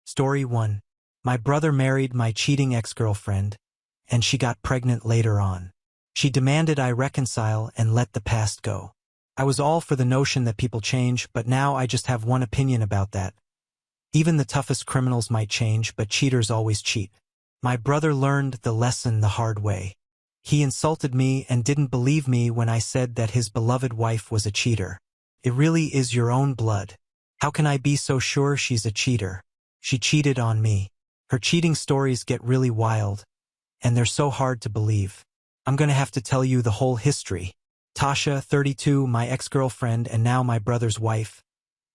Story 1. My brother married my cheating ex-girlfriend, and she got pregnant later on. She demanded I reconcile and let the past go. I was all for the notion that people change, but now I just have one opinion about that. Even the toughest criminals might change, but cheaters always cheat. My brother learned the lesson the hard way. He insulted me and didn't believe me when I said that his beloved wife was a cheater. It really is your own blood. How can I be so sure she's a cheater? She cheated on me. Her cheating stories get really wild, and they're so hard to believe. I'm gonna have to tell you the whole history. Tasha, 32, my ex-girlfriend and now my brother's wife,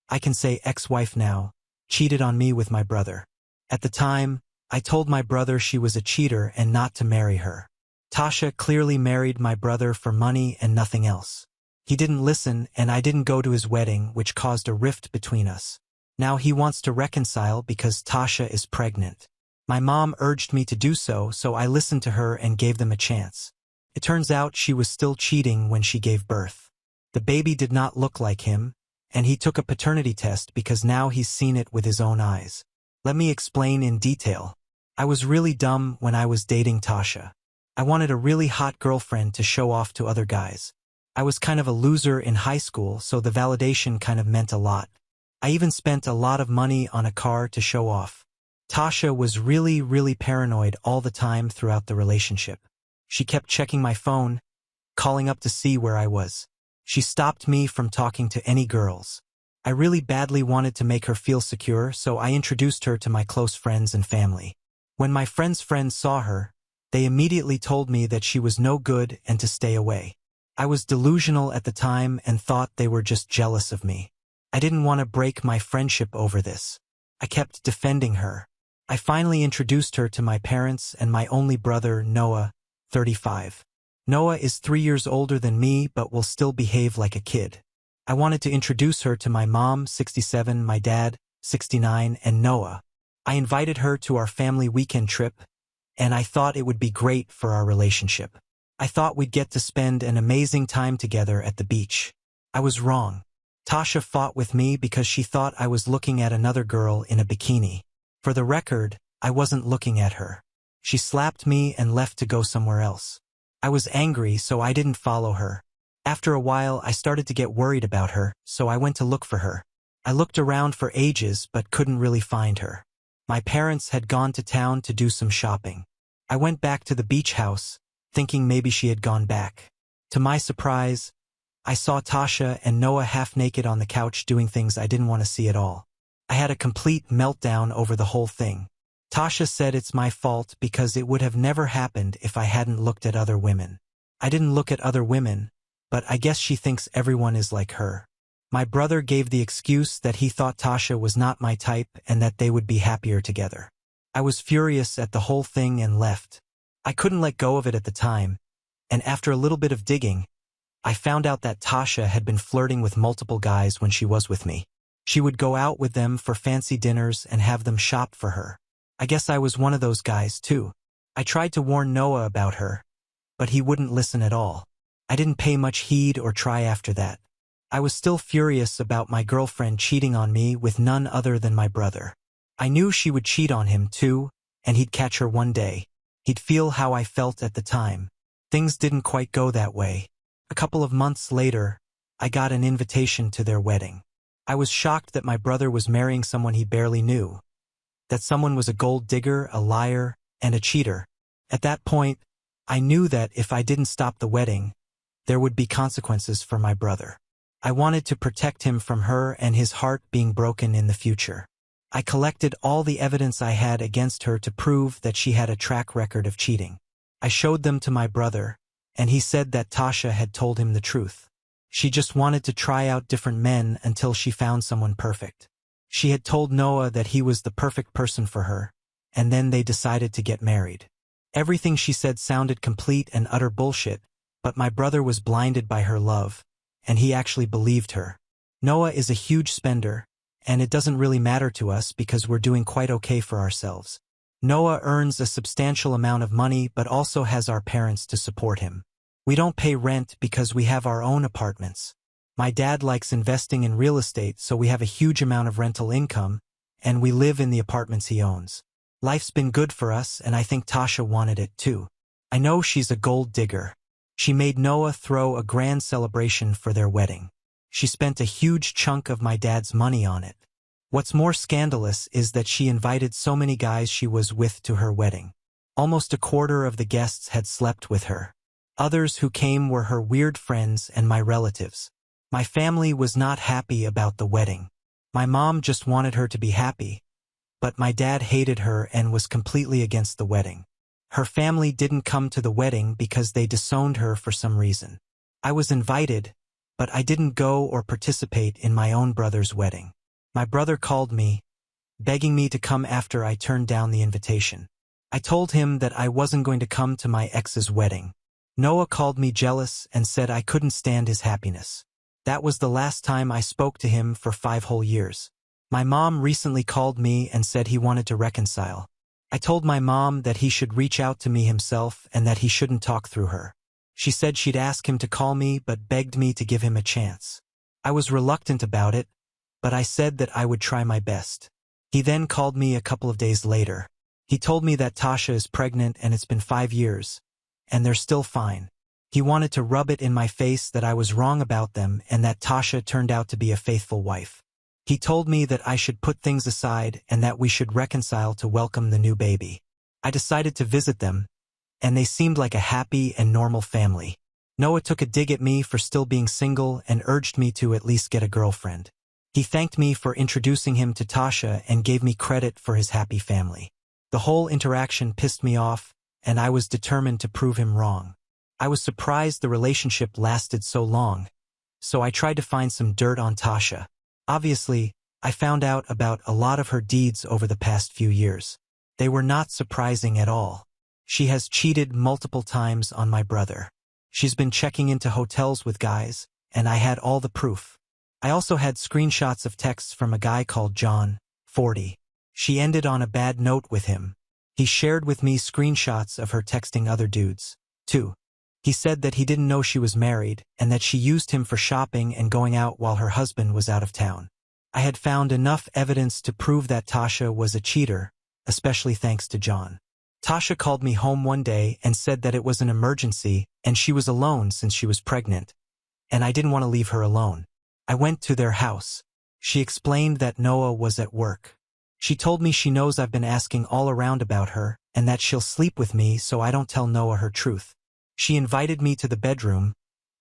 I can say ex-wife now, cheated on me with my brother. At the time, I told my brother she was a cheater and not to marry her. Tasha clearly married my brother for money and nothing else. He didn't listen and I didn't go to his wedding, which caused a rift between us. Now he wants to reconcile because Tasha is pregnant. My mom urged me to do so, so I listened to her and gave them a chance. It turns out she was still cheating when she gave birth. The baby did not look like him, and he took a paternity test because now he's seen it with his own eyes. Let me explain in detail. I was really dumb when I was dating Tasha. I wanted a really hot girlfriend to show off to other guys. I was kind of a loser in high school, so the validation kind of meant a lot. I even spent a lot of money on a car to show off. Tasha was really paranoid all the time throughout the relationship. She kept checking my phone, calling up to see where I was. She stopped me from talking to any girls. I really badly wanted to make her feel secure, so I introduced her to my close friends and family. When my friends' friends saw her, they immediately told me that she was no good and to stay away. I was delusional at the time and thought they were just jealous of me. I didn't want to break my friendship over this. I kept defending her. I finally introduced her to my parents and my only brother, Noah, 35. Noah is 3 years older than me but will still behave like a kid. I wanted to introduce her to my mom, 67, my dad, 69, and Noah. I invited her to our family weekend trip, and I thought it would be great for our relationship. I thought we'd get to spend an amazing time together at the beach. I was wrong. Tasha fought with me because she thought I was looking at another girl in a bikini. For the record, I wasn't looking at her. She slapped me and left to go somewhere else. I was angry, so I didn't follow her. After a while, I started to get worried about her, so I went to look for her. I looked around for ages but couldn't really find her. My parents had gone to town to do some shopping. I went back to the beach house, thinking maybe she had gone back. To my surprise, I saw Tasha and Noah half-naked on the couch doing things I didn't want to see at all. I had a complete meltdown over the whole thing. Tasha said it's my fault because it would have never happened if I hadn't looked at other women. I didn't look at other women, but I guess she thinks everyone is like her. My brother gave the excuse that he thought Tasha was not my type and that they would be happier together. I was furious at the whole thing and left. I couldn't let go of it at the time, and after a little bit of digging, I found out that Tasha had been flirting with multiple guys when she was with me. She would go out with them for fancy dinners and have them shop for her. I guess I was one of those guys too. I tried to warn Noah about her, but he wouldn't listen at all. I didn't pay much heed or try after that. I was still furious about my girlfriend cheating on me with none other than my brother. I knew she would cheat on him too, and he'd catch her one day. He'd feel how I felt at the time. Things didn't quite go that way. A couple of months later, I got an invitation to their wedding. I was shocked that my brother was marrying someone he barely knew. That someone was a gold digger, a liar, and a cheater. At that point, I knew that if I didn't stop the wedding, there would be consequences for my brother. I wanted to protect him from her and his heart being broken in the future. I collected all the evidence I had against her to prove that she had a track record of cheating. I showed them to my brother, and he said that Tasha had told him the truth. She just wanted to try out different men until she found someone perfect. She had told Noah that he was the perfect person for her, and then they decided to get married. Everything she said sounded complete and utter bullshit, but my brother was blinded by her love, and he actually believed her. Noah is a huge spender, and it doesn't really matter to us because we're doing quite okay for ourselves. Noah earns a substantial amount of money but also has our parents to support him. We don't pay rent because we have our own apartments. My dad likes investing in real estate, so we have a huge amount of rental income, and we live in the apartments he owns. Life's been good for us, and I think Tasha wanted it too. I know she's a gold digger. She made Noah throw a grand celebration for their wedding. She spent a huge chunk of my dad's money on it. What's more scandalous is that she invited so many guys she was with to her wedding. Almost a quarter of the guests had slept with her. Others who came were her weird friends and my relatives. My family was not happy about the wedding. My mom just wanted her to be happy, but my dad hated her and was completely against the wedding. Her family didn't come to the wedding because they disowned her for some reason. I was invited, but I didn't go or participate in my own brother's wedding. My brother called me, begging me to come after I turned down the invitation. I told him that I wasn't going to come to my ex's wedding. Noah called me jealous and said I couldn't stand his happiness. That was the last time I spoke to him for 5 whole years. My mom recently called me and said he wanted to reconcile. I told my mom that he should reach out to me himself and that he shouldn't talk through her. She said she'd ask him to call me but begged me to give him a chance. I was reluctant about it, but I said that I would try my best. He then called me a couple of days later. He told me that Tasha is pregnant and it's been 5 years, and they're still fine. He wanted to rub it in my face that I was wrong about them and that Tasha turned out to be a faithful wife. He told me that I should put things aside and that we should reconcile to welcome the new baby. I decided to visit them, and they seemed like a happy and normal family. Noah took a dig at me for still being single and urged me to at least get a girlfriend. He thanked me for introducing him to Tasha and gave me credit for his happy family. The whole interaction pissed me off, and I was determined to prove him wrong. I was surprised the relationship lasted so long, so I tried to find some dirt on Tasha. Obviously, I found out about a lot of her deeds over the past few years. They were not surprising at all. She has cheated multiple times on my brother. She's been checking into hotels with guys, and I had all the proof. I also had screenshots of texts from a guy called John, 40. She ended on a bad note with him. He shared with me screenshots of her texting other dudes, too. He said that he didn't know she was married and that she used him for shopping and going out while her husband was out of town. I had found enough evidence to prove that Tasha was a cheater, especially thanks to John. Tasha called me home one day and said that it was an emergency and she was alone since she was pregnant, and I didn't want to leave her alone. I went to their house. She explained that Noah was at work. She told me she knows I've been asking all around about her and that she'll sleep with me so I don't tell Noah her truth. She invited me to the bedroom,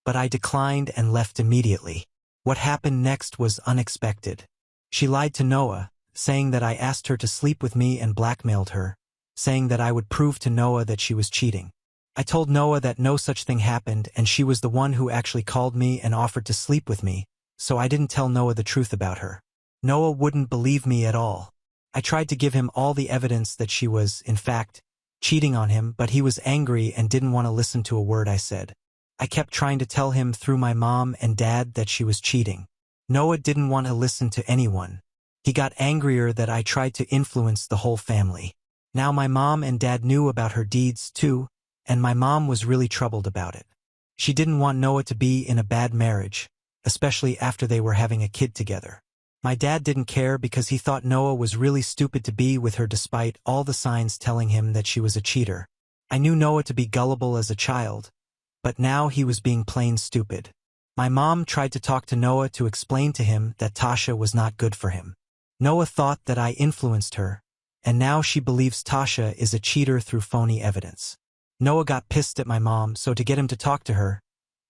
but I declined and left immediately. What happened next was unexpected. She lied to Noah, saying that I asked her to sleep with me and blackmailed her, saying that I would prove to Noah that she was cheating. I told Noah that no such thing happened and she was the one who actually called me and offered to sleep with me, so I didn't tell Noah the truth about her. Noah wouldn't believe me at all. I tried to give him all the evidence that she was, in fact, cheating on him, but he was angry and didn't want to listen to a word I said. I kept trying to tell him through my mom and dad that she was cheating. Noah didn't want to listen to anyone. He got angrier that I tried to influence the whole family. Now my mom and dad knew about her deeds too, and my mom was really troubled about it. She didn't want Noah to be in a bad marriage, especially after they were having a kid together. My dad didn't care because he thought Noah was really stupid to be with her despite all the signs telling him that she was a cheater. I knew Noah to be gullible as a child, but now he was being plain stupid. My mom tried to talk to Noah to explain to him that Tasha was not good for him. Noah thought that I influenced her, and now she believes Tasha is a cheater through phony evidence. Noah got pissed at my mom, so to get him to talk to her,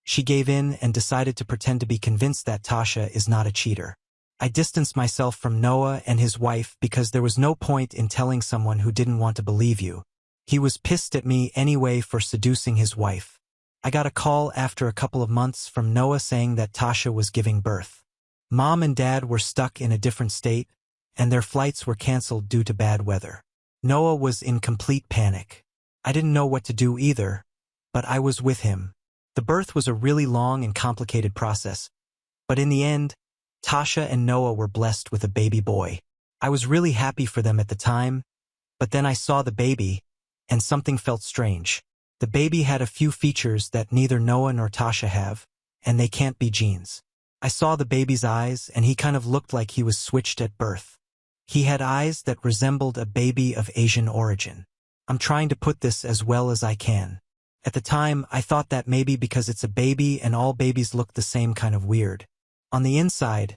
she gave in and decided to pretend to be convinced that Tasha is not a cheater. I distanced myself from Noah and his wife because there was no point in telling someone who didn't want to believe you. He was pissed at me anyway for seducing his wife. I got a call after a couple of months from Noah saying that Tasha was giving birth. Mom and Dad were stuck in a different state, and their flights were canceled due to bad weather. Noah was in complete panic. I didn't know what to do either, but I was with him. The birth was a really long and complicated process, but in the end, Tasha and Noah were blessed with a baby boy. I was really happy for them at the time, but then I saw the baby, and something felt strange. The baby had a few features that neither Noah nor Tasha have, and they can't be genes. I saw the baby's eyes, and he kind of looked like he was switched at birth. He had eyes that resembled a baby of Asian origin. I'm trying to put this as well as I can. At the time, I thought that maybe because it's a baby and all babies look the same kind of weird. On the inside,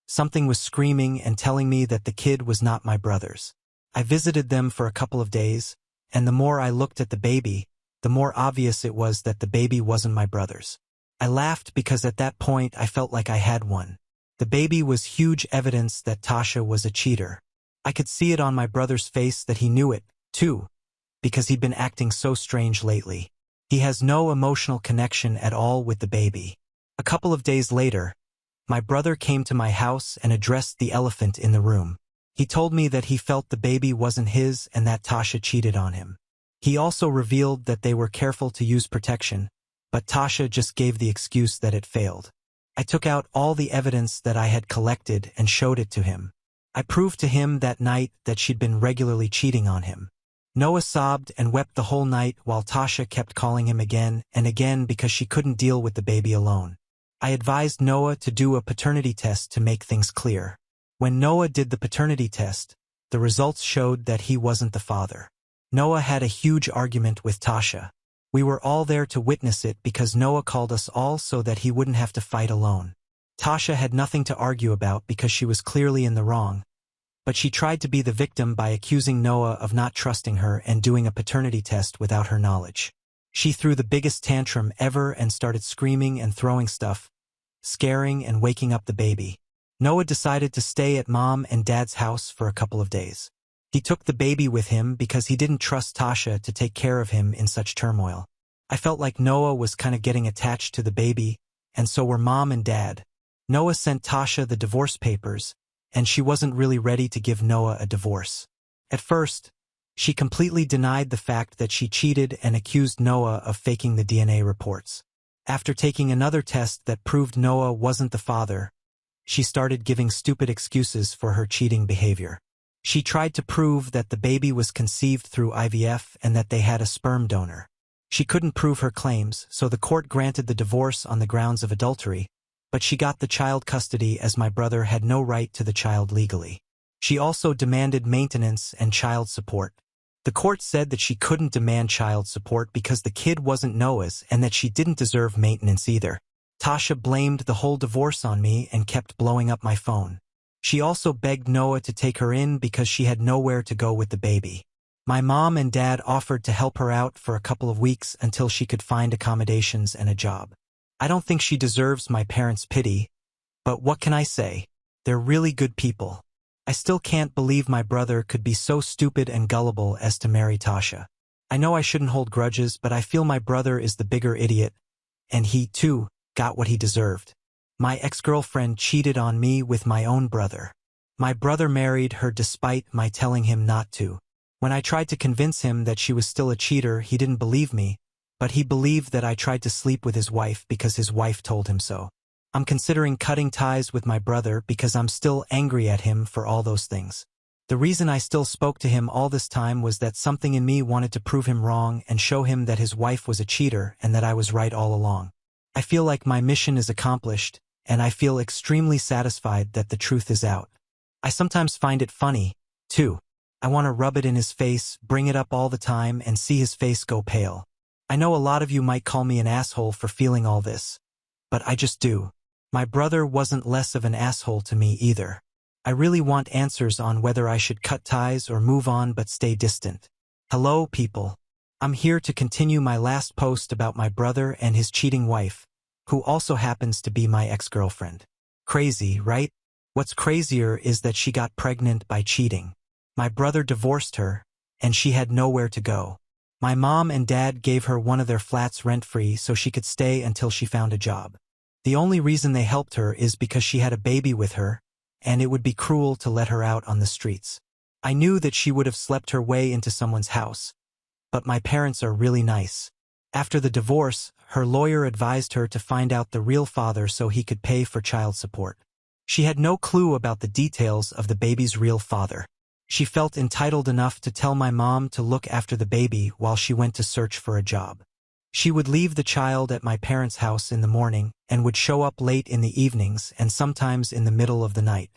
something was screaming and telling me that the kid was not my brother's. I visited them for a couple of days, and the more I looked at the baby, the more obvious it was that the baby wasn't my brother's. I laughed because at that point I felt like I had one. The baby was huge evidence that Tasha was a cheater. I could see it on my brother's face that he knew it, too, because he'd been acting so strange lately. He has no emotional connection at all with the baby. A couple of days later, my brother came to my house and addressed the elephant in the room. He told me that he felt the baby wasn't his and that Tasha cheated on him. He also revealed that they were careful to use protection, but Tasha just gave the excuse that it failed. I took out all the evidence that I had collected and showed it to him. I proved to him that night that she'd been regularly cheating on him. Noah sobbed and wept the whole night while Tasha kept calling him again and again because she couldn't deal with the baby alone. I advised Noah to do a paternity test to make things clear. When Noah did the paternity test, the results showed that he wasn't the father. Noah had a huge argument with Tasha. We were all there to witness it because Noah called us all so that he wouldn't have to fight alone. Tasha had nothing to argue about because she was clearly in the wrong, but she tried to be the victim by accusing Noah of not trusting her and doing a paternity test without her knowledge. She threw the biggest tantrum ever and started screaming and throwing stuff, scaring and waking up the baby. Noah decided to stay at Mom and Dad's house for a couple of days. He took the baby with him because he didn't trust Tasha to take care of him in such turmoil. I felt like Noah was kind of getting attached to the baby, and so were Mom and Dad. Noah sent Tasha the divorce papers, and she wasn't really ready to give Noah a divorce. At first, she completely denied the fact that she cheated and accused Noah of faking the DNA reports. After taking another test that proved Noah wasn't the father, she started giving stupid excuses for her cheating behavior. She tried to prove that the baby was conceived through IVF and that they had a sperm donor. She couldn't prove her claims, so the court granted the divorce on the grounds of adultery, but she got the child custody as my brother had no right to the child legally. She also demanded maintenance and child support. The court said that she couldn't demand child support because the kid wasn't Noah's and that she didn't deserve maintenance either. Tasha blamed the whole divorce on me and kept blowing up my phone. She also begged Noah to take her in because she had nowhere to go with the baby. My mom and dad offered to help her out for a couple of weeks until she could find accommodations and a job. I don't think she deserves my parents' pity, but what can I say? They're really good people. I still can't believe my brother could be so stupid and gullible as to marry Tasha. I know I shouldn't hold grudges, but I feel my brother is the bigger idiot, and he, too, got what he deserved. My ex-girlfriend cheated on me with my own brother. My brother married her despite my telling him not to. When I tried to convince him that she was still a cheater, he didn't believe me, but he believed that I tried to sleep with his wife because his wife told him so. I'm considering cutting ties with my brother because I'm still angry at him for all those things. The reason I still spoke to him all this time was that something in me wanted to prove him wrong and show him that his wife was a cheater and that I was right all along. I feel like my mission is accomplished, and I feel extremely satisfied that the truth is out. I sometimes find it funny, too. I want to rub it in his face, bring it up all the time, and see his face go pale. I know a lot of you might call me an asshole for feeling all this, but I just do. My brother wasn't less of an asshole to me either. I really want answers on whether I should cut ties or move on but stay distant. Hello, people. I'm here to continue my last post about my brother and his cheating wife, who also happens to be my ex-girlfriend. Crazy, right? What's crazier is that she got pregnant by cheating. My brother divorced her, and she had nowhere to go. My mom and dad gave her one of their flats rent-free so she could stay until she found a job. The only reason they helped her is because she had a baby with her, and it would be cruel to let her out on the streets. I knew that she would have slept her way into someone's house, but my parents are really nice. After the divorce, her lawyer advised her to find out the real father so he could pay for child support. She had no clue about the details of the baby's real father. She felt entitled enough to tell my mom to look after the baby while she went to search for a job. She would leave the child at my parents' house in the morning and would show up late in the evenings and sometimes in the middle of the night.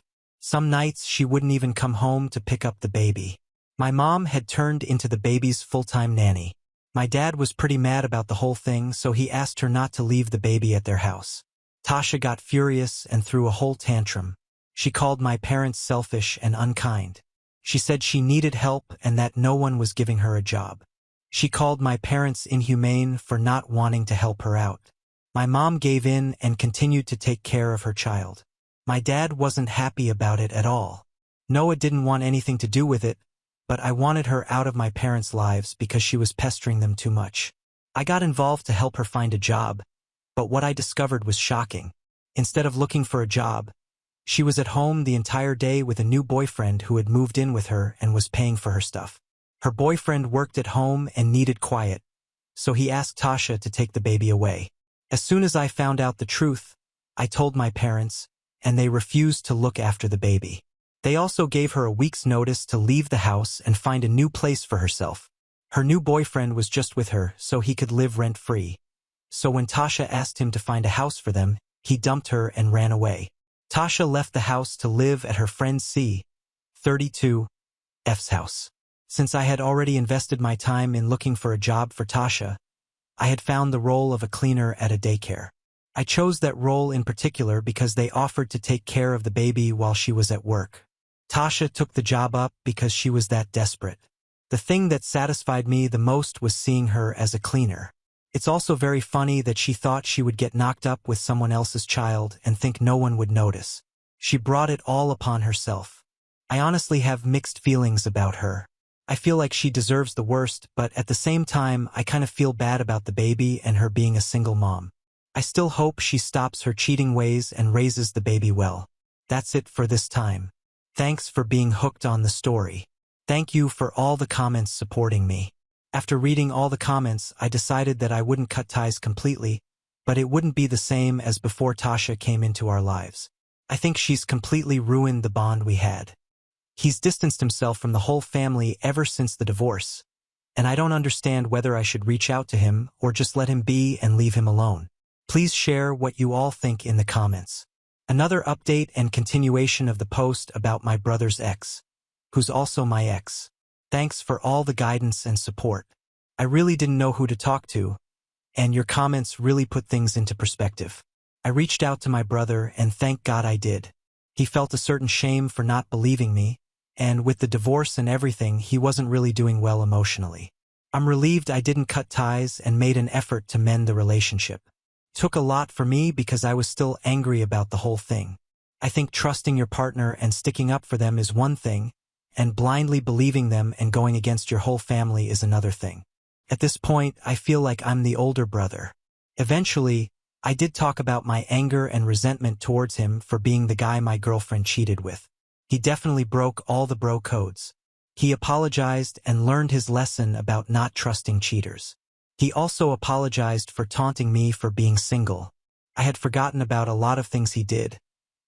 Some nights she wouldn't even come home to pick up the baby. My mom had turned into the baby's full-time nanny. My dad was pretty mad about the whole thing, so he asked her not to leave the baby at their house. Tasha got furious and threw a whole tantrum. She called my parents selfish and unkind. She said she needed help and that no one was giving her a job. She called my parents inhumane for not wanting to help her out. My mom gave in and continued to take care of her child. My dad wasn't happy about it at all. Noah didn't want anything to do with it, but I wanted her out of my parents' lives because she was pestering them too much. I got involved to help her find a job, but what I discovered was shocking. Instead of looking for a job, she was at home the entire day with a new boyfriend who had moved in with her and was paying for her stuff. Her boyfriend worked at home and needed quiet, so he asked Tasha to take the baby away. As soon as I found out the truth, I told my parents, and they refused to look after the baby. They also gave her a week's notice to leave the house and find a new place for herself. Her new boyfriend was just with her, so he could live rent-free. So when Tasha asked him to find a house for them, he dumped her and ran away. Tasha left the house to live at her friend C. 32's house. Since I had already invested my time in looking for a job for Tasha, I had found the role of a cleaner at a daycare. I chose that role in particular because they offered to take care of the baby while she was at work. Tasha took the job up because she was that desperate. The thing that satisfied me the most was seeing her as a cleaner. It's also very funny that she thought she would get knocked up with someone else's child and think no one would notice. She brought it all upon herself. I honestly have mixed feelings about her. I feel like she deserves the worst, but at the same time, I kind of feel bad about the baby and her being a single mom. I still hope she stops her cheating ways and raises the baby well. That's it for this time. Thanks for being hooked on the story. Thank you for all the comments supporting me. After reading all the comments, I decided that I wouldn't cut ties completely, but it wouldn't be the same as before Tasha came into our lives. I think she's completely ruined the bond we had. He's distanced himself from the whole family ever since the divorce, and I don't understand whether I should reach out to him or just let him be and leave him alone. Please share what you all think in the comments. Another update and continuation of the post about my brother's ex, who's also my ex. Thanks for all the guidance and support. I really didn't know who to talk to, and your comments really put things into perspective. I reached out to my brother, and thank God I did. He felt a certain shame for not believing me, and with the divorce and everything, he wasn't really doing well emotionally. I'm relieved I didn't cut ties and made an effort to mend the relationship. Took a lot for me because I was still angry about the whole thing. I think trusting your partner and sticking up for them is one thing, and blindly believing them and going against your whole family is another thing. At this point, I feel like I'm the older brother. Eventually, I did talk about my anger and resentment towards him for being the guy my girlfriend cheated with. He definitely broke all the bro codes. He apologized and learned his lesson about not trusting cheaters. He also apologized for taunting me for being single. I had forgotten about a lot of things he did,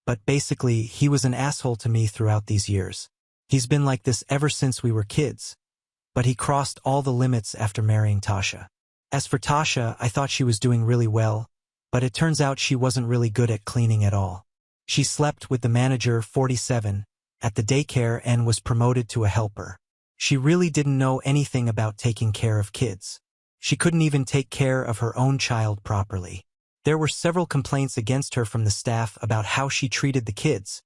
but basically he was an asshole to me throughout these years. He's been like this ever since we were kids, but he crossed all the limits after marrying Tasha. As for Tasha, I thought she was doing really well, but it turns out she wasn't really good at cleaning at all. She slept with the manager, 47, at the daycare and was promoted to a helper. She really didn't know anything about taking care of kids. She couldn't even take care of her own child properly. There were several complaints against her from the staff about how she treated the kids,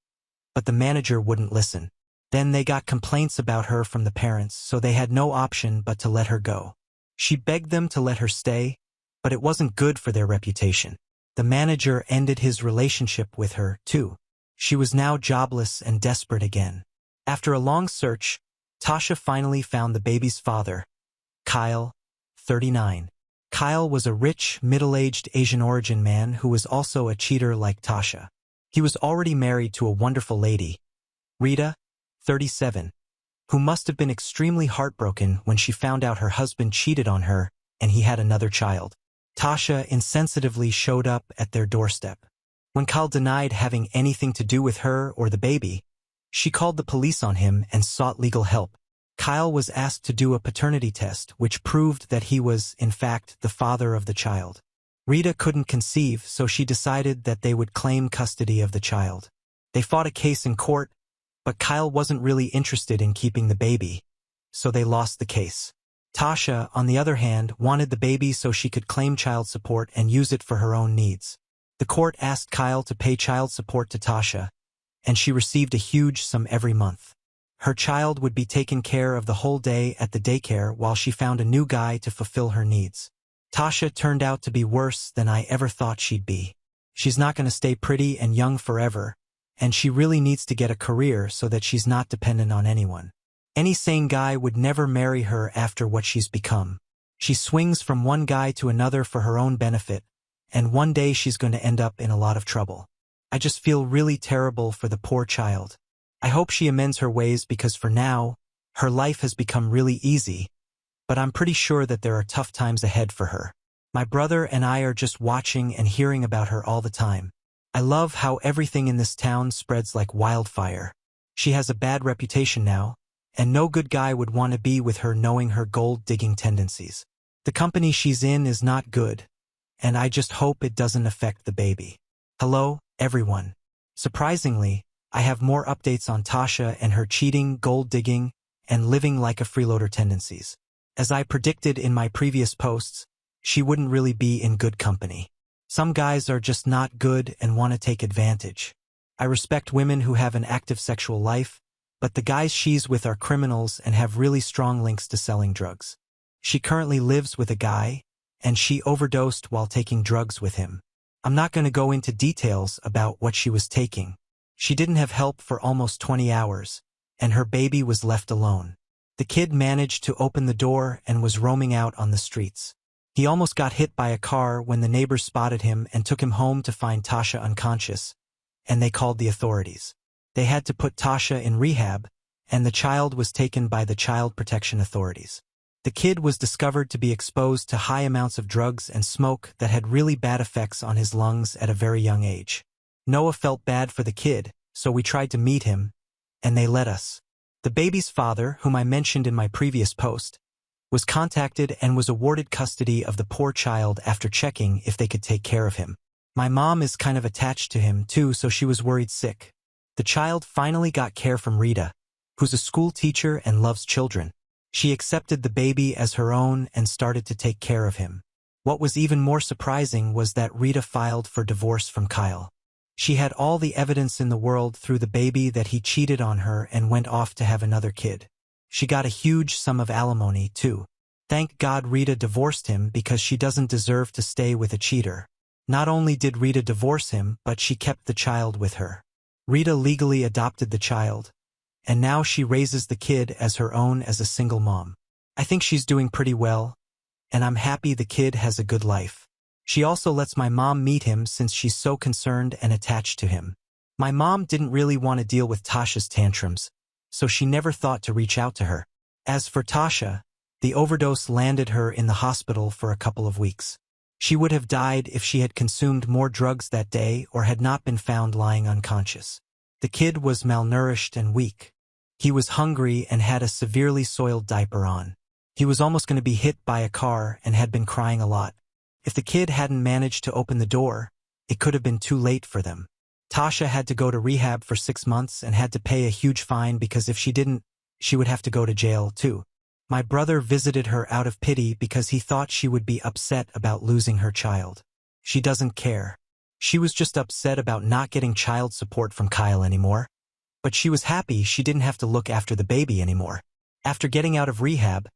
but the manager wouldn't listen. Then they got complaints about her from the parents, so they had no option but to let her go. She begged them to let her stay, but it wasn't good for their reputation. The manager ended his relationship with her, too. She was now jobless and desperate again. After a long search, Tasha finally found the baby's father, Kyle, 39. Kyle was a rich, middle-aged Asian origin man who was also a cheater like Tasha. He was already married to a wonderful lady, Rita, 37, who must have been extremely heartbroken when she found out her husband cheated on her and he had another child. Tasha insensitively showed up at their doorstep. When Kyle denied having anything to do with her or the baby, she called the police on him and sought legal help. Kyle was asked to do a paternity test, which proved that he was, in fact, the father of the child. Rita couldn't conceive, so she decided that they would claim custody of the child. They fought a case in court, But Kyle wasn't really interested in keeping the baby, so they lost the case. Tasha, on the other hand, wanted the baby so she could claim child support and use it for her own needs. The court asked Kyle to pay child support to Tasha, and she received a huge sum every month. Her child would be taken care of the whole day at the daycare while she found a new guy to fulfill her needs. Tasha turned out to be worse than I ever thought she'd be. She's not going to stay pretty and young forever, and she really needs to get a career so that she's not dependent on anyone. Any sane guy would never marry her after what she's become. She swings from one guy to another for her own benefit, and one day she's going to end up in a lot of trouble. I just feel really terrible for the poor child. I hope she amends her ways because for now, her life has become really easy, but I'm pretty sure that there are tough times ahead for her. My brother and I are just watching and hearing about her all the time. I love how everything in this town spreads like wildfire. She has a bad reputation now, and no good guy would want to be with her knowing her gold-digging tendencies. The company she's in is not good, and I just hope it doesn't affect the baby. Hello, everyone. Surprisingly, I have more updates on Tasha and her cheating, gold-digging, and living like a freeloader tendencies. As I predicted in my previous posts, she wouldn't really be in good company. Some guys are just not good and want to take advantage. I respect women who have an active sexual life, but the guys she's with are criminals and have really strong links to selling drugs. She currently lives with a guy, and she overdosed while taking drugs with him. I'm not going to go into details about what she was taking. She didn't have help for almost 20 hours, and her baby was left alone. The kid managed to open the door and was roaming out on the streets. He almost got hit by a car when the neighbors spotted him and took him home to find Tasha unconscious, and they called the authorities. They had to put Tasha in rehab, and the child was taken by the child protection authorities. The kid was discovered to be exposed to high amounts of drugs and smoke that had really bad effects on his lungs at a very young age. Noah felt bad for the kid, so we tried to meet him, and they let us. The baby's father, whom I mentioned in my previous post, was contacted and was awarded custody of the poor child after checking if they could take care of him. My mom is kind of attached to him too, so she was worried sick. The child finally got care from Rita, who's a school teacher and loves children. She accepted the baby as her own and started to take care of him. What was even more surprising was that Rita filed for divorce from Kyle. She had all the evidence in the world through the baby that he cheated on her and went off to have another kid. She got a huge sum of alimony, too. Thank God Rita divorced him because she doesn't deserve to stay with a cheater. Not only did Rita divorce him, but she kept the child with her. Rita legally adopted the child, and now she raises the kid as her own as a single mom. I think she's doing pretty well, and I'm happy the kid has a good life. She also lets my mom meet him since she's so concerned and attached to him. My mom didn't really want to deal with Tasha's tantrums, so she never thought to reach out to her. As for Tasha, the overdose landed her in the hospital for a couple of weeks. She would have died if she had consumed more drugs that day or had not been found lying unconscious. The kid was malnourished and weak. He was hungry and had a severely soiled diaper on. He was almost going to be hit by a car and had been crying a lot. If the kid hadn't managed to open the door, it could have been too late for them. Tasha had to go to rehab for 6 months and had to pay a huge fine because if she didn't, she would have to go to jail too. My brother visited her out of pity because he thought she would be upset about losing her child. She doesn't care. She was just upset about not getting child support from Kyle anymore. But she was happy she didn't have to look after the baby anymore. After getting out of rehab,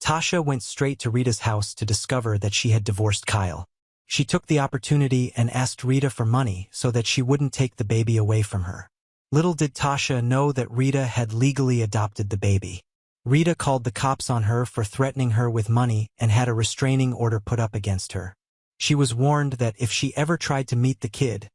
Tasha went straight to Rita's house to discover that she had divorced Kyle. She took the opportunity and asked Rita for money so that she wouldn't take the baby away from her. Little did Tasha know that Rita had legally adopted the baby. Rita called the cops on her for threatening her with money and had a restraining order put up against her. She was warned that if she ever tried to meet the kid,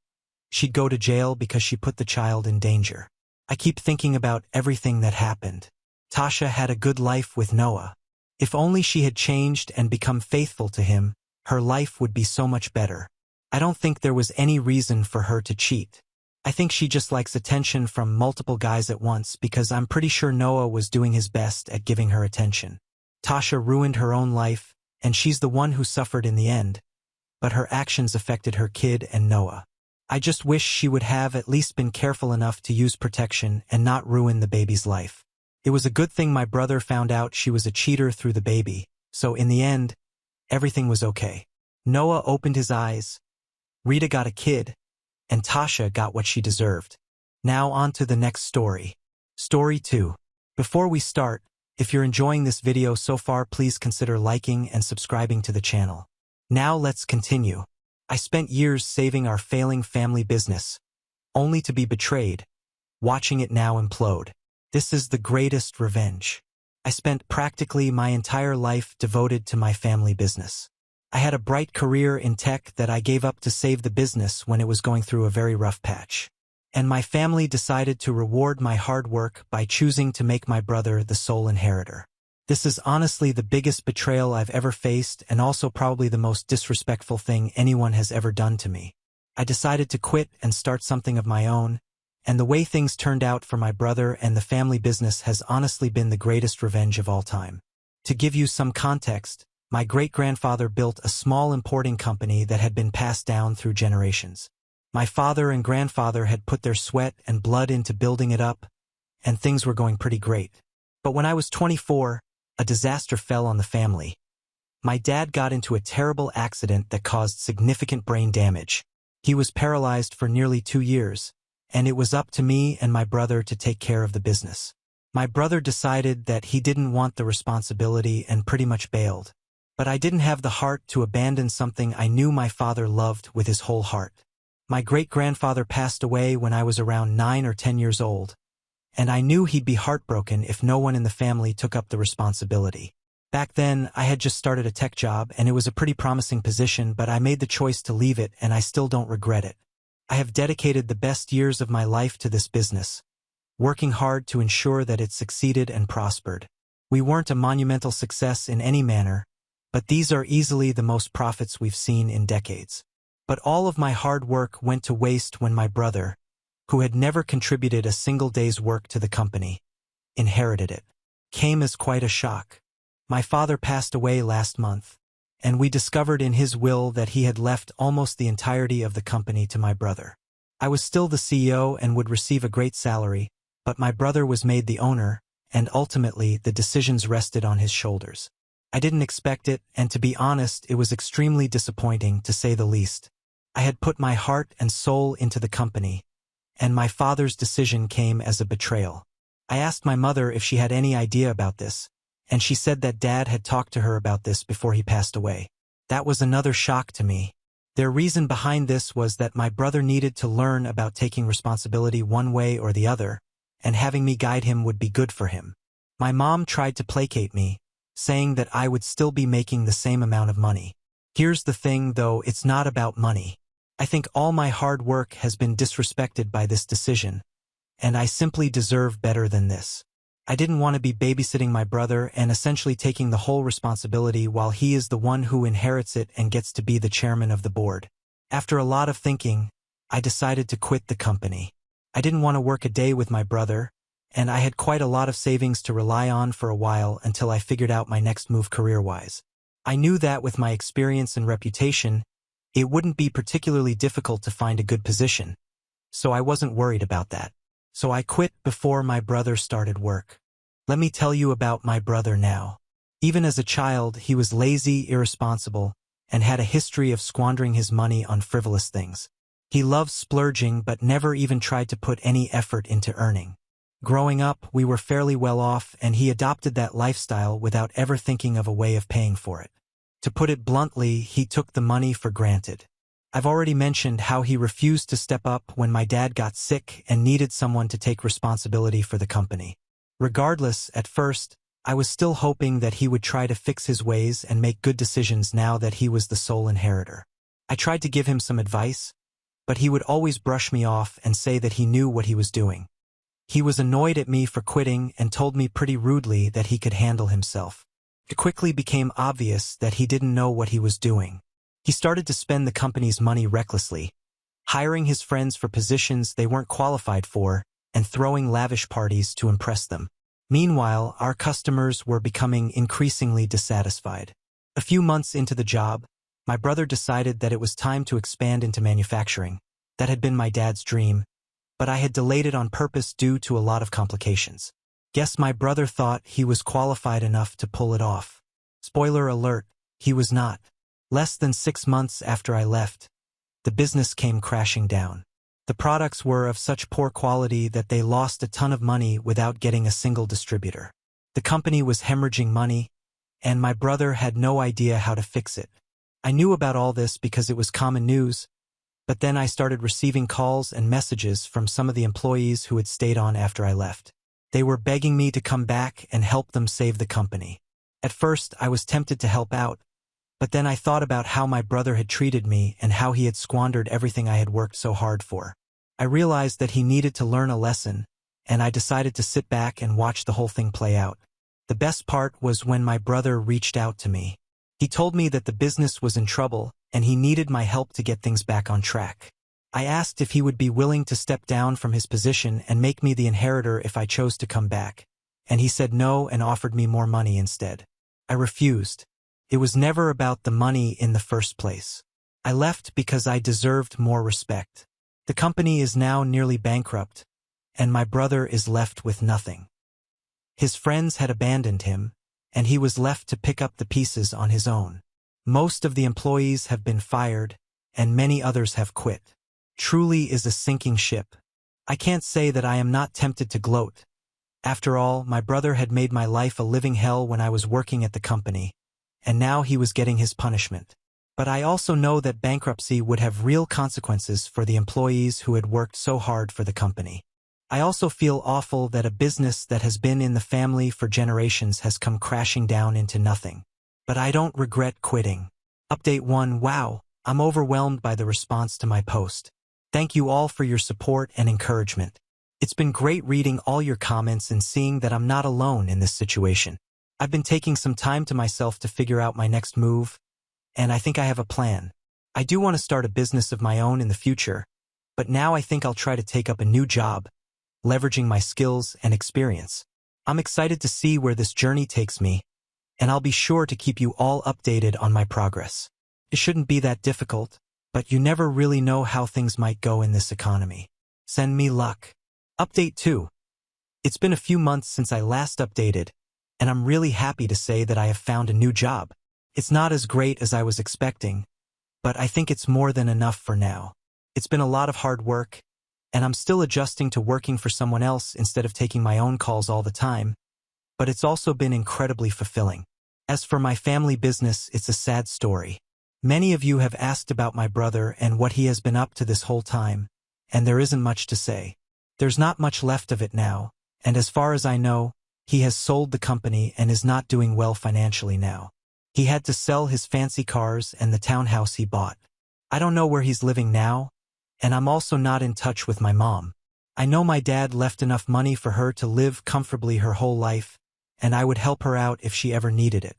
she'd go to jail because she put the child in danger. I keep thinking about everything that happened. Tasha had a good life with Noah. If only she had changed and become faithful to him, her life would be so much better. I don't think there was any reason for her to cheat. I think she just likes attention from multiple guys at once because I'm pretty sure Noah was doing his best at giving her attention. Tasha ruined her own life, and she's the one who suffered in the end, but her actions affected her kid and Noah. I just wish she would have at least been careful enough to use protection and not ruin the baby's life. It was a good thing my brother found out she was a cheater through the baby, so in the end, everything was okay. Noah opened his eyes, Rita got a kid, and Tasha got what she deserved. Now on to the next story. Story 2. Before we start, if you're enjoying this video so far, please consider liking and subscribing to the channel. Now let's continue. I spent years saving our failing family business, only to be betrayed, watching it now implode. This is the greatest revenge. I spent practically my entire life devoted to my family business. I had a bright career in tech that I gave up to save the business when it was going through a very rough patch. And my family decided to reward my hard work by choosing to make my brother the sole inheritor. This is honestly the biggest betrayal I've ever faced and also probably the most disrespectful thing anyone has ever done to me. I decided to quit and start something of my own, and the way things turned out for my brother and the family business has honestly been the greatest revenge of all time. To give you some context, my great-grandfather built a small importing company that had been passed down through generations. My father and grandfather had put their sweat and blood into building it up, and things were going pretty great. But when I was 24, a disaster fell on the family. My dad got into a terrible accident that caused significant brain damage. He was paralyzed for nearly 2 years, and it was up to me and my brother to take care of the business. My brother decided that he didn't want the responsibility and pretty much bailed. But I didn't have the heart to abandon something I knew my father loved with his whole heart. My great-grandfather passed away when I was around 9 or 10 years old, and I knew he'd be heartbroken if no one in the family took up the responsibility. Back then, I had just started a tech job, and it was a pretty promising position, but I made the choice to leave it, and I still don't regret it. I have dedicated the best years of my life to this business, working hard to ensure that it succeeded and prospered. We weren't a monumental success in any manner, but these are easily the most profits we've seen in decades. But all of my hard work went to waste when my brother, who had never contributed a single day's work to the company, inherited it. Came as quite a shock. My father passed away last month, and we discovered in his will that he had left almost the entirety of the company to my brother. I was still the CEO and would receive a great salary, but my brother was made the owner, and ultimately the decisions rested on his shoulders. I didn't expect it, and to be honest, it was extremely disappointing, to say the least. I had put my heart and soul into the company, and my father's decision came as a betrayal. I asked my mother if she had any idea about this, and she said that Dad had talked to her about this before he passed away. That was another shock to me. Their reason behind this was that my brother needed to learn about taking responsibility one way or the other, and having me guide him would be good for him. My mom tried to placate me, saying that I would still be making the same amount of money. Here's the thing, though, it's not about money. I think all my hard work has been disrespected by this decision, and I simply deserve better than this. I didn't want to be babysitting my brother and essentially taking the whole responsibility while he is the one who inherits it and gets to be the chairman of the board. After a lot of thinking, I decided to quit the company. I didn't want to work a day with my brother, and I had quite a lot of savings to rely on for a while until I figured out my next move career-wise. I knew that with my experience and reputation, it wouldn't be particularly difficult to find a good position, so I wasn't worried about that. So I quit before my brother started work. Let me tell you about my brother now. Even as a child, he was lazy, irresponsible, and had a history of squandering his money on frivolous things. He loved splurging but never even tried to put any effort into earning. Growing up, we were fairly well off, and he adopted that lifestyle without ever thinking of a way of paying for it. To put it bluntly, he took the money for granted. I've already mentioned how he refused to step up when my dad got sick and needed someone to take responsibility for the company. Regardless, at first, I was still hoping that he would try to fix his ways and make good decisions now that he was the sole inheritor. I tried to give him some advice, but he would always brush me off and say that he knew what he was doing. He was annoyed at me for quitting and told me pretty rudely that he could handle himself. It quickly became obvious that he didn't know what he was doing. He started to spend the company's money recklessly, hiring his friends for positions they weren't qualified for and throwing lavish parties to impress them. Meanwhile, our customers were becoming increasingly dissatisfied. A few months into the job, my brother decided that it was time to expand into manufacturing. That had been my dad's dream, but I had delayed it on purpose due to a lot of complications. Guess my brother thought he was qualified enough to pull it off. Spoiler alert, he was not. Less than 6 months after I left, the business came crashing down. The products were of such poor quality that they lost a ton of money without getting a single distributor. The company was hemorrhaging money, and my brother had no idea how to fix it. I knew about all this because it was common news, but then I started receiving calls and messages from some of the employees who had stayed on after I left. They were begging me to come back and help them save the company. At first, I was tempted to help out, but then I thought about how my brother had treated me and how he had squandered everything I had worked so hard for. I realized that he needed to learn a lesson, and I decided to sit back and watch the whole thing play out. The best part was when my brother reached out to me. He told me that the business was in trouble and he needed my help to get things back on track. I asked if he would be willing to step down from his position and make me the inheritor if I chose to come back, and he said no and offered me more money instead. I refused. It was never about the money in the first place. I left because I deserved more respect. The company is now nearly bankrupt, and my brother is left with nothing. His friends had abandoned him, and he was left to pick up the pieces on his own. Most of the employees have been fired, and many others have quit. Truly is a sinking ship. I can't say that I am not tempted to gloat. After all, my brother had made my life a living hell when I was working at the company, and now he was getting his punishment. But I also know that bankruptcy would have real consequences for the employees who had worked so hard for the company. I also feel awful that a business that has been in the family for generations has come crashing down into nothing. But I don't regret quitting. Update 1. Wow, I'm overwhelmed by the response to my post. Thank you all for your support and encouragement. It's been great reading all your comments and seeing that I'm not alone in this situation. I've been taking some time to myself to figure out my next move, and I think I have a plan. I do want to start a business of my own in the future, but now I think I'll try to take up a new job, leveraging my skills and experience. I'm excited to see where this journey takes me, and I'll be sure to keep you all updated on my progress. It shouldn't be that difficult, but you never really know how things might go in this economy. Send me luck. Update 2. It's been a few months since I last updated, and I'm really happy to say that I have found a new job. It's not as great as I was expecting, but I think it's more than enough for now. It's been a lot of hard work, and I'm still adjusting to working for someone else instead of taking my own calls all the time, but it's also been incredibly fulfilling. As for my family business, it's a sad story. Many of you have asked about my brother and what he has been up to this whole time, and there isn't much to say. There's not much left of it now, and as far as I know, he has sold the company and is not doing well financially now. He had to sell his fancy cars and the townhouse he bought. I don't know where he's living now, and I'm also not in touch with my mom. I know my dad left enough money for her to live comfortably her whole life, and I would help her out if she ever needed it.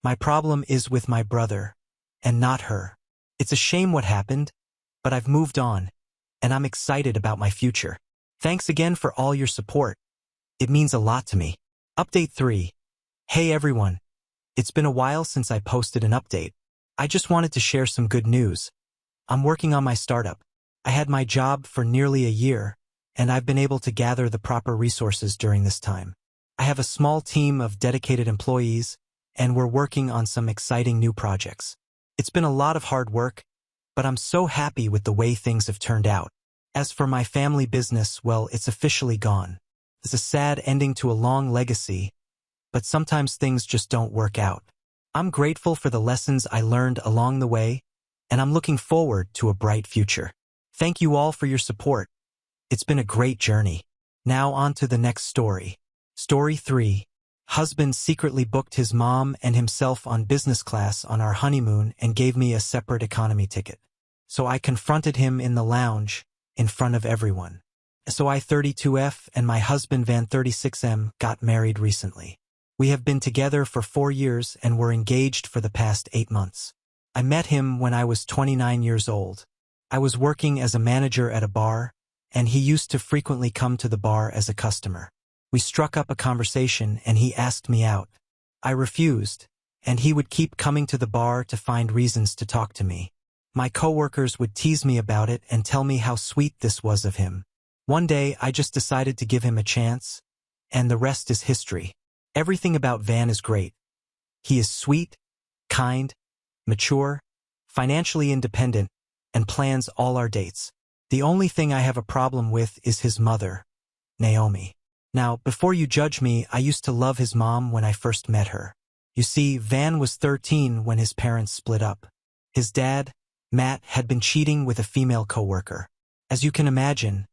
My problem is with my brother, and not her. It's a shame what happened, but I've moved on, and I'm excited about my future. Thanks again for all your support. It means a lot to me. Update 3. Hey everyone. It's been a while since I posted an update. I just wanted to share some good news. I'm working on my startup. I had my job for nearly a year, and I've been able to gather the proper resources during this time. I have a small team of dedicated employees, and we're working on some exciting new projects. It's been a lot of hard work, but I'm so happy with the way things have turned out. As for my family business, well, it's officially gone. It's a sad ending to a long legacy, but sometimes things just don't work out. I'm grateful for the lessons I learned along the way, and I'm looking forward to a bright future. Thank you all for your support. It's been a great journey. Now on to the next story. Story 3. Husband secretly booked his mom and himself on business class on our honeymoon and gave me a separate economy ticket. So I confronted him in the lounge, in front of everyone. So I 32F and my husband Van 36M got married recently. We have been together for 4 years and were engaged for the past 8 months. I met him when I was 29 years old. I was working as a manager at a bar, and he used to frequently come to the bar as a customer. We struck up a conversation and he asked me out. I refused, and he would keep coming to the bar to find reasons to talk to me. My coworkers would tease me about it and tell me how sweet this was of him. One day, I just decided to give him a chance, and the rest is history. Everything about Van is great. He is sweet, kind, mature, financially independent, and plans all our dates. The only thing I have a problem with is his mother, Naomi. Now, before you judge me, I used to love his mom when I first met her. You see, Van was 13 when his parents split up. His dad, Matt, had been cheating with a female coworker. As you can imagine,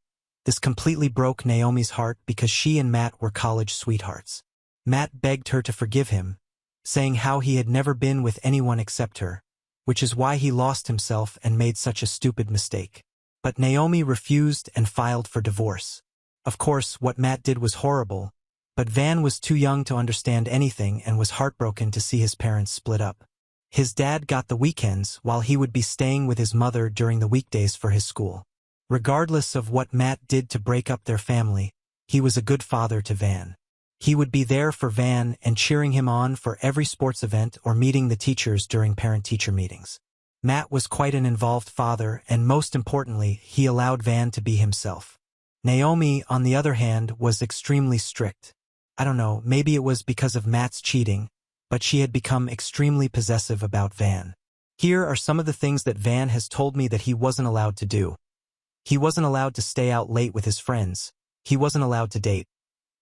this completely broke Naomi's heart because she and Matt were college sweethearts. Matt begged her to forgive him, saying how he had never been with anyone except her, which is why he lost himself and made such a stupid mistake. But Naomi refused and filed for divorce. Of course, what Matt did was horrible, but Van was too young to understand anything and was heartbroken to see his parents split up. His dad got the weekends while he would be staying with his mother during the weekdays for his school. Regardless of what Matt did to break up their family, he was a good father to Van. He would be there for Van and cheering him on for every sports event or meeting the teachers during parent-teacher meetings. Matt was quite an involved father, and most importantly, he allowed Van to be himself. Naomi, on the other hand, was extremely strict. I don't know, maybe it was because of Matt's cheating, but she had become extremely possessive about Van. Here are some of the things that Van has told me that he wasn't allowed to do. He wasn't allowed to stay out late with his friends. He wasn't allowed to date.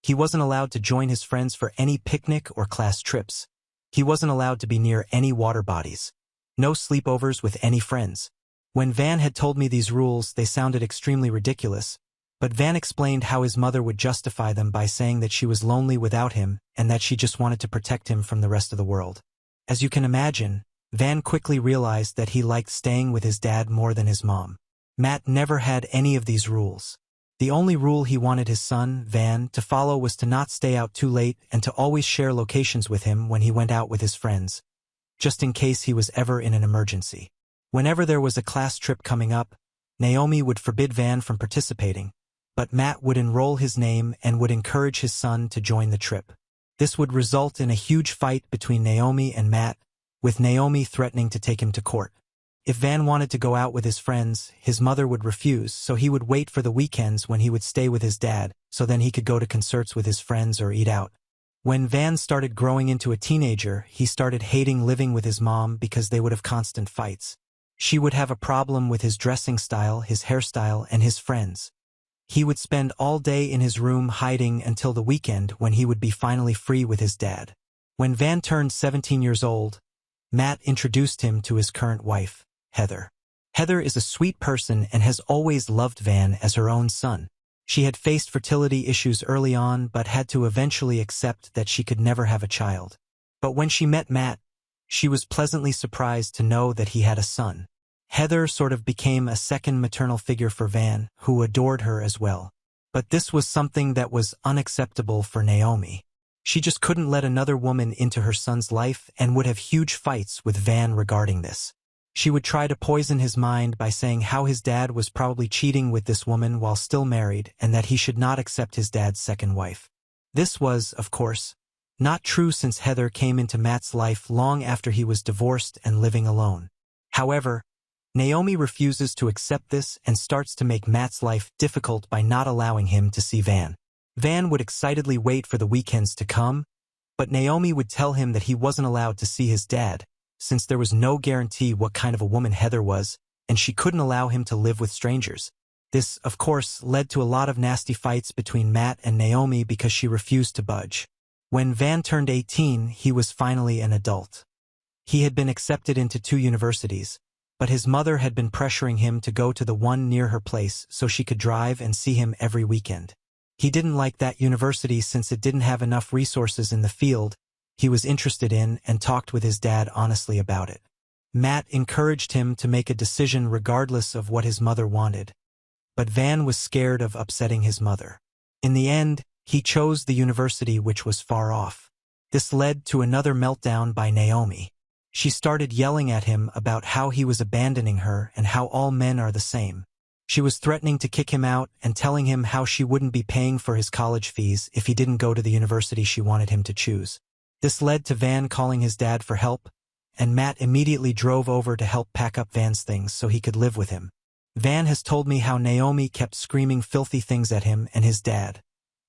He wasn't allowed to join his friends for any picnic or class trips. He wasn't allowed to be near any water bodies. No sleepovers with any friends. When Van had told me these rules, they sounded extremely ridiculous, but Van explained how his mother would justify them by saying that she was lonely without him and that she just wanted to protect him from the rest of the world. As you can imagine, Van quickly realized that he liked staying with his dad more than his mom. Matt never had any of these rules. The only rule he wanted his son, Van, to follow was to not stay out too late and to always share locations with him when he went out with his friends, just in case he was ever in an emergency. Whenever there was a class trip coming up, Naomi would forbid Van from participating, but Matt would enroll his name and would encourage his son to join the trip. This would result in a huge fight between Naomi and Matt, with Naomi threatening to take him to court. If Van wanted to go out with his friends, his mother would refuse, so he would wait for the weekends when he would stay with his dad, so then he could go to concerts with his friends or eat out. When Van started growing into a teenager, he started hating living with his mom because they would have constant fights. She would have a problem with his dressing style, his hairstyle, and his friends. He would spend all day in his room hiding until the weekend when he would be finally free with his dad. When Van turned 17 years old, Matt introduced him to his current wife, Heather. Heather is a sweet person and has always loved Van as her own son. She had faced fertility issues early on but had to eventually accept that she could never have a child. But when she met Matt, she was pleasantly surprised to know that he had a son. Heather sort of became a second maternal figure for Van, who adored her as well. But this was something that was unacceptable for Naomi. She just couldn't let another woman into her son's life and would have huge fights with Van regarding this. She would try to poison his mind by saying how his dad was probably cheating with this woman while still married and that he should not accept his dad's second wife. This was, of course, not true since Heather came into Matt's life long after he was divorced and living alone. However, Naomi refuses to accept this and starts to make Matt's life difficult by not allowing him to see Van. Van would excitedly wait for the weekends to come, but Naomi would tell him that he wasn't allowed to see his dad, since there was no guarantee what kind of a woman Heather was, and she couldn't allow him to live with strangers. This, of course, led to a lot of nasty fights between Matt and Naomi because she refused to budge. When Van turned 18, he was finally an adult. He had been accepted into 2 universities, but his mother had been pressuring him to go to the one near her place so she could drive and see him every weekend. He didn't like that university since it didn't have enough resources in the field he was interested in and talked with his dad honestly about it. Matt encouraged him to make a decision regardless of what his mother wanted, but Van was scared of upsetting his mother. In the end, he chose the university which was far off. This led to another meltdown by Naomi. She started yelling at him about how he was abandoning her and how all men are the same. She was threatening to kick him out and telling him how she wouldn't be paying for his college fees if he didn't go to the university she wanted him to choose. This led to Van calling his dad for help, and Matt immediately drove over to help pack up Van's things so he could live with him. Van has told me how Naomi kept screaming filthy things at him and his dad,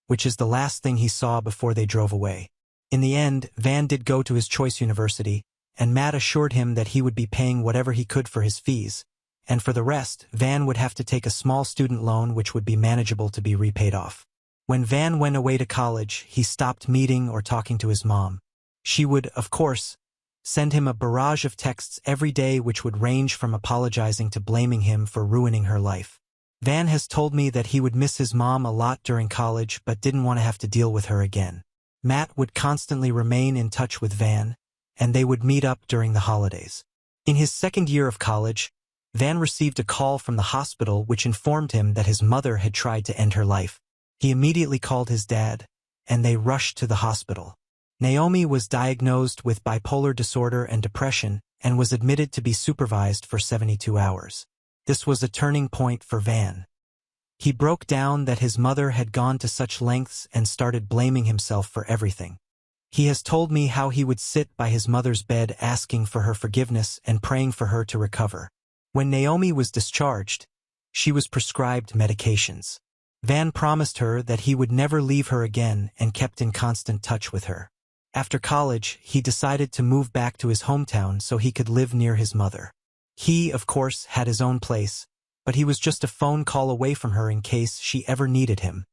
which is the last thing he saw before they drove away. In the end, Van did go to his choice university, and Matt assured him that he would be paying whatever he could for his fees, and for the rest, Van would have to take a small student loan which would be manageable to be repaid off. When Van went away to college, he stopped meeting or talking to his mom. She would, of course, send him a barrage of texts every day which would range from apologizing to blaming him for ruining her life. Van has told me that he would miss his mom a lot during college but didn't want to have to deal with her again. Matt would constantly remain in touch with Van, and they would meet up during the holidays. In his second year of college, Van received a call from the hospital which informed him that his mother had tried to end her life. He immediately called his dad, and they rushed to the hospital. Naomi was diagnosed with bipolar disorder and depression and was admitted to be supervised for 72 hours. This was a turning point for Van. He broke down that his mother had gone to such lengths and started blaming himself for everything. He has told me how he would sit by his mother's bed asking for her forgiveness and praying for her to recover. When Naomi was discharged, she was prescribed medications. Van promised her that he would never leave her again and kept in constant touch with her. After college, he decided to move back to his hometown so he could live near his mother. He, of course, had his own place, but he was just a phone call away from her in case she ever needed him,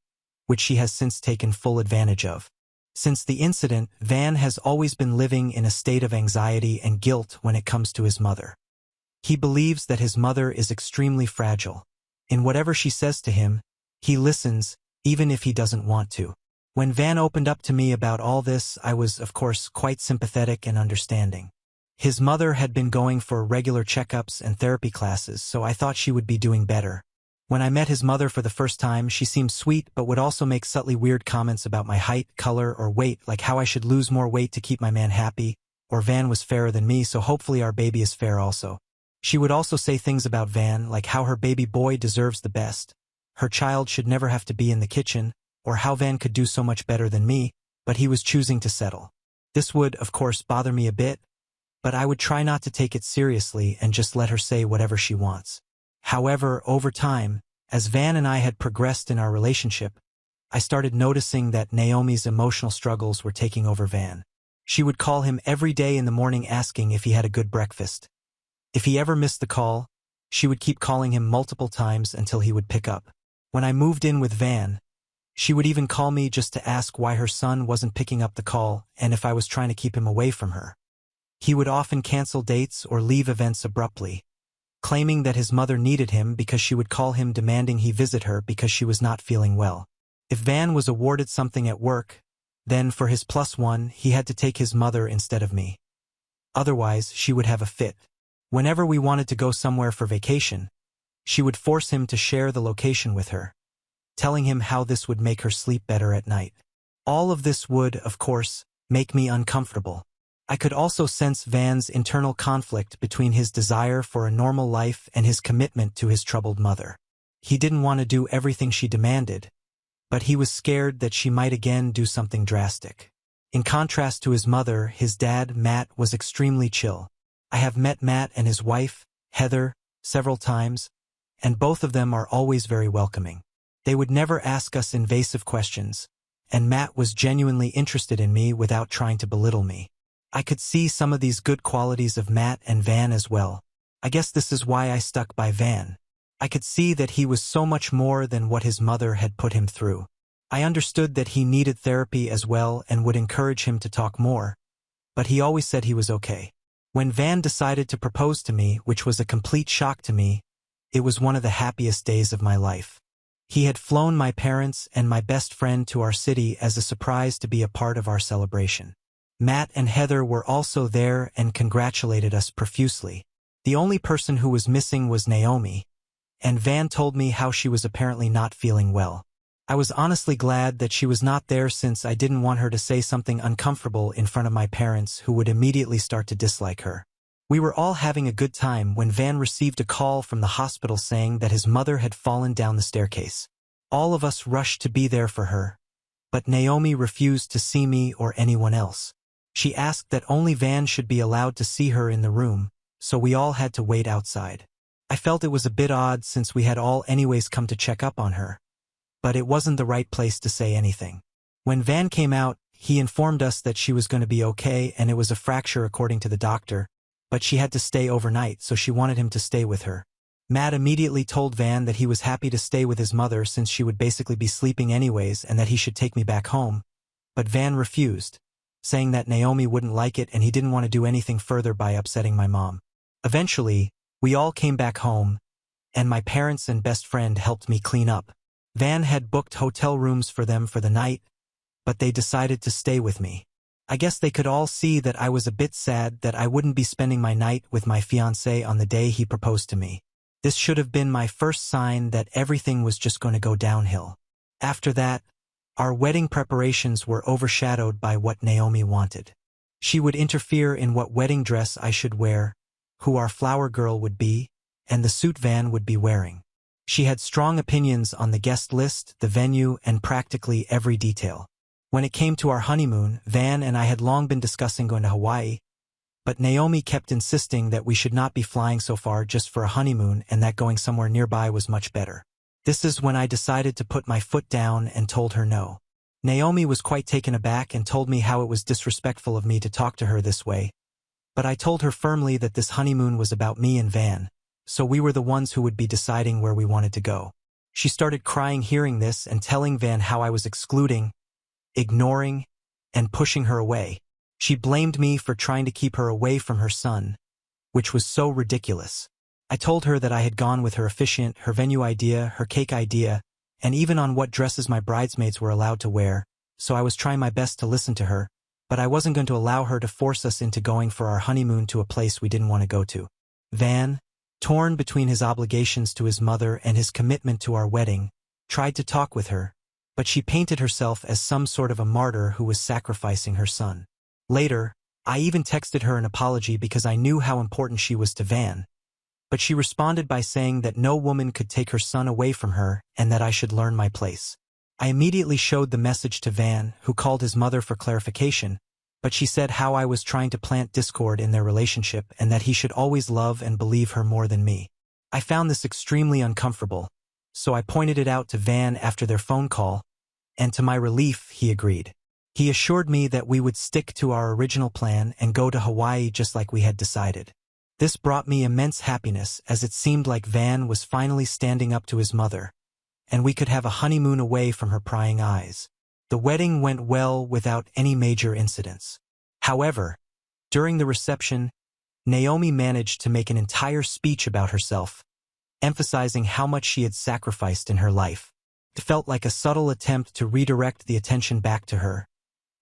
which she has since taken full advantage of. Since the incident, Van has always been living in a state of anxiety and guilt when it comes to his mother. He believes that his mother is extremely fragile. In whatever she says to him, he listens, even if he doesn't want to. When Van opened up to me about all this, I was, of course, quite sympathetic and understanding. His mother had been going for regular checkups and therapy classes, so I thought she would be doing better. When I met his mother for the first time, she seemed sweet but would also make subtly weird comments about my height, color, or weight, like how I should lose more weight to keep my man happy, or Van was fairer than me, so hopefully our baby is fair also. She would also say things about Van, like how her baby boy deserves the best, her child should never have to be in the kitchen, or how Van could do so much better than me, but he was choosing to settle. This would, of course, bother me a bit, but I would try not to take it seriously and just let her say whatever she wants. However, over time, as Van and I had progressed in our relationship, I started noticing that Naomi's emotional struggles were taking over Van. She would call him every day in the morning asking if he had a good breakfast. If he ever missed the call, she would keep calling him multiple times until he would pick up. When I moved in with Van, she would even call me just to ask why her son wasn't picking up the call and if I was trying to keep him away from her. He would often cancel dates or leave events abruptly, claiming that his mother needed him because she would call him demanding he visit her because she was not feeling well. If Van was awarded something at work, then for his +1 he had to take his mother instead of me. Otherwise, she would have a fit. Whenever we wanted to go somewhere for vacation, she would force him to share the location with her, telling him how this would make her sleep better at night. All of this would, of course, make me uncomfortable. I could also sense Van's internal conflict between his desire for a normal life and his commitment to his troubled mother. He didn't want to do everything she demanded, but he was scared that she might again do something drastic. In contrast to his mother, his dad, Matt, was extremely chill. I have met Matt and his wife, Heather, several times, and both of them are always very welcoming. They would never ask us invasive questions, and Matt was genuinely interested in me without trying to belittle me. I could see some of these good qualities of Matt and Van as well. I guess this is why I stuck by Van. I could see that he was so much more than what his mother had put him through. I understood that he needed therapy as well and would encourage him to talk more, but he always said he was okay. When Van decided to propose to me, which was a complete shock to me, it was one of the happiest days of my life. He had flown my parents and my best friend to our city as a surprise to be a part of our celebration. Matt and Heather were also there and congratulated us profusely. The only person who was missing was Naomi, and Van told me how she was apparently not feeling well. I was honestly glad that she was not there since I didn't want her to say something uncomfortable in front of my parents who would immediately start to dislike her. We were all having a good time when Van received a call from the hospital saying that his mother had fallen down the staircase. All of us rushed to be there for her, but Naomi refused to see me or anyone else. She asked that only Van should be allowed to see her in the room, so we all had to wait outside. I felt it was a bit odd since we had all anyways come to check up on her, but it wasn't the right place to say anything. When Van came out, he informed us that she was going to be okay and it was a fracture according to the doctor, but she had to stay overnight, so she wanted him to stay with her. Matt immediately told Van that he was happy to stay with his mother since she would basically be sleeping anyways and that he should take me back home, but Van refused, saying that Naomi wouldn't like it and he didn't want to do anything further by upsetting my mom. Eventually, we all came back home, and my parents and best friend helped me clean up. Van had booked hotel rooms for them for the night, but they decided to stay with me. I guess they could all see that I was a bit sad that I wouldn't be spending my night with my fiancé on the day he proposed to me. This should have been my first sign that everything was just going to go downhill. After that, our wedding preparations were overshadowed by what Naomi wanted. She would interfere in what wedding dress I should wear, who our flower girl would be, and the suit Van would be wearing. She had strong opinions on the guest list, the venue, and practically every detail. When it came to our honeymoon, Van and I had long been discussing going to Hawaii, but Naomi kept insisting that we should not be flying so far just for a honeymoon and that going somewhere nearby was much better. This is when I decided to put my foot down and told her no. Naomi was quite taken aback and told me how it was disrespectful of me to talk to her this way, but I told her firmly that this honeymoon was about me and Van, so we were the ones who would be deciding where we wanted to go. She started crying hearing this and telling Van how I was excluding, ignoring, and pushing her away. She blamed me for trying to keep her away from her son, which was so ridiculous. I told her that I had gone with her officiant, her venue idea, her cake idea, and even on what dresses my bridesmaids were allowed to wear, so I was trying my best to listen to her, but I wasn't going to allow her to force us into going for our honeymoon to a place we didn't want to go to. Van, torn between his obligations to his mother and his commitment to our wedding, tried to talk with her, but she painted herself as some sort of a martyr who was sacrificing her son. Later, I even texted her an apology because I knew how important she was to Van, but she responded by saying that no woman could take her son away from her and that I should learn my place. I immediately showed the message to Van, who called his mother for clarification, but she said how I was trying to plant discord in their relationship and that he should always love and believe her more than me. I found this extremely uncomfortable, so I pointed it out to Van after their phone call, and to my relief, he agreed. He assured me that we would stick to our original plan and go to Hawaii just like we had decided. This brought me immense happiness as it seemed like Van was finally standing up to his mother, and we could have a honeymoon away from her prying eyes. The wedding went well without any major incidents. However, during the reception, Naomi managed to make an entire speech about herself, emphasizing how much she had sacrificed in her life. It felt like a subtle attempt to redirect the attention back to her,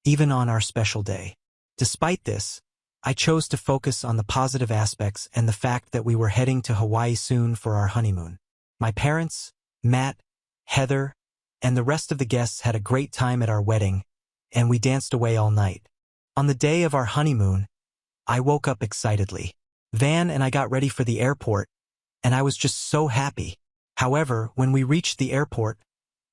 even on our special day. Despite this, I chose to focus on the positive aspects and the fact that we were heading to Hawaii soon for our honeymoon. My parents, Matt, Heather, and the rest of the guests had a great time at our wedding, and we danced away all night. On the day of our honeymoon, I woke up excitedly. Van and I got ready for the airport, and I was just so happy. However, when we reached the airport,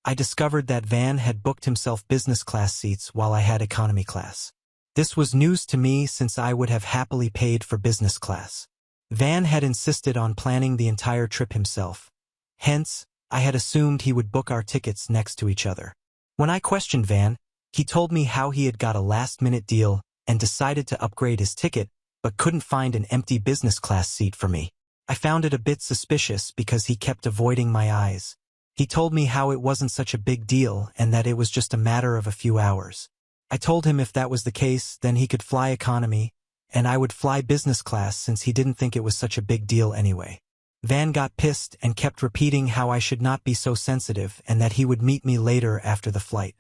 I discovered that Van had booked himself business class seats while I had economy class. This was news to me since I would have happily paid for business class. Van had insisted on planning the entire trip himself. Hence, I had assumed he would book our tickets next to each other. When I questioned Van, he told me how he had got a last-minute deal and decided to upgrade his ticket, but couldn't find an empty business class seat for me. I found it a bit suspicious because he kept avoiding my eyes. He told me how it wasn't such a big deal and that it was just a matter of a few hours. I told him if that was the case, then he could fly economy, and I would fly business class since he didn't think it was such a big deal anyway. Van got pissed and kept repeating how I should not be so sensitive and that he would meet me later after the flight.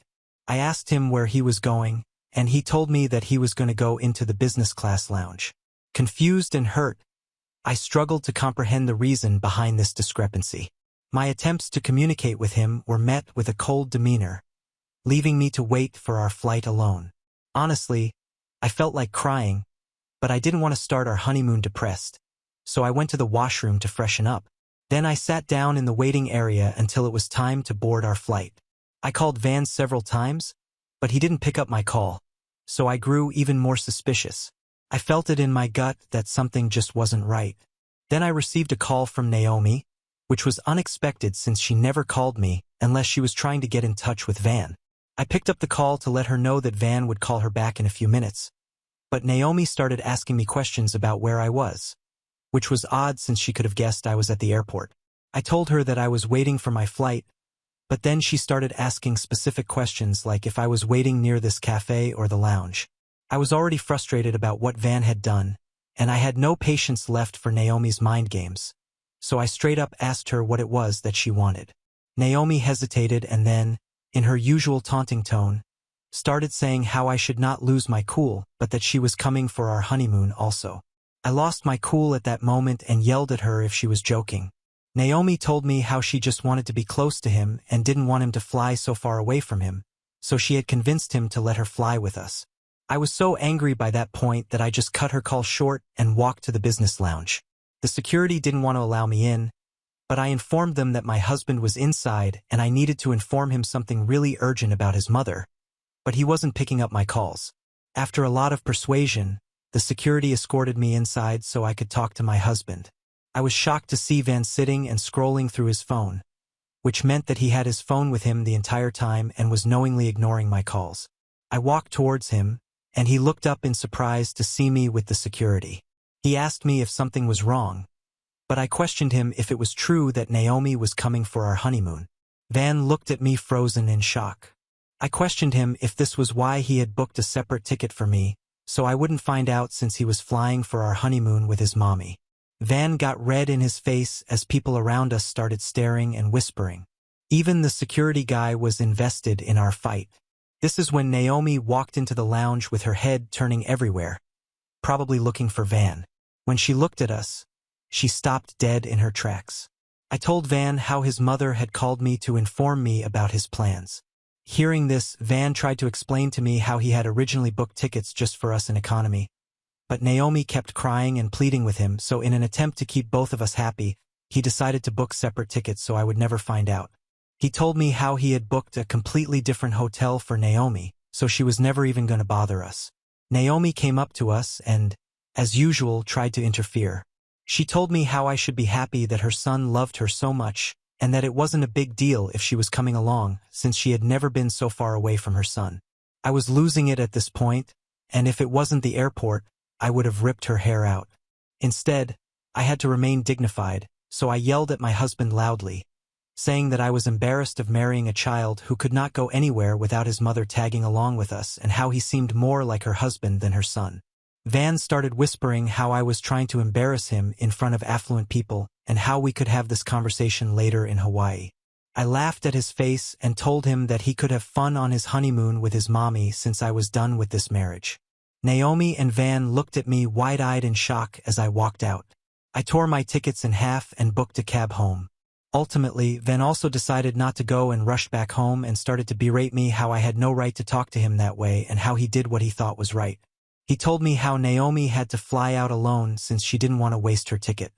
I asked him where he was going, and he told me that he was going to go into the business class lounge. Confused and hurt, I struggled to comprehend the reason behind this discrepancy. My attempts to communicate with him were met with a cold demeanor, leaving me to wait for our flight alone. Honestly, I felt like crying, but I didn't want to start our honeymoon depressed, so I went to the washroom to freshen up. Then I sat down in the waiting area until it was time to board our flight. I called Van several times, but he didn't pick up my call. so I grew even more suspicious. I felt it in my gut that something just wasn't right. Then I received a call from Naomi, which was unexpected since she never called me unless she was trying to get in touch with Van. I picked up the call to let her know that Van would call her back in a few minutes, but Naomi started asking me questions about where I was, which was odd since she could have guessed I was at the airport. I told her that I was waiting for my flight, but then she started asking specific questions like if I was waiting near this cafe or the lounge. I was already frustrated about what Van had done, and I had no patience left for Naomi's mind games, so I straight up asked her what it was that she wanted. Naomi hesitated and then, in her usual taunting tone, started saying how I should not lose my cool, but that she was coming for our honeymoon also. I lost my cool at that moment and yelled at her if she was joking. Naomi told me how she just wanted to be close to him and didn't want him to fly so far away from him, so she had convinced him to let her fly with us. I was so angry by that point that I just cut her call short and walked to the business lounge. The security didn't want to allow me in, but I informed them that my husband was inside and I needed to inform him something really urgent about his mother, but he wasn't picking up my calls. After a lot of persuasion, the security escorted me inside so I could talk to my husband. I was shocked to see Van sitting and scrolling through his phone, which meant that he had his phone with him the entire time and was knowingly ignoring my calls. I walked towards him, and he looked up in surprise to see me with the security. He asked me if something was wrong, but I questioned him if it was true that Naomi was coming for our honeymoon. Van looked at me frozen in shock. I questioned him if this was why he had booked a separate ticket for me, so I wouldn't find out since he was flying for our honeymoon with his mommy. Van got red in his face as people around us started staring and whispering. Even the security guy was invested in our fight. This is when Naomi walked into the lounge with her head turning everywhere, probably looking for Van. When she looked at us, she stopped dead in her tracks. I told Van how his mother had called me to inform me about his plans. Hearing this, Van tried to explain to me how he had originally booked tickets just for us in economy, but Naomi kept crying and pleading with him, so in an attempt to keep both of us happy, he decided to book separate tickets so I would never find out. He told me how he had booked a completely different hotel for Naomi, so she was never even going to bother us. Naomi came up to us and, as usual, tried to interfere. She told me how I should be happy that her son loved her so much, and that it wasn't a big deal if she was coming along, since she had never been so far away from her son. I was losing it at this point, and if it wasn't the airport, I would have ripped her hair out. Instead, I had to remain dignified, so I yelled at my husband loudly, saying that I was embarrassed of marrying a child who could not go anywhere without his mother tagging along with us and how he seemed more like her husband than her son. Van started whispering how I was trying to embarrass him in front of affluent people and how we could have this conversation later in Hawaii. I laughed at his face and told him that he could have fun on his honeymoon with his mommy since I was done with this marriage. Naomi and Van looked at me wide-eyed in shock as I walked out. I tore my tickets in half and booked a cab home. Ultimately, Van also decided not to go and rushed back home and started to berate me how I had no right to talk to him that way and how he did what he thought was right. He told me how Naomi had to fly out alone since she didn't want to waste her ticket.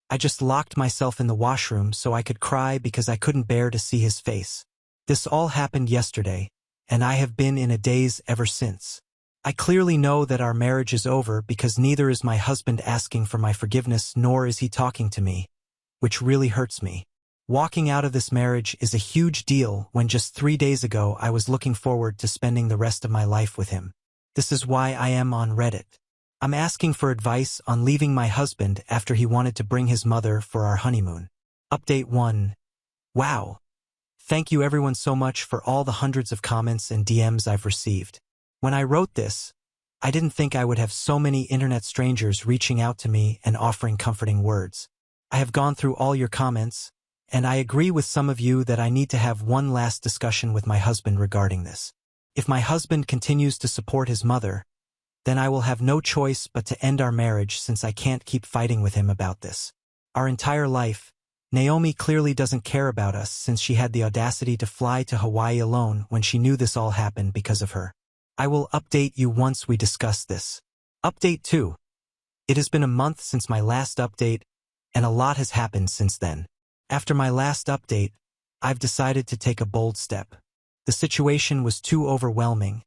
I just locked myself in the washroom so I could cry because I couldn't bear to see his face. This all happened yesterday, and I have been in a daze ever since. I clearly know that our marriage is over because neither is my husband asking for my forgiveness nor is he talking to me, which really hurts me. Walking out of this marriage is a huge deal when just 3 days ago I was looking forward to spending the rest of my life with him. This is why I am on Reddit. I'm asking for advice on leaving my husband after he wanted to bring his mother for our honeymoon. Update 1. Wow. Thank you everyone so much for all the hundreds of comments and DMs I've received. When I wrote this, I didn't think I would have so many internet strangers reaching out to me and offering comforting words. I have gone through all your comments, and I agree with some of you that I need to have one last discussion with my husband regarding this. If my husband continues to support his mother, then I will have no choice but to end our marriage since I can't keep fighting with him about this. Our entire life, Naomi clearly doesn't care about us since she had the audacity to fly to Hawaii alone when she knew this all happened because of her. I will update you once we discuss this. Update 2. It has been a month since my last update, and a lot has happened since then. After my last update, I've decided to take a bold step. The situation was too overwhelming,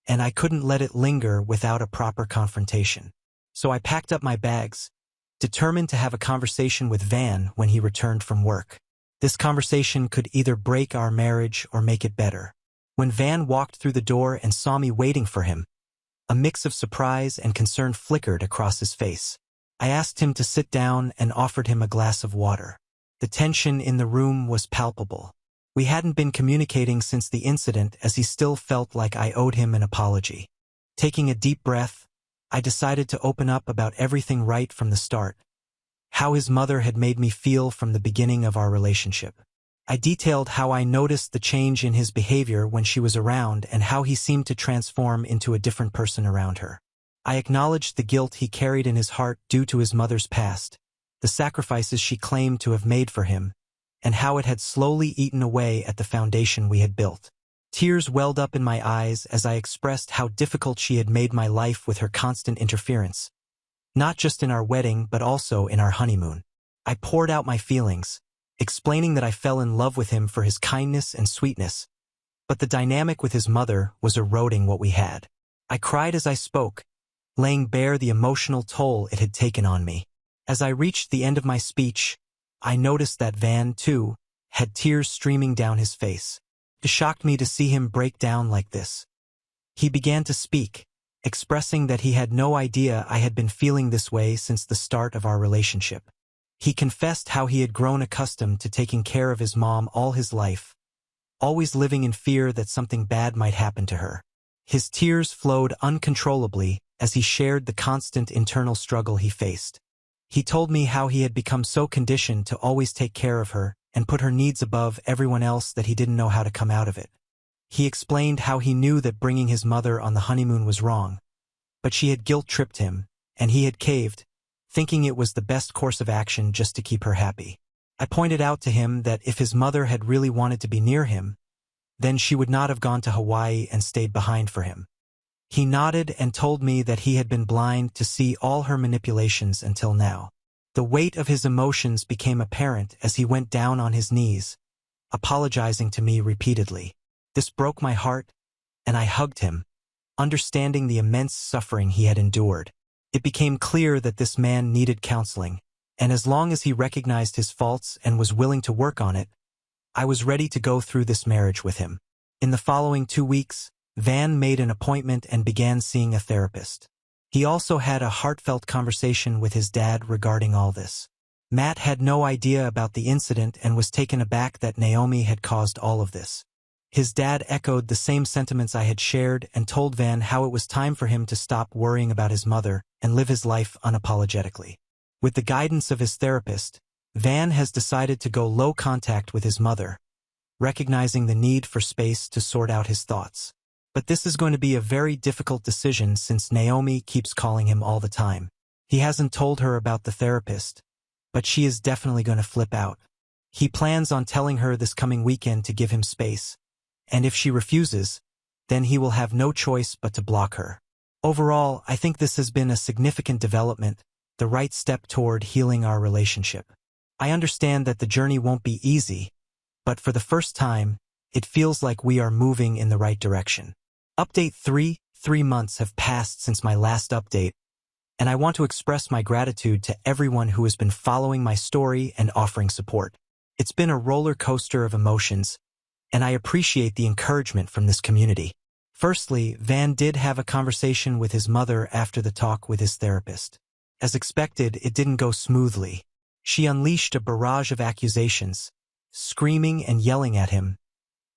and I couldn't let it linger without a proper confrontation. So I packed up my bags, determined to have a conversation with Van when he returned from work. This conversation could either break our marriage or make it better. When Van walked through the door and saw me waiting for him, a mix of surprise and concern flickered across his face. I asked him to sit down and offered him a glass of water. The tension in the room was palpable. We hadn't been communicating since the incident, as he still felt like I owed him an apology. Taking a deep breath, I decided to open up about everything right from the start. How his mother had made me feel from the beginning of our relationship. I detailed how I noticed the change in his behavior when she was around and how he seemed to transform into a different person around her. I acknowledged the guilt he carried in his heart due to his mother's past, the sacrifices she claimed to have made for him, and how it had slowly eaten away at the foundation we had built. Tears welled up in my eyes as I expressed how difficult she had made my life with her constant interference, not just in our wedding but also in our honeymoon. I poured out my feelings, explaining that I fell in love with him for his kindness and sweetness, but the dynamic with his mother was eroding what we had. I cried as I spoke, laying bare the emotional toll it had taken on me. As I reached the end of my speech, I noticed that Van, too, had tears streaming down his face. It shocked me to see him break down like this. He began to speak, expressing that he had no idea I had been feeling this way since the start of our relationship. He confessed how he had grown accustomed to taking care of his mom all his life, always living in fear that something bad might happen to her. His tears flowed uncontrollably as he shared the constant internal struggle he faced. He told me how he had become so conditioned to always take care of her and put her needs above everyone else that he didn't know how to come out of it. He explained how he knew that bringing his mother on the honeymoon was wrong, but she had guilt-tripped him, and he had caved, thinking it was the best course of action just to keep her happy. I pointed out to him that if his mother had really wanted to be near him, then she would not have gone to Hawaii and stayed behind for him. He nodded and told me that he had been blind to see all her manipulations until now. The weight of his emotions became apparent as he went down on his knees, apologizing to me repeatedly. This broke my heart, and I hugged him, understanding the immense suffering he had endured. It became clear that this man needed counseling, and as long as he recognized his faults and was willing to work on it, I was ready to go through this marriage with him. In the following 2 weeks, Van made an appointment and began seeing a therapist. He also had a heartfelt conversation with his dad regarding all this. Matt had no idea about the incident and was taken aback that Naomi had caused all of this. His dad echoed the same sentiments I had shared and told Van how it was time for him to stop worrying about his mother and live his life unapologetically. With the guidance of his therapist, Van has decided to go low contact with his mother, recognizing the need for space to sort out his thoughts. But this is going to be a very difficult decision since Naomi keeps calling him all the time. He hasn't told her about the therapist, but she is definitely going to flip out. He plans on telling her this coming weekend to give him space, and if she refuses, then he will have no choice but to block her. Overall, I think this has been a significant development, the right step toward healing our relationship. I understand that the journey won't be easy, but for the first time, it feels like we are moving in the right direction. Update 3: 3 months have passed since my last update, and I want to express my gratitude to everyone who has been following my story and offering support. It's been a roller coaster of emotions, and I appreciate the encouragement from this community. Firstly, Van did have a conversation with his mother after the talk with his therapist. As expected, it didn't go smoothly. She unleashed a barrage of accusations, screaming and yelling at him,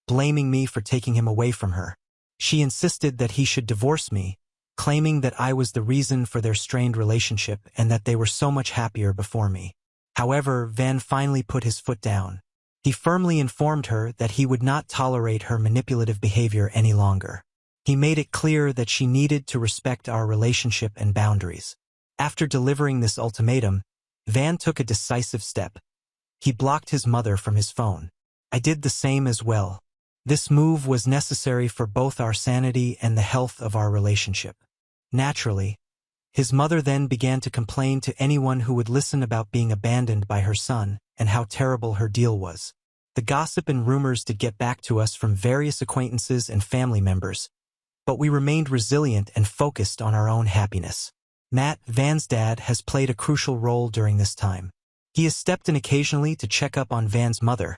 blaming me for taking him away from her. She insisted that he should divorce me, claiming that I was the reason for their strained relationship and that they were so much happier before me. However, Van finally put his foot down. He firmly informed her that he would not tolerate her manipulative behavior any longer. He made it clear that she needed to respect our relationship and boundaries. After delivering this ultimatum, Van took a decisive step. He blocked his mother from his phone. I did the same as well. This move was necessary for both our sanity and the health of our relationship. Naturally, his mother then began to complain to anyone who would listen about being abandoned by her son and how terrible her deal was. The gossip and rumors did get back to us from various acquaintances and family members, but we remained resilient and focused on our own happiness. Matt, Van's dad, has played a crucial role during this time. He has stepped in occasionally to check up on Van's mother,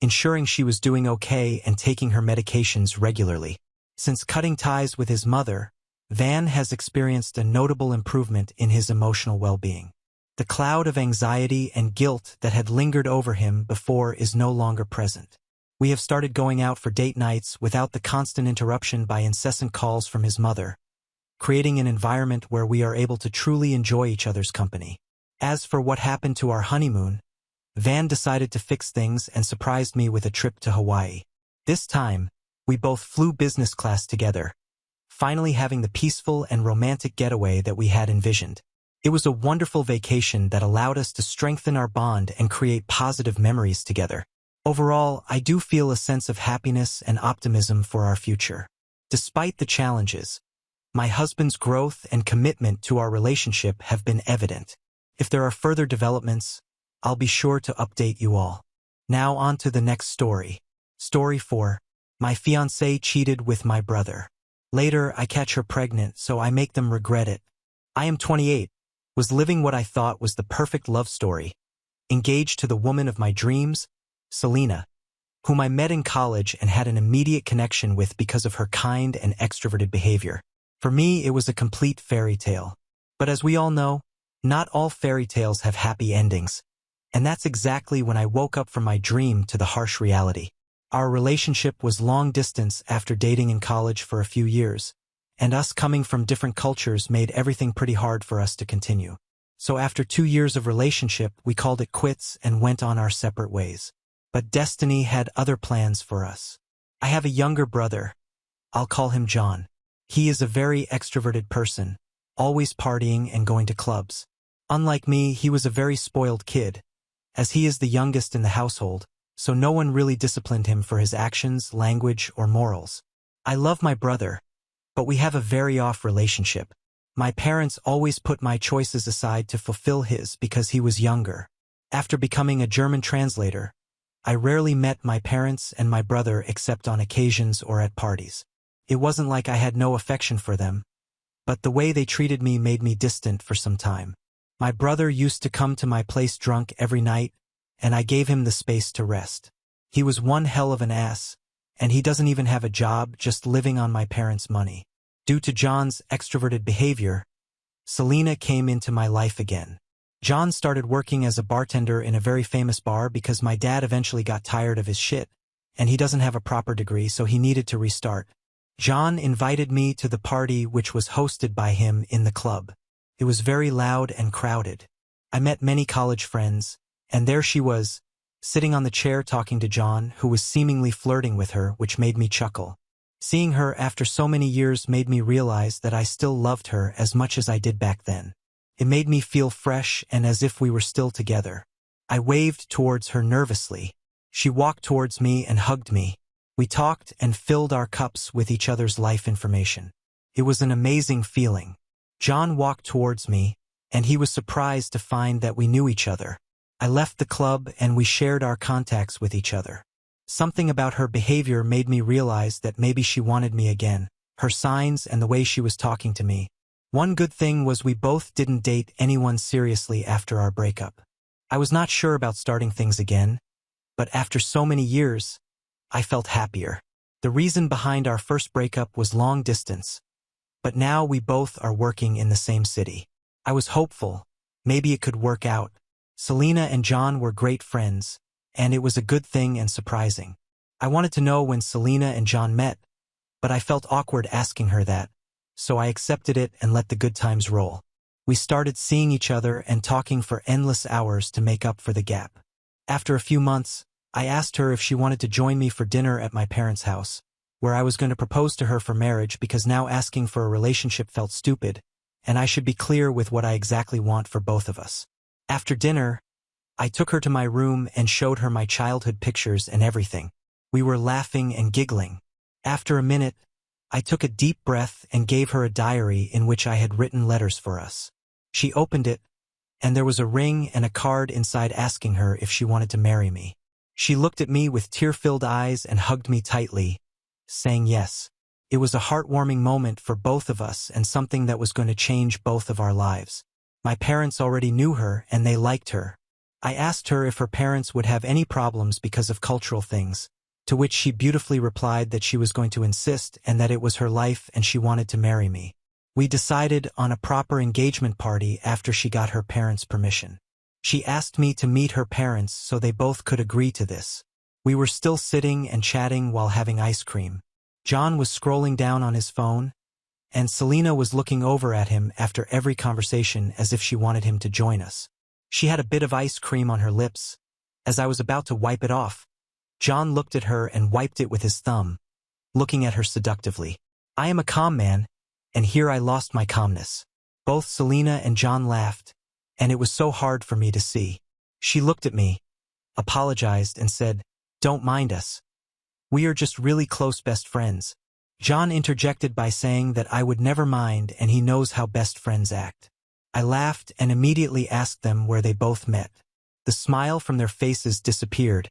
ensuring she was doing okay and taking her medications regularly. Since cutting ties with his mother, Van has experienced a notable improvement in his emotional well-being. The cloud of anxiety and guilt that had lingered over him before is no longer present. We have started going out for date nights without the constant interruption by incessant calls from his mother, creating an environment where we are able to truly enjoy each other's company. As for what happened to our honeymoon, Van decided to fix things and surprised me with a trip to Hawaii. This time, we both flew business class together, finally having the peaceful and romantic getaway that we had envisioned. It was a wonderful vacation that allowed us to strengthen our bond and create positive memories together. Overall, I do feel a sense of happiness and optimism for our future. Despite the challenges, my husband's growth and commitment to our relationship have been evident. If there are further developments, I'll be sure to update you all. Now on to the next story. Story 4. My fiancée cheated with my brother. Later, I catch her pregnant, so I make them regret it. I am 28. Was living what I thought was the perfect love story, engaged to the woman of my dreams, Selena, whom I met in college and had an immediate connection with because of her kind and extroverted behavior. For me, it was a complete fairy tale. But as we all know, not all fairy tales have happy endings, and that's exactly when I woke up from my dream to the harsh reality. Our relationship was long distance after dating in college for a few years, and us coming from different cultures made everything pretty hard for us to continue. So after 2 years of relationship, we called it quits and went on our separate ways. But destiny had other plans for us. I have a younger brother. I'll call him John. He is a very extroverted person, always partying and going to clubs. Unlike me, he was a very spoiled kid, as he is the youngest in the household, so no one really disciplined him for his actions, language, or morals. I love my brother, but we have a very off relationship. My parents always put my choices aside to fulfill his because he was younger. After becoming a German translator, I rarely met my parents and my brother except on occasions or at parties. It wasn't like I had no affection for them, but the way they treated me made me distant for some time. My brother used to come to my place drunk every night, and I gave him the space to rest. He was one hell of an ass, and he doesn't even have a job, just living on my parents' money. Due to John's extroverted behavior, Selena came into my life again. John started working as a bartender in a very famous bar because my dad eventually got tired of his shit, and he doesn't have a proper degree, so he needed to restart. John invited me to the party, which was hosted by him in the club. It was very loud and crowded. I met many college friends, and there she was, sitting on the chair talking to John, who was seemingly flirting with her, which made me chuckle. Seeing her after so many years made me realize that I still loved her as much as I did back then. It made me feel fresh and as if we were still together. I waved towards her nervously. She walked towards me and hugged me. We talked and filled our cups with each other's life information. It was an amazing feeling. John walked towards me, and he was surprised to find that we knew each other. I left the club and we shared our contacts with each other. Something about her behavior made me realize that maybe she wanted me again, her signs and the way she was talking to me. One good thing was we both didn't date anyone seriously after our breakup. I was not sure about starting things again, but after so many years, I felt happier. The reason behind our first breakup was long distance, but now we both are working in the same city. I was hopeful, maybe it could work out. Selena and John were great friends, and it was a good thing and surprising. I wanted to know when Selena and John met, but I felt awkward asking her that, so I accepted it and let the good times roll. We started seeing each other and talking for endless hours to make up for the gap. After a few months, I asked her if she wanted to join me for dinner at my parents' house, where I was going to propose to her for marriage because now asking for a relationship felt stupid, and I should be clear with what I exactly want for both of us. After dinner, I took her to my room and showed her my childhood pictures and everything. We were laughing and giggling. After a minute, I took a deep breath and gave her a diary in which I had written letters for us. She opened it, and there was a ring and a card inside asking her if she wanted to marry me. She looked at me with tear-filled eyes and hugged me tightly, saying yes. It was a heartwarming moment for both of us and something that was going to change both of our lives. My parents already knew her and they liked her. I asked her if her parents would have any problems because of cultural things, to which she beautifully replied that she was going to insist and that it was her life and she wanted to marry me. We decided on a proper engagement party after she got her parents' permission. She asked me to meet her parents so they both could agree to this. We were still sitting and chatting while having ice cream. John was scrolling down on his phone, and Selena was looking over at him after every conversation as if she wanted him to join us. She had a bit of ice cream on her lips. As I was about to wipe it off, John looked at her and wiped it with his thumb, looking at her seductively. I am a calm man, and here I lost my calmness. Both Selena and John laughed, and it was so hard for me to see. She looked at me, apologized, and said, "Don't mind us. We are just really close best friends." John interjected by saying that I would never mind and he knows how best friends act. I laughed and immediately asked them where they both met. The smile from their faces disappeared,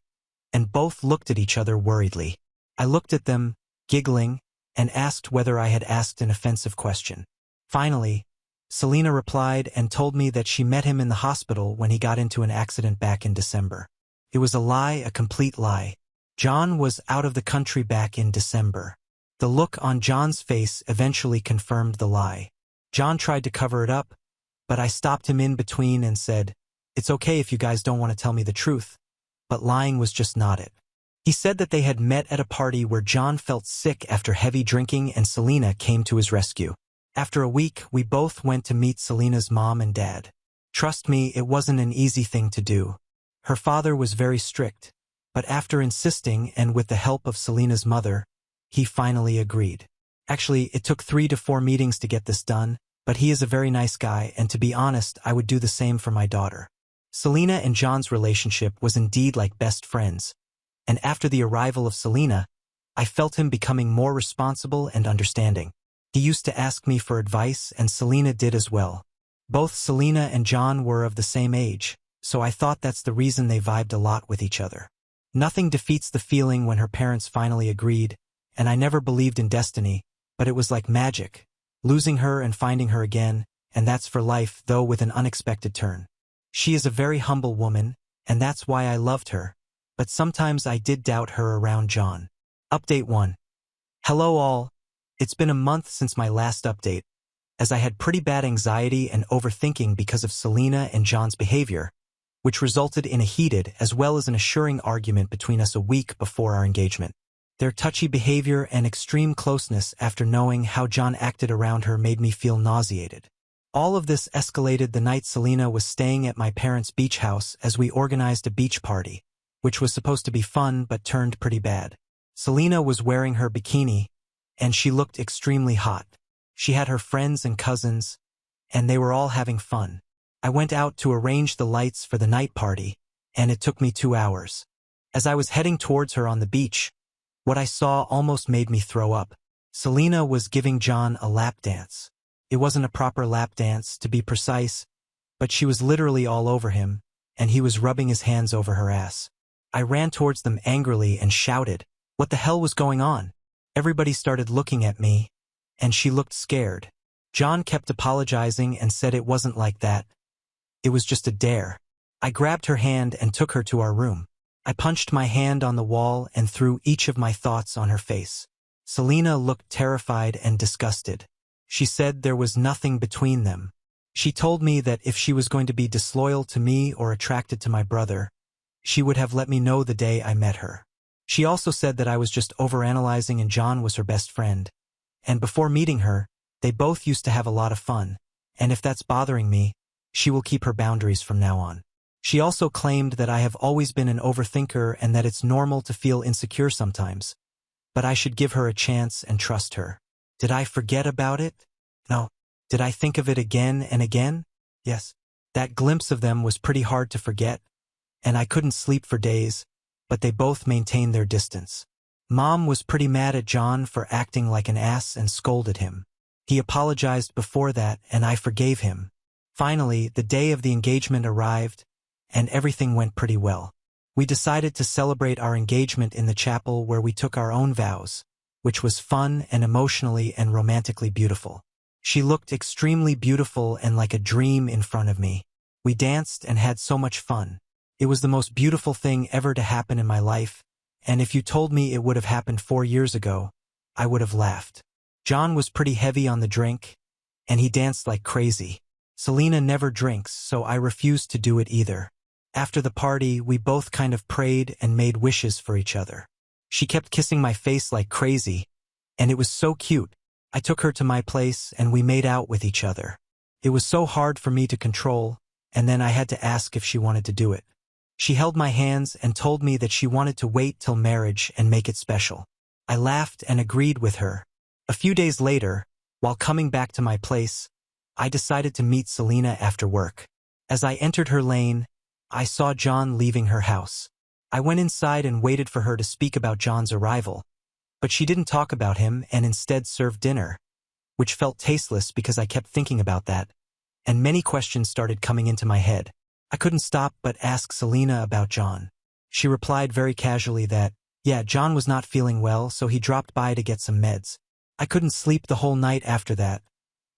and both looked at each other worriedly. I looked at them, giggling, and asked whether I had asked an offensive question. Finally, Selena replied and told me that she met him in the hospital when he got into an accident back in December. It was a lie, a complete lie. John was out of the country back in December. The look on John's face eventually confirmed the lie. John tried to cover it up, but I stopped him in between and said, "It's okay if you guys don't want to tell me the truth," but lying was just not it. He said that they had met at a party where John felt sick after heavy drinking and Selena came to his rescue. After a week, we both went to meet Selena's mom and dad. Trust me, it wasn't an easy thing to do. Her father was very strict, but after insisting and with the help of Selena's mother, he finally agreed. Actually, it took 3 to 4 meetings to get this done, but he is a very nice guy, and to be honest, I would do the same for my daughter. Selena and John's relationship was indeed like best friends, and after the arrival of Selena, I felt him becoming more responsible and understanding. He used to ask me for advice, and Selena did as well. Both Selena and John were of the same age, so I thought that's the reason they vibed a lot with each other. Nothing defeats the feeling when her parents finally agreed, and I never believed in destiny, but it was like magic, losing her and finding her again, and that's for life, though with an unexpected turn. She is a very humble woman, and that's why I loved her, but sometimes I did doubt her around John. Update 1. Hello all. It's been a month since my last update, as I had pretty bad anxiety and overthinking because of Selena and John's behavior, which resulted in a heated as well as an assuring argument between us a week before our engagement. Their touchy behavior and extreme closeness after knowing how John acted around her made me feel nauseated. All of this escalated the night Selena was staying at my parents' beach house as we organized a beach party, which was supposed to be fun but turned pretty bad. Selena was wearing her bikini, and she looked extremely hot. She had her friends and cousins, and they were all having fun. I went out to arrange the lights for the night party, and it took me 2 hours. As I was heading towards her on the beach, what I saw almost made me throw up. Selena was giving John a lap dance. It wasn't a proper lap dance, to be precise, but she was literally all over him, and he was rubbing his hands over her ass. I ran towards them angrily and shouted, "What the hell was going on?" Everybody started looking at me, and she looked scared. John kept apologizing and said it wasn't like that. It was just a dare. I grabbed her hand and took her to our room. I punched my hand on the wall and threw each of my thoughts on her face. Selena looked terrified and disgusted. She said there was nothing between them. She told me that if she was going to be disloyal to me or attracted to my brother, she would have let me know the day I met her. She also said that I was just overanalyzing and John was her best friend. And before meeting her, they both used to have a lot of fun, and if that's bothering me, she will keep her boundaries from now on. She also claimed that I have always been an overthinker and that it's normal to feel insecure sometimes, but I should give her a chance and trust her. Did I forget about it? No. Did I think of it again and again? Yes. That glimpse of them was pretty hard to forget, and I couldn't sleep for days, but they both maintained their distance. Mom was pretty mad at John for acting like an ass and scolded him. He apologized before that, and I forgave him. Finally, the day of the engagement arrived, and everything went pretty well. We decided to celebrate our engagement in the chapel where we took our own vows, which was fun and emotionally and romantically beautiful. She looked extremely beautiful and like a dream in front of me. We danced and had so much fun. It was the most beautiful thing ever to happen in my life, and if you told me it would have happened 4 years ago, I would have laughed. John was pretty heavy on the drink, and he danced like crazy. Selena never drinks, so I refused to do it either. After the party, we both kind of prayed and made wishes for each other. She kept kissing my face like crazy, and it was so cute. I took her to my place and we made out with each other. It was so hard for me to control, and then I had to ask if she wanted to do it. She held my hands and told me that she wanted to wait till marriage and make it special. I laughed and agreed with her. A few days later, while coming back to my place, I decided to meet Selena after work. As I entered her lane, I saw John leaving her house. I went inside and waited for her to speak about John's arrival, but she didn't talk about him and instead served dinner, which felt tasteless because I kept thinking about that, and many questions started coming into my head. I couldn't stop but ask Selena about John. She replied very casually that, yeah, John was not feeling well, so he dropped by to get some meds. I couldn't sleep the whole night after that,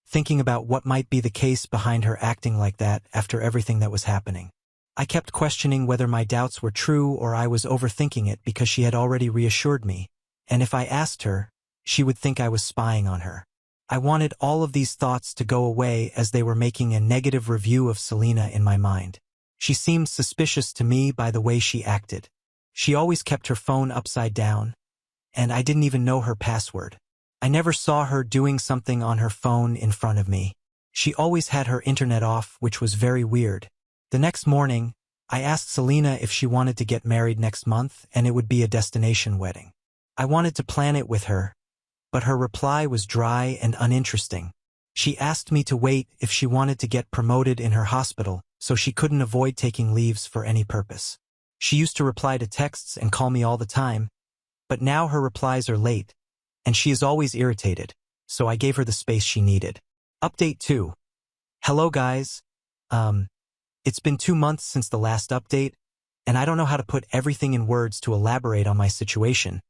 thinking about what might be the case behind her acting like that after everything that was happening. I kept questioning whether my doubts were true or I was overthinking it because she had already reassured me, and if I asked her, she would think I was spying on her. I wanted all of these thoughts to go away as they were making a negative review of Selena in my mind. She seemed suspicious to me by the way she acted. She always kept her phone upside down, and I didn't even know her password. I never saw her doing something on her phone in front of me. She always had her internet off, which was very weird. The next morning, I asked Selena if she wanted to get married next month and it would be a destination wedding. I wanted to plan it with her, but her reply was dry and uninteresting. She asked me to wait if she wanted to get promoted in her hospital, so she couldn't avoid taking leaves for any purpose. She used to reply to texts and call me all the time, but now her replies are late, and she is always irritated, so I gave her the space she needed. Update 2. Hello guys. It's been 2 months since the last update, and I don't know how to put everything in words to elaborate on my situation,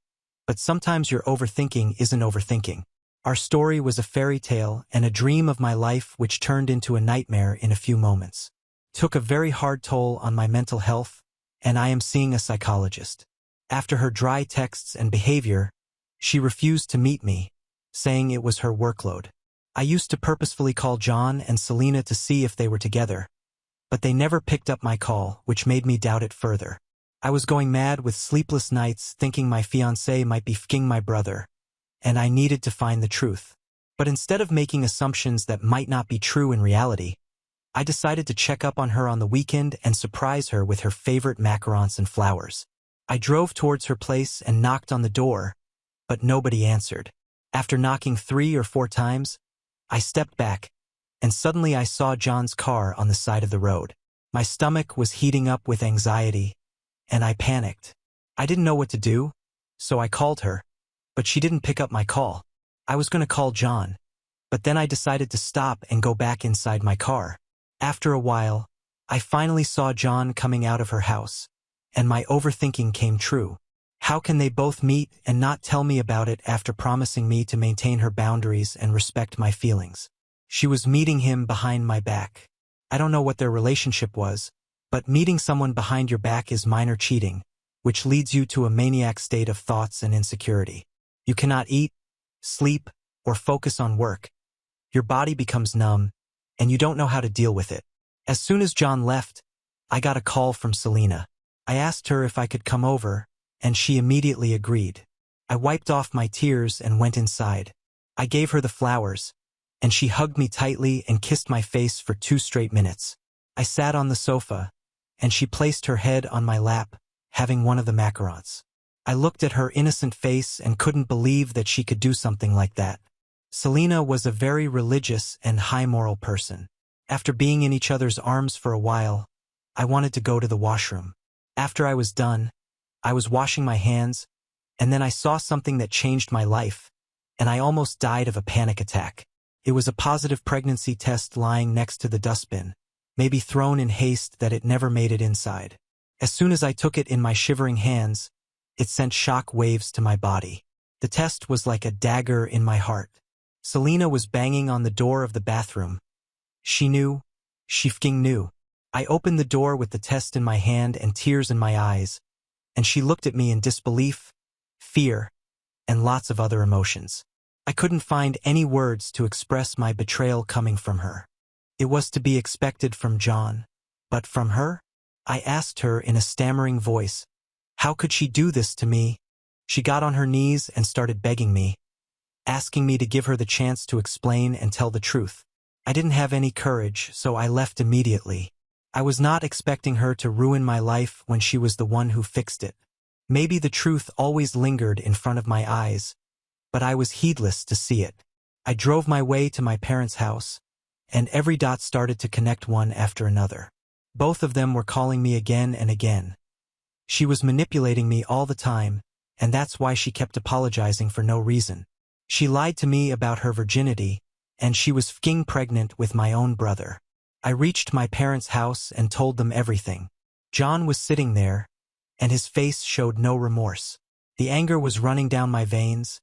but sometimes your overthinking isn't overthinking. Our story was a fairy tale and a dream of my life which turned into a nightmare in a few moments. Took a very hard toll on my mental health, and I am seeing a psychologist. After her dry texts and behavior, she refused to meet me, saying it was her workload. I used to purposefully call John and Selena to see if they were together, but they never picked up my call, which made me doubt it further. I was going mad with sleepless nights thinking my fiancé might be f***ing my brother, and I needed to find the truth. But instead of making assumptions that might not be true in reality, I decided to check up on her on the weekend and surprise her with her favorite macarons and flowers. I drove towards her place and knocked on the door, but nobody answered. After knocking 3 or 4 times, I stepped back, and suddenly I saw John's car on the side of the road. My stomach was heating up with anxiety, and I panicked. I didn't know what to do, so I called her, but she didn't pick up my call. I was going to call John, but then I decided to stop and go back inside my car. After a while, I finally saw John coming out of her house, and my overthinking came true. How can they both meet and not tell me about it after promising me to maintain her boundaries and respect my feelings? She was meeting him behind my back. I don't know what their relationship was, but meeting someone behind your back is minor cheating, which leads you to a maniac state of thoughts and insecurity. You cannot eat, sleep, or focus on work. Your body becomes numb, and you don't know how to deal with it. As soon as John left, I got a call from Selena. I asked her if I could come over, and she immediately agreed. I wiped off my tears and went inside. I gave her the flowers, and she hugged me tightly and kissed my face for 2 straight minutes. I sat on the sofa, and she placed her head on my lap, having one of the macarons. I looked at her innocent face and couldn't believe that she could do something like that. Selena was a very religious and high-moral person. After being in each other's arms for a while, I wanted to go to the washroom. After I was done, I was washing my hands, and then I saw something that changed my life, and I almost died of a panic attack. It was a positive pregnancy test lying next to the dustbin, maybe thrown in haste that it never made it inside. As soon as I took it in my shivering hands, it sent shock waves to my body. The test was like a dagger in my heart. Selena was banging on the door of the bathroom. She knew. She fing knew. I opened the door with the test in my hand and tears in my eyes, and she looked at me in disbelief, fear, and lots of other emotions. I couldn't find any words to express my betrayal coming from her. It was to be expected from John, but from her? I asked her in a stammering voice, how could she do this to me? She got on her knees and started begging me, asking me to give her the chance to explain and tell the truth. I didn't have any courage, so I left immediately. I was not expecting her to ruin my life when she was the one who fixed it. Maybe the truth always lingered in front of my eyes, but I was heedless to see it. I drove my way to my parents' house, and every dot started to connect one after another. Both of them were calling me again and again. She was manipulating me all the time, and that's why she kept apologizing for no reason. She lied to me about her virginity, and she was fing pregnant with my own brother. I reached my parents' house and told them everything. John was sitting there, and his face showed no remorse. The anger was running down my veins,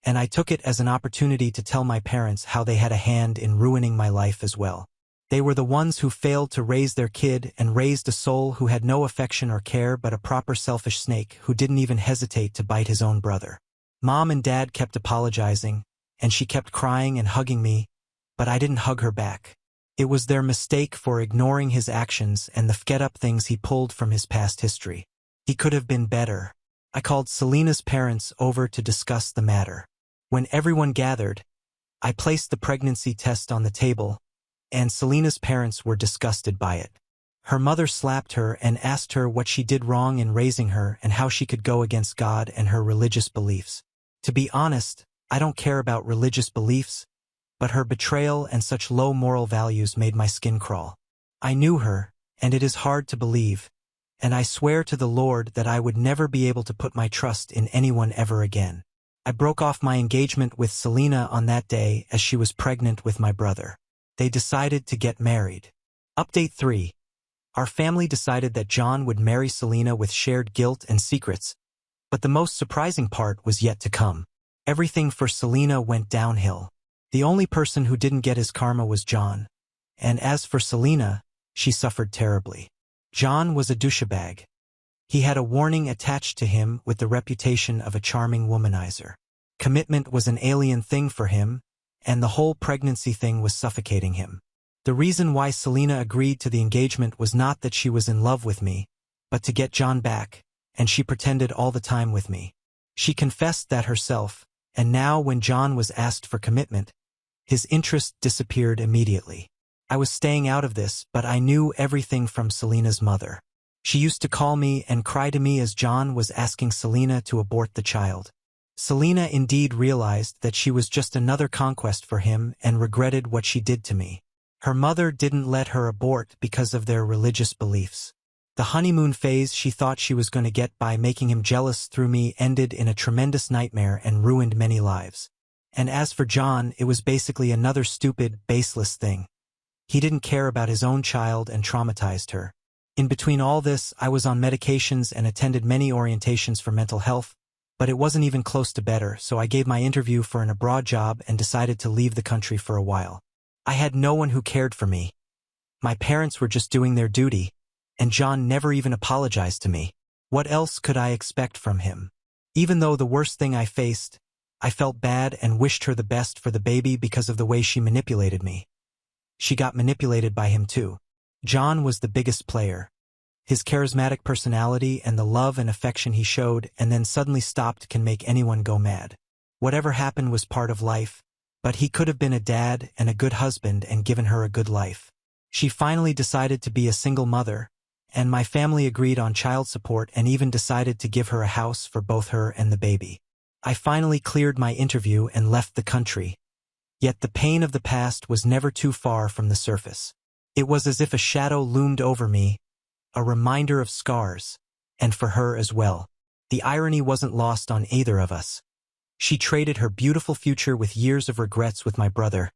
and I took it as an opportunity to tell my parents how they had a hand in ruining my life as well. They were the ones who failed to raise their kid and raised a soul who had no affection or care but a proper selfish snake who didn't even hesitate to bite his own brother. Mom and Dad kept apologizing, and she kept crying and hugging me, but I didn't hug her back. It was their mistake for ignoring his actions and the fed-up things he pulled from his past history. He could have been better. I called Selena's parents over to discuss the matter. When everyone gathered, I placed the pregnancy test on the table, and Selena's parents were disgusted by it. Her mother slapped her and asked her what she did wrong in raising her and how she could go against God and her religious beliefs. To be honest, I don't care about religious beliefs, but her betrayal and such low moral values made my skin crawl. I knew her, and it is hard to believe, and I swear to the Lord that I would never be able to put my trust in anyone ever again. I broke off my engagement with Selena on that day as she was pregnant with my brother. They decided to get married. Update 3. Our family decided that John would marry Selena with shared guilt and secrets, but the most surprising part was yet to come. Everything for Selena went downhill. The only person who didn't get his karma was John, and as for Selena, she suffered terribly. John was a douchebag. He had a warning attached to him with the reputation of a charming womanizer. Commitment was an alien thing for him, and the whole pregnancy thing was suffocating him. The reason why Selena agreed to the engagement was not that she was in love with me, but to get John back, and she pretended all the time with me. She confessed that herself, and now when John was asked for commitment, his interest disappeared immediately. I was staying out of this, but I knew everything from Selena's mother. She used to call me and cry to me as John was asking Selena to abort the child. Selena indeed realized that she was just another conquest for him and regretted what she did to me. Her mother didn't let her abort because of their religious beliefs. The honeymoon phase she thought she was going to get by making him jealous through me ended in a tremendous nightmare and ruined many lives. And as for John, it was basically another stupid, baseless thing. He didn't care about his own child and traumatized her. In between all this, I was on medications and attended many orientations for mental health, but it wasn't even close to better, so I gave my interview for an abroad job and decided to leave the country for a while. I had no one who cared for me. My parents were just doing their duty, and John never even apologized to me. What else could I expect from him? Even though the worst thing I faced, I felt bad and wished her the best for the baby because of the way she manipulated me. She got manipulated by him too. John was the biggest player. His charismatic personality and the love and affection he showed and then suddenly stopped can make anyone go mad. Whatever happened was part of life, but he could have been a dad and a good husband and given her a good life. She finally decided to be a single mother, and my family agreed on child support and even decided to give her a house for both her and the baby. I finally cleared my interview and left the country. Yet the pain of the past was never too far from the surface. It was as if a shadow loomed over me, a reminder of scars, and for her as well. The irony wasn't lost on either of us. She traded her beautiful future with years of regrets with my brother,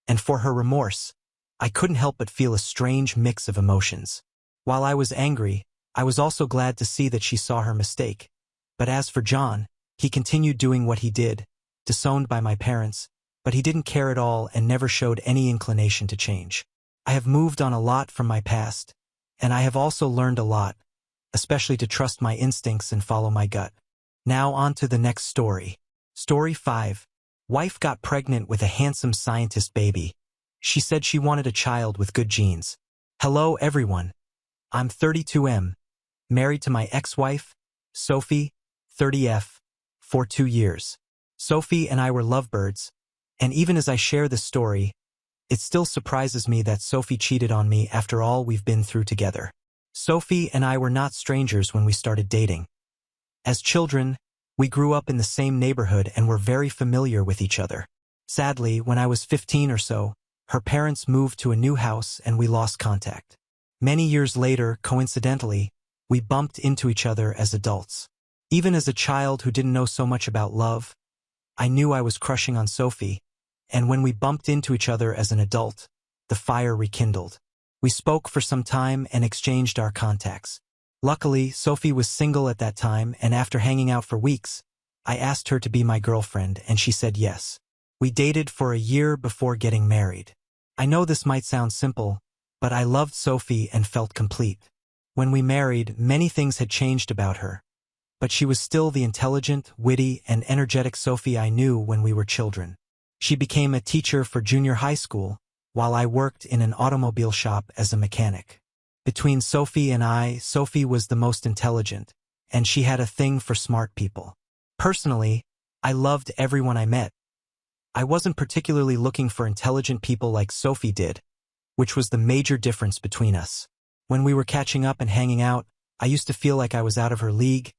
and for her remorse, I couldn't help but feel a strange mix of emotions. While I was angry, I was also glad to see that she saw her mistake. But as for John, He continued doing what he did, disowned by my parents, but he didn't care at all and never showed any inclination to change. I have moved on a lot from my past, and I have also learned a lot, especially to trust my instincts and follow my gut. Now on to the next story. Story 5. Wife got pregnant with a handsome scientist baby. She said she wanted a child with good genes. Hello everyone. I'm 32M, married to my ex-wife, Sophie, 30F, for 2 years. Sophie and I were lovebirds, and even as I share this story, it still surprises me that Sophie cheated on me after all we've been through together. Sophie and I were not strangers when we started dating. As children, we grew up in the same neighborhood and were very familiar with each other. Sadly, when I was 15 or so, her parents moved to a new house and we lost contact. Many years later, coincidentally, we bumped into each other as adults. Even as a child who didn't know so much about love, I knew I was crushing on Sophie, and when we bumped into each other as an adult, the fire rekindled. We spoke for some time and exchanged our contacts. Luckily, Sophie was single at that time, and after hanging out for weeks, I asked her to be my girlfriend, and she said yes. We dated for a year before getting married. I know this might sound simple, but I loved Sophie and felt complete. When we married, many things had changed about her, but she was still the intelligent, witty, and energetic Sophie I knew when we were children. She became a teacher for junior high school, while I worked in an automobile shop as a mechanic. Between Sophie and I, Sophie was the most intelligent, and she had a thing for smart people. Personally, I loved everyone I met. I wasn't particularly looking for intelligent people like Sophie did, which was the major difference between us. When we were catching up and hanging out, I used to feel like I was out of her league,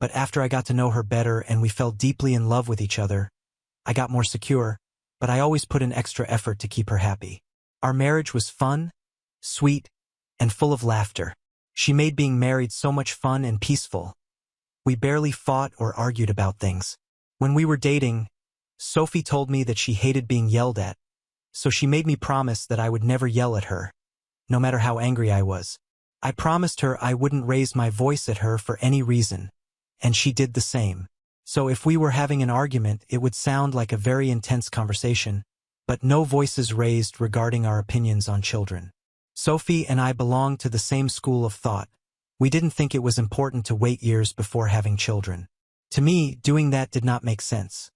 but after I got to know her better and we fell deeply in love with each other, I got more secure, but I always put in extra effort to keep her happy. Our marriage was fun, sweet, and full of laughter. She made being married so much fun and peaceful. We barely fought or argued about things. When we were dating, Sophie told me that she hated being yelled at, so she made me promise that I would never yell at her, no matter how angry I was. I promised her I wouldn't raise my voice at her for any reason, and she did the same. So if we were having an argument, it would sound like a very intense conversation, but no voices raised regarding our opinions on children. Sophie and I belonged to the same school of thought. We didn't think it was important to wait years before having children. To me, doing that did not make sense.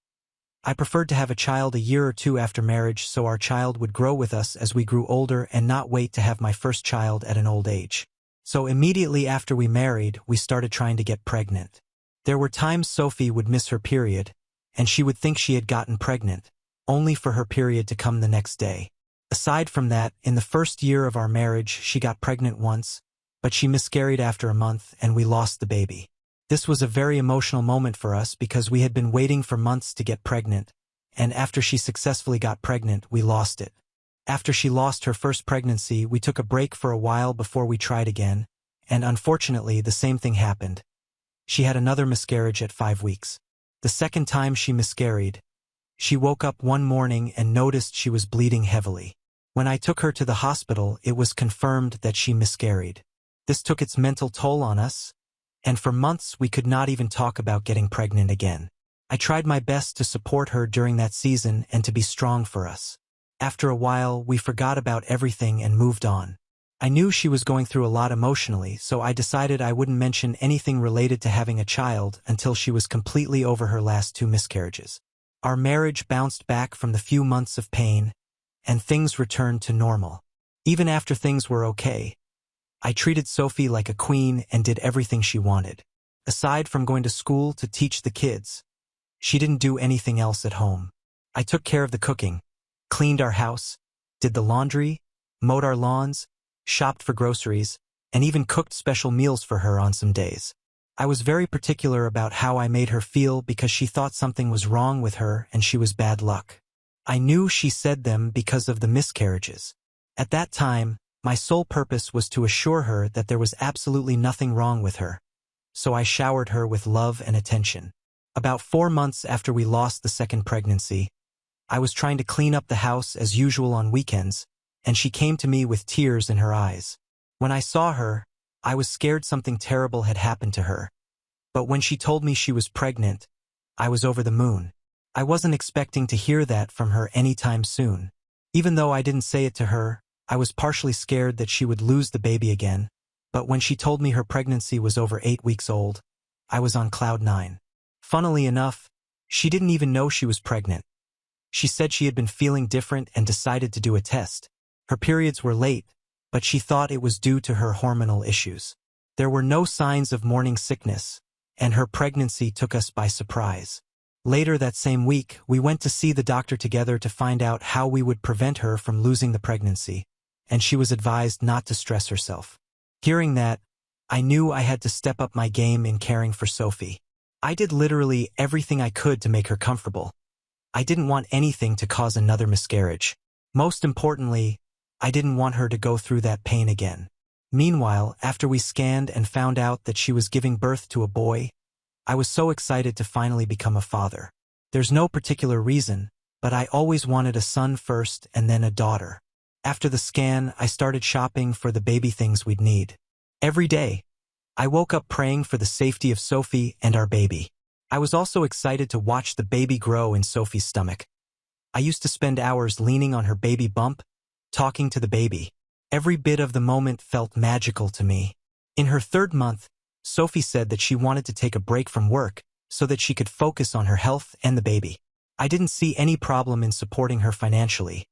I preferred to have a child a year or two after marriage so our child would grow with us as we grew older and not wait to have my first child at an old age. So immediately after we married, we started trying to get pregnant. There were times Sophie would miss her period, and she would think she had gotten pregnant, only for her period to come the next day. Aside from that, in the first year of our marriage, she got pregnant once, but she miscarried after a month and we lost the baby. This was a very emotional moment for us because we had been waiting for months to get pregnant, and after she successfully got pregnant, we lost it. After she lost her first pregnancy, we took a break for a while before we tried again, and unfortunately, the same thing happened. She had another miscarriage at 5 weeks. The second time she miscarried, she woke up one morning and noticed she was bleeding heavily. When I took her to the hospital, it was confirmed that she miscarried. This took its mental toll on us, and for months we could not even talk about getting pregnant again. I tried my best to support her during that season and to be strong for us. After a while, we forgot about everything and moved on. I knew she was going through a lot emotionally, so I decided I wouldn't mention anything related to having a child until she was completely over her last 2 miscarriages. Our marriage bounced back from the few months of pain, and things returned to normal. Even after things were okay, I treated Sophie like a queen and did everything she wanted. Aside from going to school to teach the kids, she didn't do anything else at home. I took care of the cooking, cleaned our house, did the laundry, mowed our lawns, shopped for groceries, and even cooked special meals for her on some days. I was very particular about how I made her feel because she thought something was wrong with her and she was bad luck. I knew she said them because of the miscarriages. At that time, my sole purpose was to assure her that there was absolutely nothing wrong with her, so I showered her with love and attention. About 4 months after we lost the second pregnancy, I was trying to clean up the house as usual on weekends, and she came to me with tears in her eyes. When I saw her, I was scared something terrible had happened to her. But when she told me she was pregnant, I was over the moon. I wasn't expecting to hear that from her anytime soon. Even though I didn't say it to her, I was partially scared that she would lose the baby again, but when she told me her pregnancy was over 8 weeks old, I was on cloud 9. Funnily enough, she didn't even know she was pregnant. She said she had been feeling different and decided to do a test. Her periods were late, but she thought it was due to her hormonal issues. There were no signs of morning sickness, and her pregnancy took us by surprise. Later that same week, we went to see the doctor together to find out how we would prevent her from losing the pregnancy, and she was advised not to stress herself. Hearing that, I knew I had to step up my game in caring for Sophie. I did literally everything I could to make her comfortable. I didn't want anything to cause another miscarriage. Most importantly, I didn't want her to go through that pain again. Meanwhile, after we scanned and found out that she was giving birth to a boy, I was so excited to finally become a father. There's no particular reason, but I always wanted a son first and then a daughter. After the scan, I started shopping for the baby things we'd need. Every day, I woke up praying for the safety of Sophie and our baby. I was also excited to watch the baby grow in Sophie's stomach. I used to spend hours leaning on her baby bump, talking to the baby. Every bit of the moment felt magical to me. In her 3rd month, Sophie said that she wanted to take a break from work so that she could focus on her health and the baby. I didn't see any problem in supporting her financially.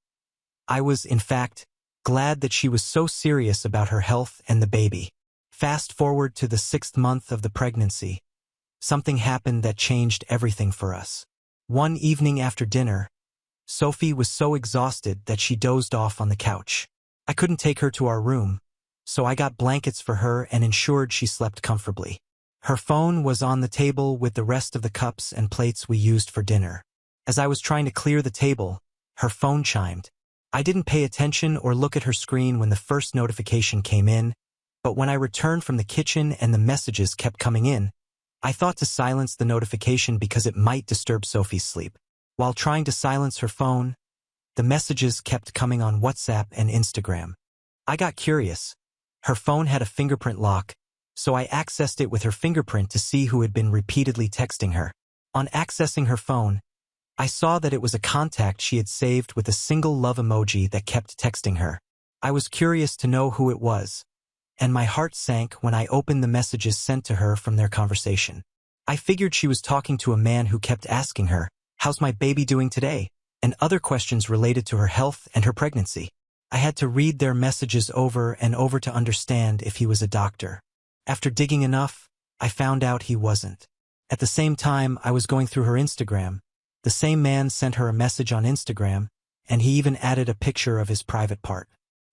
I was, in fact, glad that she was so serious about her health and the baby. Fast forward to the 6th month of the pregnancy. Something happened that changed everything for us. One evening after dinner, Sophie was so exhausted that she dozed off on the couch. I couldn't take her to our room, so I got blankets for her and ensured she slept comfortably. Her phone was on the table with the rest of the cups and plates we used for dinner. As I was trying to clear the table, her phone chimed. I didn't pay attention or look at her screen when the first notification came in, but when I returned from the kitchen and the messages kept coming in, I thought to silence the notification because it might disturb Sophie's sleep. While trying to silence her phone, the messages kept coming on WhatsApp and Instagram. I got curious. Her phone had a fingerprint lock, so I accessed it with her fingerprint to see who had been repeatedly texting her. On accessing her phone, I saw that it was a contact she had saved with a single love emoji that kept texting her. I was curious to know who it was, and my heart sank when I opened the messages sent to her from their conversation. I figured she was talking to a man who kept asking her, "How's my baby doing today?" and other questions related to her health and her pregnancy. I had to read their messages over and over to understand if he was a doctor. After digging enough, I found out he wasn't. At the same time I was going through her Instagram, the same man sent her a message on Instagram, and he even added a picture of his private part.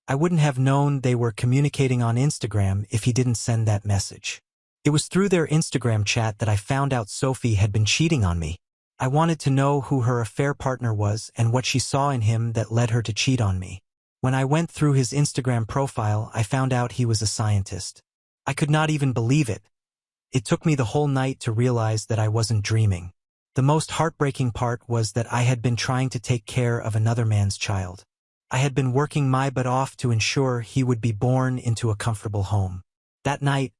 I wouldn't have known they were communicating on Instagram if he didn't send that message. It was through their Instagram chat that I found out Sophie had been cheating on me. I wanted to know who her affair partner was and what she saw in him that led her to cheat on me. When I went through his Instagram profile, I found out he was a scientist. I could not even believe it. It took me the whole night to realize that I wasn't dreaming. The most heartbreaking part was that I had been trying to take care of another man's child. I had been working my butt off to ensure he would be born into a comfortable home. That night,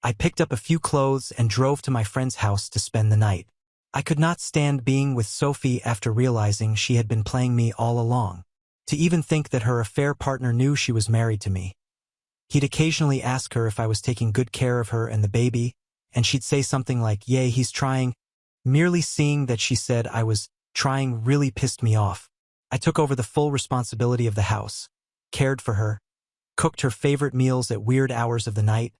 I picked up a few clothes and drove to my friend's house to spend the night. I could not stand being with Sophie after realizing she had been playing me all along. To even think that her affair partner knew she was married to me. He'd occasionally ask her if I was taking good care of her and the baby, and she'd say something like, "Yay, he's trying." Merely seeing that she said I was trying really pissed me off. I took over the full responsibility of the house, cared for her, cooked her favorite meals at weird hours of the night,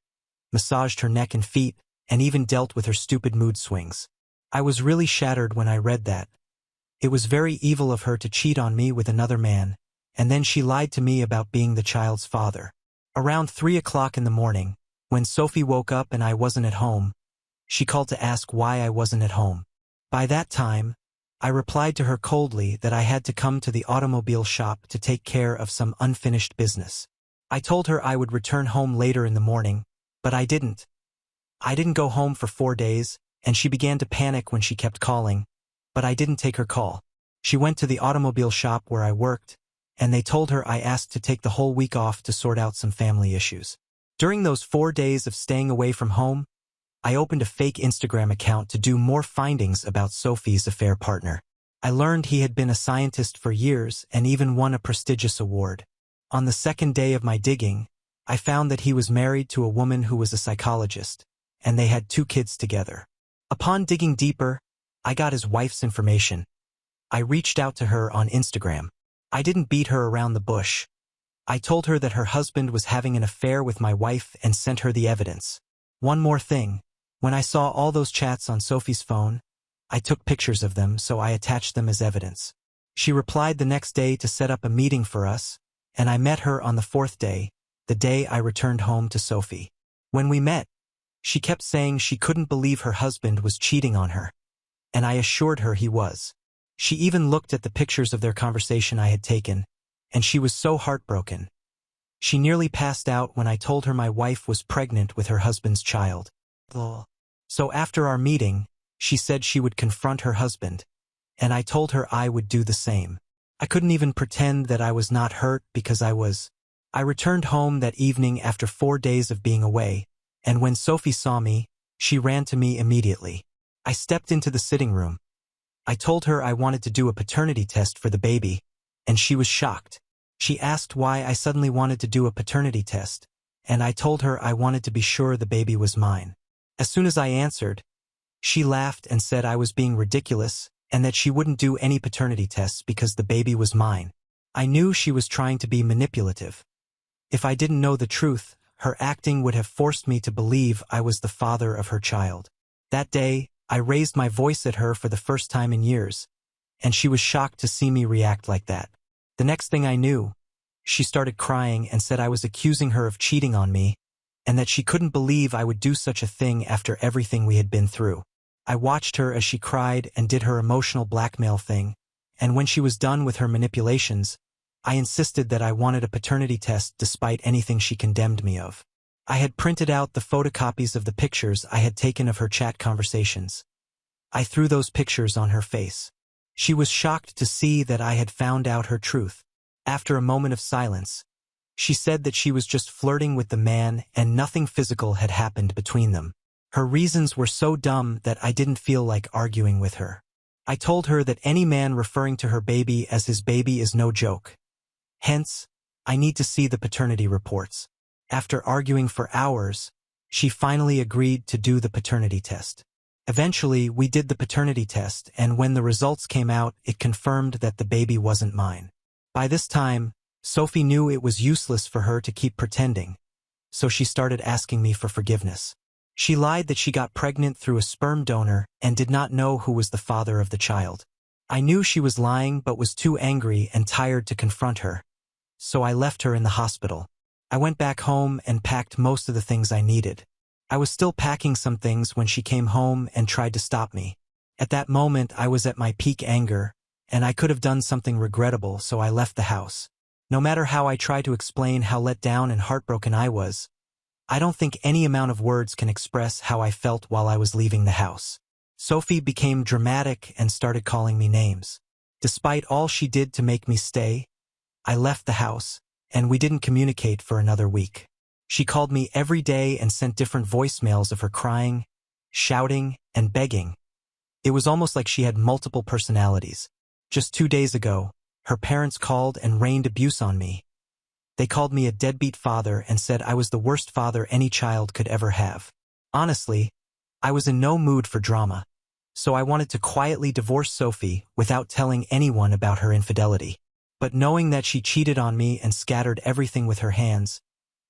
massaged her neck and feet, and even dealt with her stupid mood swings. I was really shattered when I read that. It was very evil of her to cheat on me with another man, and then she lied to me about being the child's father. Around 3 o'clock in the morning, when Sophie woke up and I wasn't at home, she called to ask why I wasn't at home. By that time, I replied to her coldly that I had to come to the automobile shop to take care of some unfinished business. I told her I would return home later in the morning, but I didn't. I didn't go home for 4 days, and she began to panic when she kept calling, but I didn't take her call. She went to the automobile shop where I worked, and they told her I asked to take the whole week off to sort out some family issues. During those 4 days of staying away from home, I opened a fake Instagram account to do more findings about Sophie's affair partner. I learned he had been a scientist for years and even won a prestigious award. On the second day of my digging, I found that he was married to a woman who was a psychologist, and they had 2 kids together. Upon digging deeper, I got his wife's information. I reached out to her on Instagram. I didn't beat her around the bush. I told her that her husband was having an affair with my wife and sent her the evidence. One more thing. When I saw all those chats on Sophie's phone, I took pictures of them, so I attached them as evidence. She replied the next day to set up a meeting for us, and I met her on the 4th day, the day I returned home to Sophie. When we met, she kept saying she couldn't believe her husband was cheating on her, and I assured her he was. She even looked at the pictures of their conversation I had taken, and she was so heartbroken. She nearly passed out when I told her my wife was pregnant with her husband's child. So after our meeting, she said she would confront her husband, and I told her I would do the same. I couldn't even pretend that I was not hurt because I was. I returned home that evening after 4 days of being away, and when Sophie saw me, she ran to me immediately. I stepped into the sitting room. I told her I wanted to do a paternity test for the baby, and she was shocked. She asked why I suddenly wanted to do a paternity test, and I told her I wanted to be sure the baby was mine. As soon as I answered, she laughed and said I was being ridiculous and that she wouldn't do any paternity tests because the baby was mine. I knew she was trying to be manipulative. If I didn't know the truth, her acting would have forced me to believe I was the father of her child. That day, I raised my voice at her for the first time in years, and she was shocked to see me react like that. The next thing I knew, she started crying and said I was accusing her of cheating on me, and that she couldn't believe I would do such a thing after everything we had been through. I watched her as she cried and did her emotional blackmail thing, and when she was done with her manipulations, I insisted that I wanted a paternity test despite anything she condemned me of. I had printed out the photocopies of the pictures I had taken of her chat conversations. I threw those pictures on her face. She was shocked to see that I had found out her truth. After a moment of silence, she said that she was just flirting with the man and nothing physical had happened between them. Her reasons were so dumb that I didn't feel like arguing with her. I told her that any man referring to her baby as his baby is no joke. Hence, I need to see the paternity reports. After arguing for hours, she finally agreed to do the paternity test. Eventually, we did the paternity test, and when the results came out, it confirmed that the baby wasn't mine. By this time, Sophie knew it was useless for her to keep pretending, so she started asking me for forgiveness. She lied that she got pregnant through a sperm donor and did not know who was the father of the child. I knew she was lying but was too angry and tired to confront her, so I left her in the hospital. I went back home and packed most of the things I needed. I was still packing some things when she came home and tried to stop me. At that moment, I was at my peak anger, and I could have done something regrettable, so I left the house. No matter how I tried to explain how let down and heartbroken I was, I don't think any amount of words can express how I felt while I was leaving the house. Sophie became dramatic and started calling me names. Despite all she did to make me stay, I left the house, and we didn't communicate for another week. She called me every day and sent different voicemails of her crying, shouting, and begging. It was almost like she had multiple personalities. Just 2 days ago, her parents called and rained abuse on me. They called me a deadbeat father and said I was the worst father any child could ever have. Honestly, I was in no mood for drama, so I wanted to quietly divorce Sophie without telling anyone about her infidelity. But knowing that she cheated on me and scattered everything with her hands,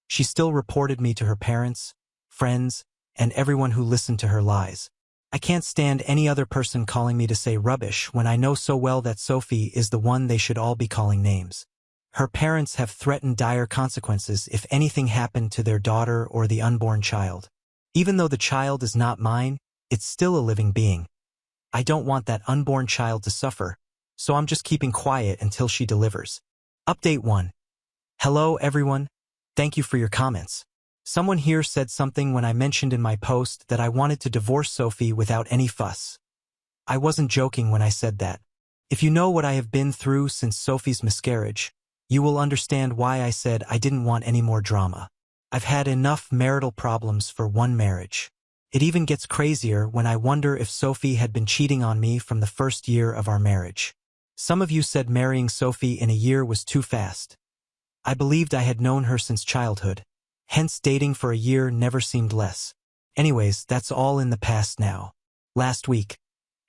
she still reported me to her parents, friends, and everyone who listened to her lies. I can't stand any other person calling me to say rubbish when I know so well that Sophie is the one they should all be calling names. Her parents have threatened dire consequences if anything happened to their daughter or the unborn child. Even though the child is not mine, it's still a living being. I don't want that unborn child to suffer, so I'm just keeping quiet until she delivers. Update 1. Hello everyone. Thank you for your comments. Someone here said something when I mentioned in my post that I wanted to divorce Sophie without any fuss. I wasn't joking when I said that. If you know what I have been through since Sophie's miscarriage, you will understand why I said I didn't want any more drama. I've had enough marital problems for one marriage. It even gets crazier when I wonder if Sophie had been cheating on me from the first year of our marriage. Some of you said marrying Sophie in a year was too fast. I believed I had known her since childhood. Hence dating for a year never seemed less. Anyways, that's all in the past now. Last week,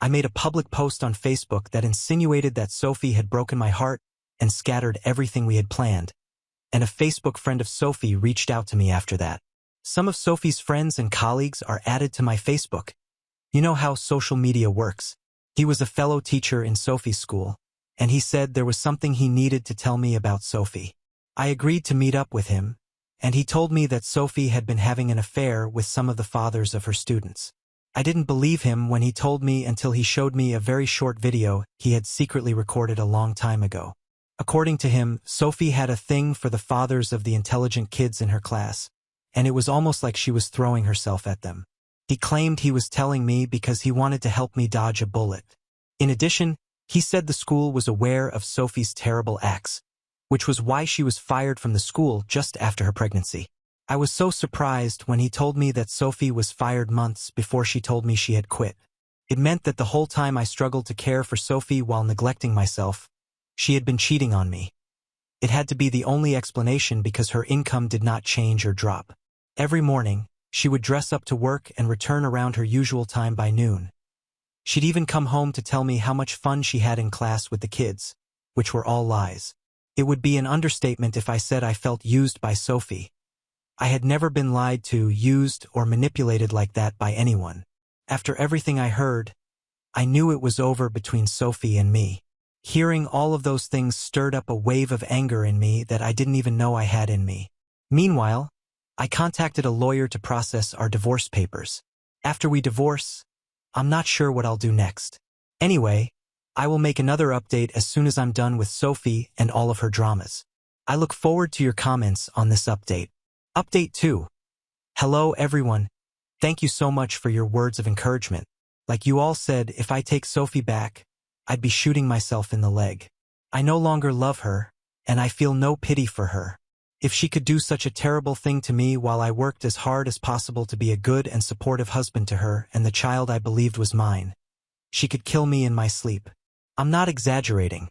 I made a public post on Facebook that insinuated that Sophie had broken my heart and scattered everything we had planned. And a Facebook friend of Sophie reached out to me after that. Some of Sophie's friends and colleagues are added to my Facebook. You know how social media works. He was a fellow teacher in Sophie's school, and he said there was something he needed to tell me about Sophie. I agreed to meet up with him, and he told me that Sophie had been having an affair with some of the fathers of her students. I didn't believe him when he told me until he showed me a very short video he had secretly recorded a long time ago. According to him, Sophie had a thing for the fathers of the intelligent kids in her class, and it was almost like she was throwing herself at them. He claimed he was telling me because he wanted to help me dodge a bullet. In addition, he said the school was aware of Sophie's terrible acts, which was why she was fired from the school just after her pregnancy. I was so surprised when he told me that Sophie was fired months before she told me she had quit. It meant that the whole time I struggled to care for Sophie while neglecting myself, she had been cheating on me. It had to be the only explanation because her income did not change or drop. Every morning, she would dress up to work and return around her usual time by noon. She'd even come home to tell me how much fun she had in class with the kids, which were all lies. It would be an understatement if I said I felt used by Sophie. I had never been lied to, used, or manipulated like that by anyone. After everything I heard, I knew it was over between Sophie and me. Hearing all of those things stirred up a wave of anger in me that I didn't even know I had in me. Meanwhile, I contacted a lawyer to process our divorce papers. After we divorce, I'm not sure what I'll do next. Anyway, I will make another update as soon as I'm done with Sophie and all of her dramas. I look forward to your comments on this update. Update 2. Hello everyone. Thank you so much for your words of encouragement. Like you all said, if I take Sophie back, I'd be shooting myself in the leg. I no longer love her, and I feel no pity for her. If she could do such a terrible thing to me while I worked as hard as possible to be a good and supportive husband to her and the child I believed was mine, she could kill me in my sleep. I'm not exaggerating.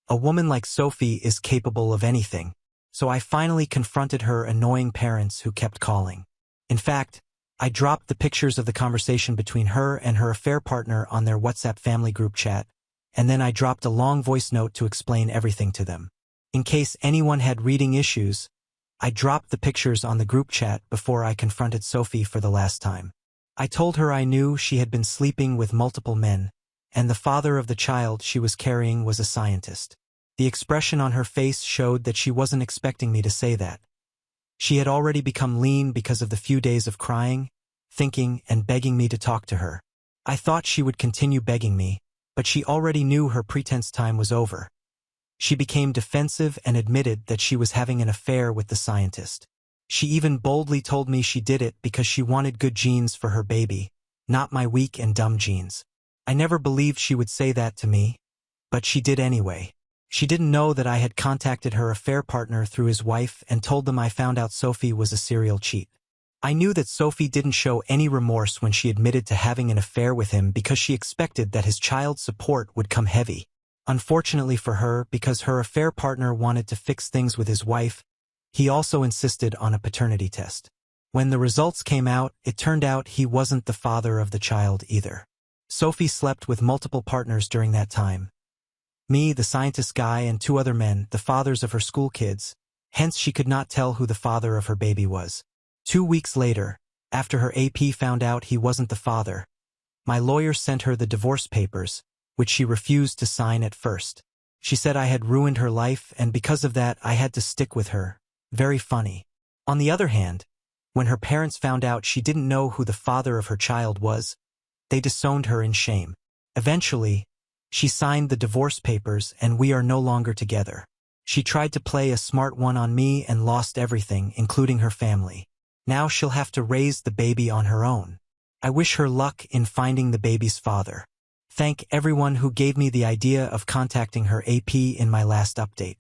A woman like Sophie is capable of anything, so I finally confronted her annoying parents who kept calling. In fact, I dropped the pictures of the conversation between her and her affair partner on their WhatsApp family group chat, and then I dropped a long voice note to explain everything to them. In case anyone had reading issues, I dropped the pictures on the group chat before I confronted Sophie for the last time. I told her I knew she had been sleeping with multiple men, and the father of the child she was carrying was a scientist. The expression on her face showed that she wasn't expecting me to say that. She had already become lean because of the few days of crying, thinking, and begging me to talk to her. I thought she would continue begging me, but she already knew her pretense time was over. She became defensive and admitted that she was having an affair with the scientist. She even boldly told me she did it because she wanted good genes for her baby, not my weak and dumb genes. I never believed she would say that to me, but she did anyway. She didn't know that I had contacted her affair partner through his wife and told them I found out Sophie was a serial cheat. I knew that Sophie didn't show any remorse when she admitted to having an affair with him because she expected that his child support would come heavy. Unfortunately for her, because her affair partner wanted to fix things with his wife, he also insisted on a paternity test. When the results came out, it turned out he wasn't the father of the child either. Sophie slept with multiple partners during that time. Me, the scientist guy, and 2 other men, the fathers of her school kids. Hence she could not tell who the father of her baby was. 2 weeks later, after her AP found out he wasn't the father, my lawyer sent her the divorce papers, which she refused to sign at first. She said I had ruined her life, and because of that I had to stick with her. Very funny. On the other hand, when her parents found out she didn't know who the father of her child was, they disowned her in shame. Eventually, she signed the divorce papers and we are no longer together. She tried to play a smart one on me and lost everything, including her family. Now she'll have to raise the baby on her own. I wish her luck in finding the baby's father. Thank everyone who gave me the idea of contacting her AP in my last update.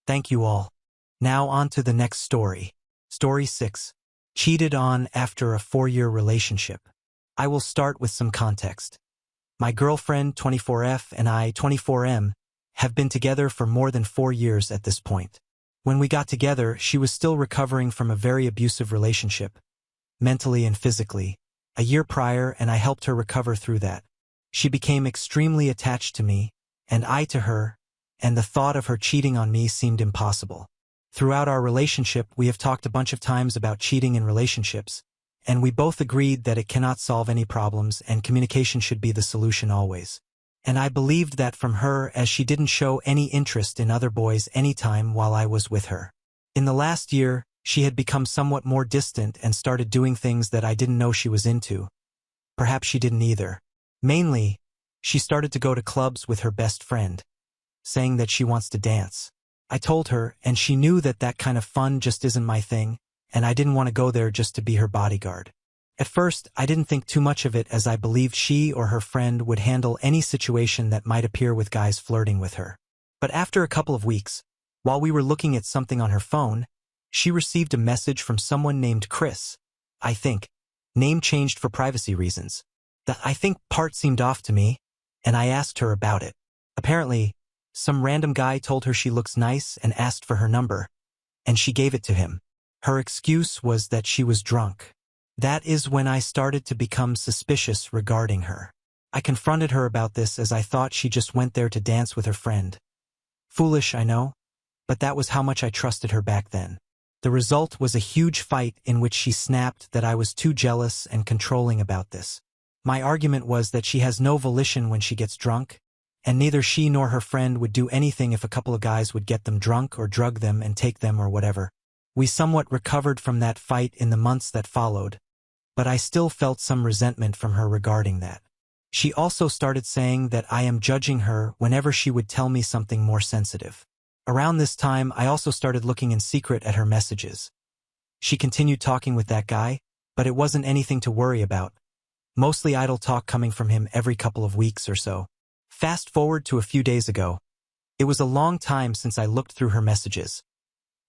Thank you all. Now on to the next story. Story 6. Cheated on after a 4-year relationship. I will start with some context. My girlfriend, 24F, and I, 24M, have been together for more than 4 years at this point. When we got together, she was still recovering from a very abusive relationship, mentally and physically, a year prior, and I helped her recover through that. She became extremely attached to me, and I to her, and the thought of her cheating on me seemed impossible. Throughout our relationship, we have talked a bunch of times about cheating in relationships, and we both agreed that it cannot solve any problems and communication should be the solution always. And I believed that from her, as she didn't show any interest in other boys anytime while I was with her. In the last year, she had become somewhat more distant and started doing things that I didn't know she was into. Perhaps she didn't either. Mainly, she started to go to clubs with her best friend, saying that she wants to dance. I told her, and she knew that that kind of fun just isn't my thing, and I didn't want to go there just to be her bodyguard. At first, I didn't think too much of it as I believed she or her friend would handle any situation that might appear with guys flirting with her. But after a couple of weeks, while we were looking at something on her phone, she received a message from someone named Chris. I think, name changed for privacy reasons. The I think part seemed off to me, and I asked her about it. Apparently, some random guy told her she looks nice and asked for her number, and she gave it to him. Her excuse was that she was drunk. That is when I started to become suspicious regarding her. I confronted her about this as I thought she just went there to dance with her friend. Foolish, I know, but that was how much I trusted her back then. The result was a huge fight in which she snapped that I was too jealous and controlling about this. My argument was that she has no volition when she gets drunk, and neither she nor her friend would do anything if a couple of guys would get them drunk or drug them and take them or whatever. We somewhat recovered from that fight in the months that followed, but I still felt some resentment from her regarding that. She also started saying that I am judging her whenever she would tell me something more sensitive. Around this time, I also started looking in secret at her messages. She continued talking with that guy, but it wasn't anything to worry about. Mostly idle talk coming from him every couple of weeks or so. Fast forward to a few days ago. It was a long time since I looked through her messages.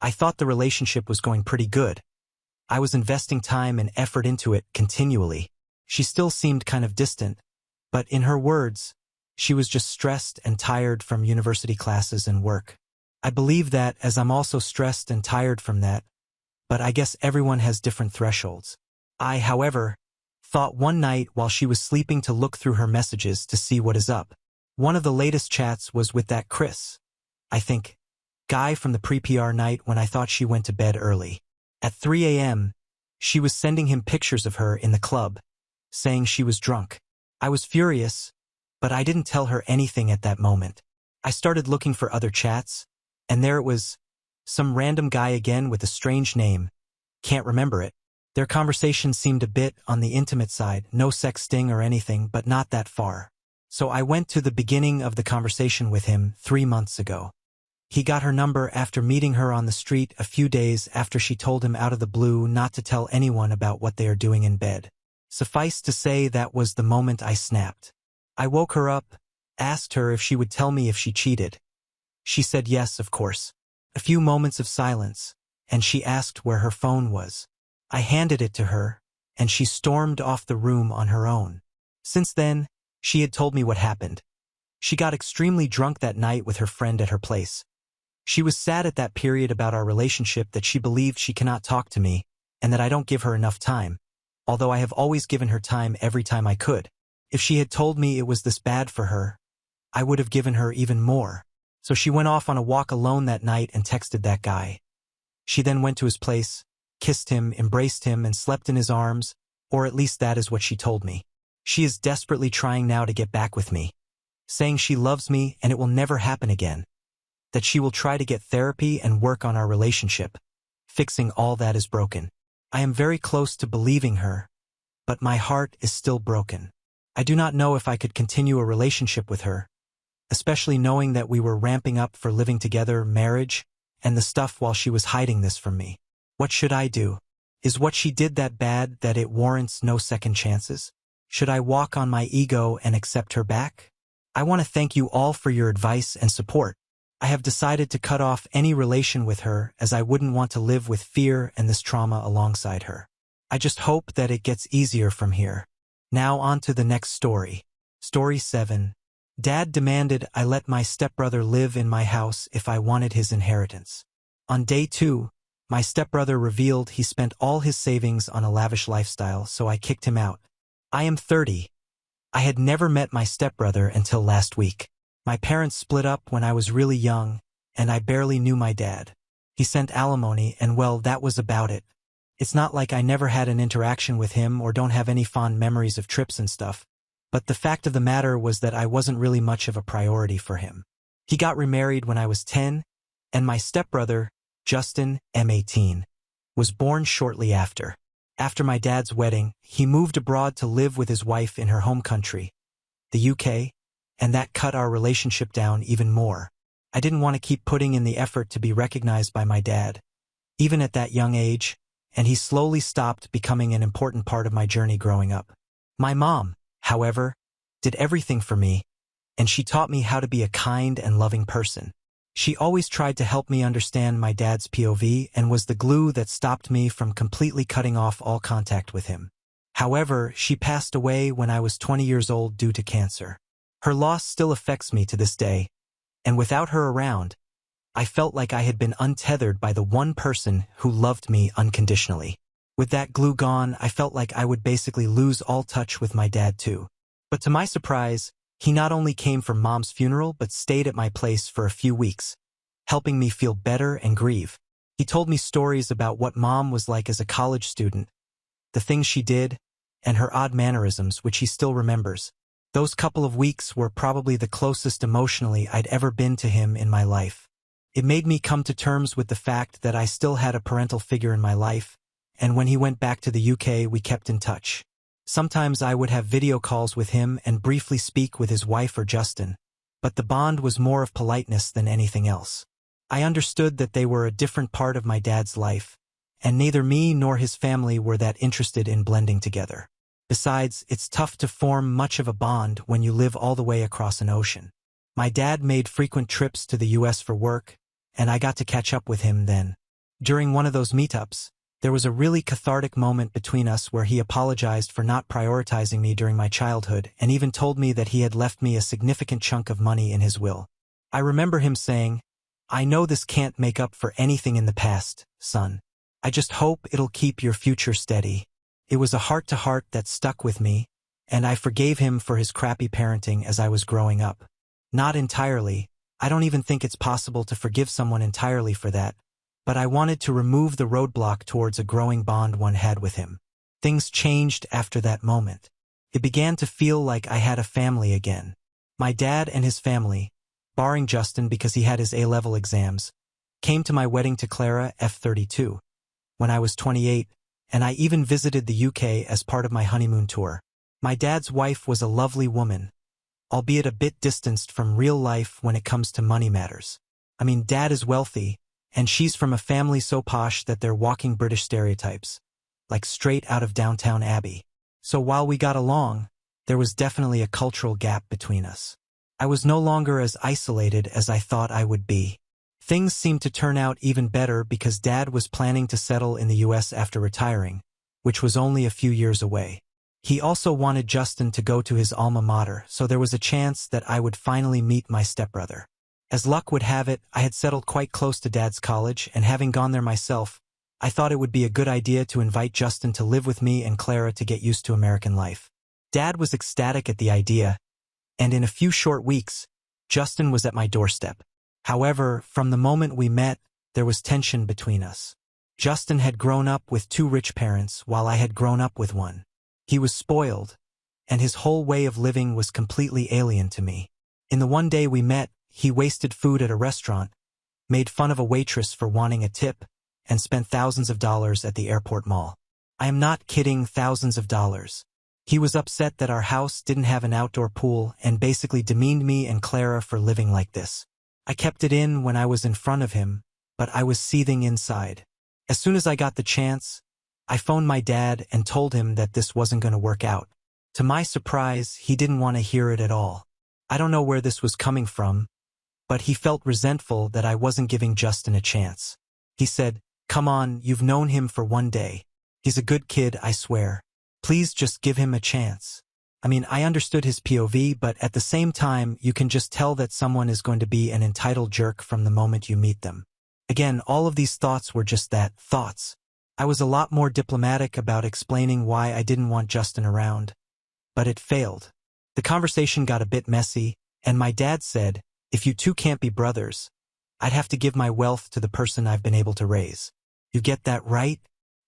I thought the relationship was going pretty good. I was investing time and effort into it continually. She still seemed kind of distant, but in her words, she was just stressed and tired from university classes and work. I believe that, as I'm also stressed and tired from that, but I guess everyone has different thresholds. I, however, thought one night while she was sleeping to look through her messages to see what is up. One of the latest chats was with that Chris, I think, guy from the pre-PR night when I thought she went to bed early. At 3 a.m., she was sending him pictures of her in the club, saying she was drunk. I was furious, but I didn't tell her anything at that moment. I started looking for other chats, and there it was, some random guy again with a strange name. Can't remember it. Their conversation seemed a bit on the intimate side, no sexting or anything, but not that far. So I went to the beginning of the conversation with him 3 months ago. He got her number after meeting her on the street a few days after she told him out of the blue not to tell anyone about what they are doing in bed. Suffice to say, that was the moment I snapped. I woke her up, asked her if she would tell me if she cheated. She said yes, of course. A few moments of silence, and she asked where her phone was. I handed it to her, and she stormed off the room on her own. Since then, she had told me what happened. She got extremely drunk that night with her friend at her place. She was sad at that period about our relationship, that she believed she cannot talk to me, and that I don't give her enough time, although I have always given her time every time I could. If she had told me it was this bad for her, I would have given her even more. So she went off on a walk alone that night and texted that guy. She then went to his place, kissed him, embraced him, and slept in his arms, or at least that is what she told me. She is desperately trying now to get back with me, saying she loves me and it will never happen again, that she will try to get therapy and work on our relationship, fixing all that is broken. I am very close to believing her, but my heart is still broken. I do not know if I could continue a relationship with her, especially knowing that we were ramping up for living together, marriage, and the stuff while she was hiding this from me. What should I do? Is what she did that bad that it warrants no second chances? Should I walk on my ego and accept her back? I want to thank you all for your advice and support. I have decided to cut off any relation with her, as I wouldn't want to live with fear and this trauma alongside her. I just hope that it gets easier from here. Now on to the next story. Story 7. Dad demanded I let my stepbrother live in my house if I wanted his inheritance. On day 2, my stepbrother revealed he spent all his savings on a lavish lifestyle, so I kicked him out. I am 30. I had never met my stepbrother until last week. My parents split up when I was really young, and I barely knew my dad. He sent alimony, and well, that was about it. It's not like I never had an interaction with him or don't have any fond memories of trips and stuff, but the fact of the matter was that I wasn't really much of a priority for him. He got remarried when I was 10, and my stepbrother, Justin, M18, was born shortly after. After my dad's wedding, he moved abroad to live with his wife in her home country, the UK, and that cut our relationship down even more. I didn't want to keep putting in the effort to be recognized by my dad, even at that young age, and he slowly stopped becoming an important part of my journey growing up. My mom, however, did everything for me, and she taught me how to be a kind and loving person. She always tried to help me understand my dad's POV and was the glue that stopped me from completely cutting off all contact with him. However, she passed away when I was 20 years old due to cancer. Her loss still affects me to this day, and without her around, I felt like I had been untethered by the one person who loved me unconditionally. With that glue gone, I felt like I would basically lose all touch with my dad too. But to my surprise, he not only came for Mom's funeral but stayed at my place for a few weeks, helping me feel better and grieve. He told me stories about what Mom was like as a college student, the things she did, and her odd mannerisms, which he still remembers. Those couple of weeks were probably the closest emotionally I'd ever been to him in my life. It made me come to terms with the fact that I still had a parental figure in my life, and when he went back to the UK, we kept in touch. Sometimes I would have video calls with him and briefly speak with his wife or Justin, but the bond was more of politeness than anything else. I understood that they were a different part of my dad's life, and neither me nor his family were that interested in blending together. Besides, it's tough to form much of a bond when you live all the way across an ocean. My dad made frequent trips to the US for work, and I got to catch up with him then. During one of those meetups, there was a really cathartic moment between us where he apologized for not prioritizing me during my childhood and even told me that he had left me a significant chunk of money in his will. I remember him saying, "I know this can't make up for anything in the past, son. I just hope it'll keep your future steady." It was a heart-to-heart that stuck with me, and I forgave him for his crappy parenting as I was growing up. Not entirely. I don't even think it's possible to forgive someone entirely for that, but I wanted to remove the roadblock towards a growing bond one had with him. Things changed after that moment. It began to feel like I had a family again. My dad and his family, barring Justin because he had his A-level exams, came to my wedding to Clara, F32, when I was 28, and I even visited the UK as part of my honeymoon tour. My dad's wife was a lovely woman, albeit a bit distanced from real life when it comes to money matters. I mean, Dad is wealthy, and she's from a family so posh that they're walking British stereotypes, like straight out of Downtown Abbey. So while we got along, there was definitely a cultural gap between us. I was no longer as isolated as I thought I would be. Things seemed to turn out even better because Dad was planning to settle in the US after retiring, which was only a few years away. He also wanted Justin to go to his alma mater, so there was a chance that I would finally meet my stepbrother. As luck would have it, I had settled quite close to Dad's college, and having gone there myself, I thought it would be a good idea to invite Justin to live with me and Clara to get used to American life. Dad was ecstatic at the idea, and in a few short weeks, Justin was at my doorstep. However, from the moment we met, there was tension between us. Justin had grown up with 2 rich parents, while I had grown up with one. He was spoiled, and his whole way of living was completely alien to me. In the one day we met, he wasted food at a restaurant, made fun of a waitress for wanting a tip, and spent thousands of dollars at the airport mall. I am not kidding, thousands of dollars. He was upset that our house didn't have an outdoor pool and basically demeaned me and Clara for living like this. I kept it in when I was in front of him, but I was seething inside. As soon as I got the chance, I phoned my dad and told him that this wasn't going to work out. To my surprise, he didn't want to hear it at all. I don't know where this was coming from, but he felt resentful that I wasn't giving Justin a chance. He said, "Come on, you've known him for one day. He's a good kid, I swear. Please just give him a chance. I mean, I understood his POV, but at the same time, you can just tell that someone is going to be an entitled jerk from the moment you meet them. Again, all of these thoughts were just that, thoughts. I was a lot more diplomatic about explaining why I didn't want Justin around, but it failed. The conversation got a bit messy, and my dad said, if you two can't be brothers, I'd have to give my wealth to the person I've been able to raise. You get that right?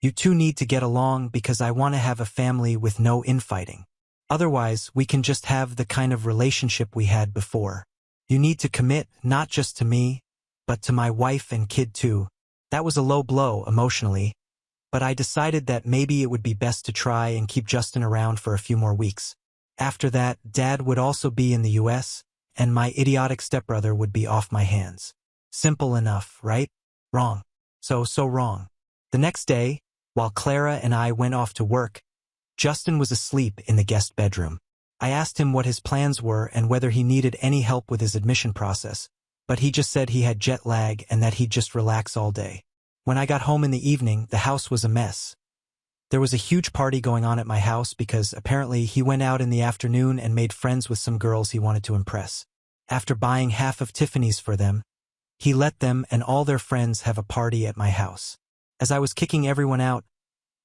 You two need to get along because I want to have a family with no infighting. Otherwise, we can just have the kind of relationship we had before. You need to commit, not just to me, but to my wife and kid too. That was a low blow emotionally, but I decided that maybe it would be best to try and keep Justin around for a few more weeks. After that, Dad would also be in the US, and my idiotic stepbrother would be off my hands. Simple enough, right? Wrong. So wrong. The next day, while Clara and I went off to work, Justin was asleep in the guest bedroom. I asked him what his plans were and whether he needed any help with his admission process, but he just said he had jet lag and that he'd just relax all day. When I got home in the evening, the house was a mess. There was a huge party going on at my house because apparently he went out in the afternoon and made friends with some girls he wanted to impress. After buying half of Tiffany's for them, he let them and all their friends have a party at my house. As I was kicking everyone out,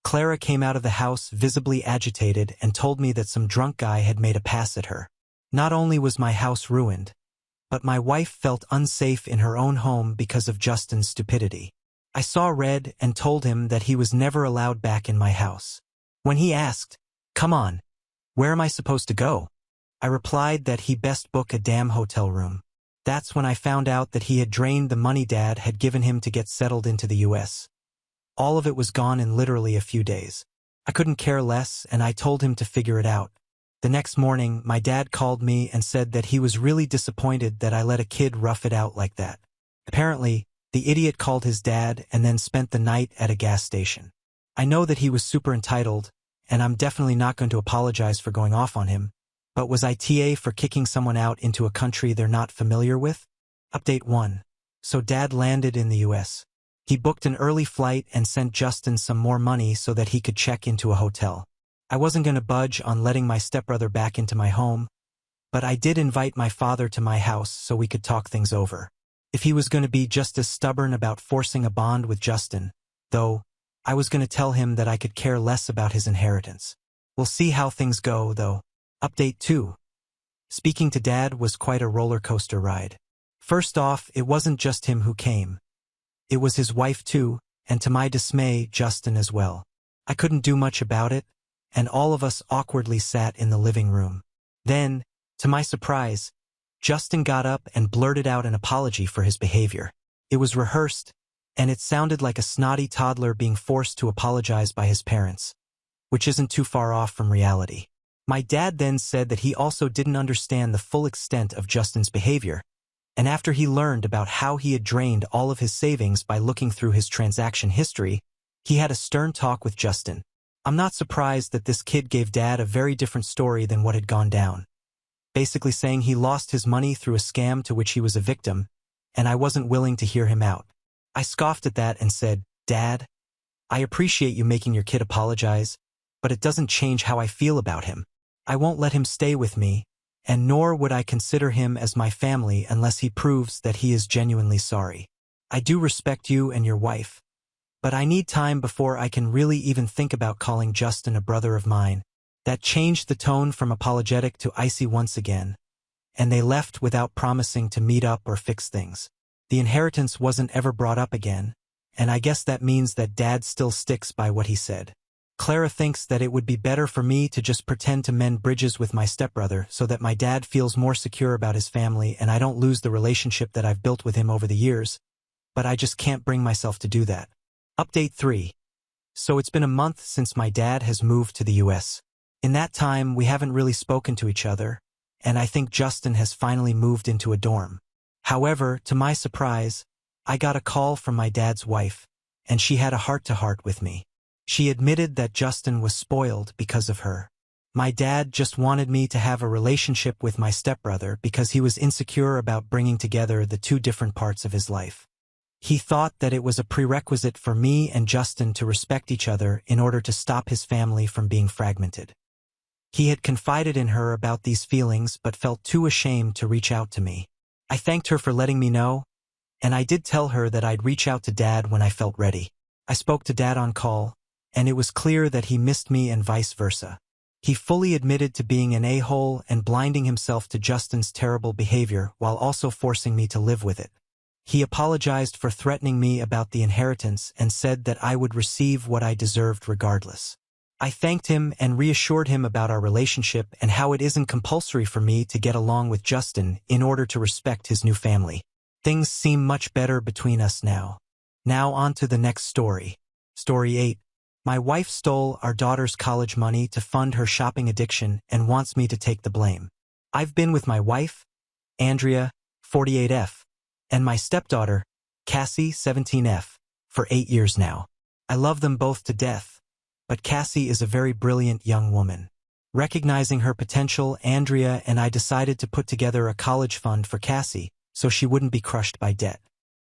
Clara came out of the house visibly agitated and told me that some drunk guy had made a pass at her. Not only was my house ruined, but my wife felt unsafe in her own home because of Justin's stupidity. I saw red and told him that he was never allowed back in my house. When he asked, "Come on, where am I supposed to go?" I replied that he best book a damn hotel room. That's when I found out that he had drained the money Dad had given him to get settled into the US. All of it was gone in literally a few days. I couldn't care less, and I told him to figure it out. The next morning, my dad called me and said that he was really disappointed that I let a kid rough it out like that. Apparently, the idiot called his dad and then spent the night at a gas station. I know that he was super entitled, and I'm definitely not going to apologize for going off on him, but was I TA for kicking someone out into a country they're not familiar with? Update 1. So Dad landed in the US. He booked an early flight and sent Justin some more money so that he could check into a hotel. I wasn't going to budge on letting my stepbrother back into my home, but I did invite my father to my house so we could talk things over. If he was going to be just as stubborn about forcing a bond with Justin, though, I was going to tell him that I could care less about his inheritance. We'll see how things go, though. Update 2. Speaking to Dad was quite a roller coaster ride. First off, it wasn't just him who came. It was his wife too, and to my dismay, Justin as well. I couldn't do much about it, and all of us awkwardly sat in the living room. Then, to my surprise, Justin got up and blurted out an apology for his behavior. It was rehearsed, and it sounded like a snotty toddler being forced to apologize by his parents, which isn't too far off from reality. My dad then said that he also didn't understand the full extent of Justin's behavior, and after he learned about how he had drained all of his savings by looking through his transaction history, he had a stern talk with Justin. I'm not surprised that this kid gave Dad a very different story than what had gone down. Basically saying he lost his money through a scam to which he was a victim, and I wasn't willing to hear him out. I scoffed at that and said, "Dad, I appreciate you making your kid apologize, but it doesn't change how I feel about him. I won't let him stay with me, and nor would I consider him as my family unless he proves that he is genuinely sorry. I do respect you and your wife, but I need time before I can really even think about calling Justin a brother of mine." That changed the tone from apologetic to icy once again, and they left without promising to meet up or fix things. The inheritance wasn't ever brought up again, and I guess that means that Dad still sticks by what he said. Clara thinks that it would be better for me to just pretend to mend bridges with my stepbrother so that my dad feels more secure about his family and I don't lose the relationship that I've built with him over the years, but I just can't bring myself to do that. Update 3. So it's been a month since my dad has moved to the US. In that time, we haven't really spoken to each other, and I think Justin has finally moved into a dorm. However, to my surprise, I got a call from my dad's wife, and she had a heart-to-heart with me. She admitted that Justin was spoiled because of her. My dad just wanted me to have a relationship with my stepbrother because he was insecure about bringing together the two different parts of his life. He thought that it was a prerequisite for me and Justin to respect each other in order to stop his family from being fragmented. He had confided in her about these feelings but felt too ashamed to reach out to me. I thanked her for letting me know, and I did tell her that I'd reach out to Dad when I felt ready. I spoke to Dad on call, and it was clear that he missed me and vice versa. He fully admitted to being an a-hole and blinding himself to Justin's terrible behavior while also forcing me to live with it. He apologized for threatening me about the inheritance and said that I would receive what I deserved regardless. I thanked him and reassured him about our relationship and how it isn't compulsory for me to get along with Justin in order to respect his new family. Things seem much better between us now. Now on to the next story. Story 8. My wife stole our daughter's college money to fund her shopping addiction and wants me to take the blame. I've been with my wife, Andrea, 48F, and my stepdaughter, Cassie, 17F, for 8 years now. I love them both to death, but Cassie is a very brilliant young woman. Recognizing her potential, Andrea and I decided to put together a college fund for Cassie so she wouldn't be crushed by debt.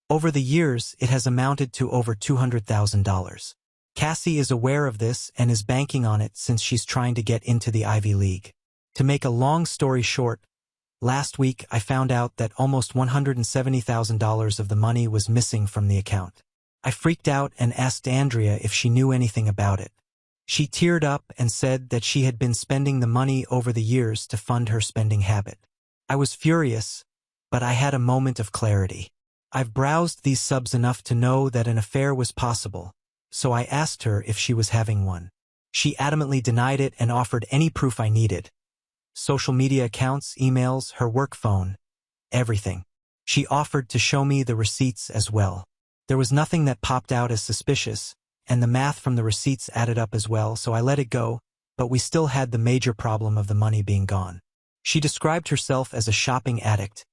Over the years, it has amounted to over $200,000. Cassie is aware of this and is banking on it since she's trying to get into the Ivy League. To make a long story short, last week I found out that almost $170,000 of the money was missing from the account. I freaked out and asked Andrea if she knew anything about it. She teared up and said that she had been spending the money over the years to fund her spending habit. I was furious, but I had a moment of clarity. I've browsed these subs enough to know that an affair was possible, so I asked her if she was having one. She adamantly denied it and offered any proof I needed. Social media accounts, emails, her work phone, everything. She offered to show me the receipts as well. There was nothing that popped out as suspicious, and the math from the receipts added up as well, so I let it go, but we still had the major problem of the money being gone. She described herself as a shopping addict,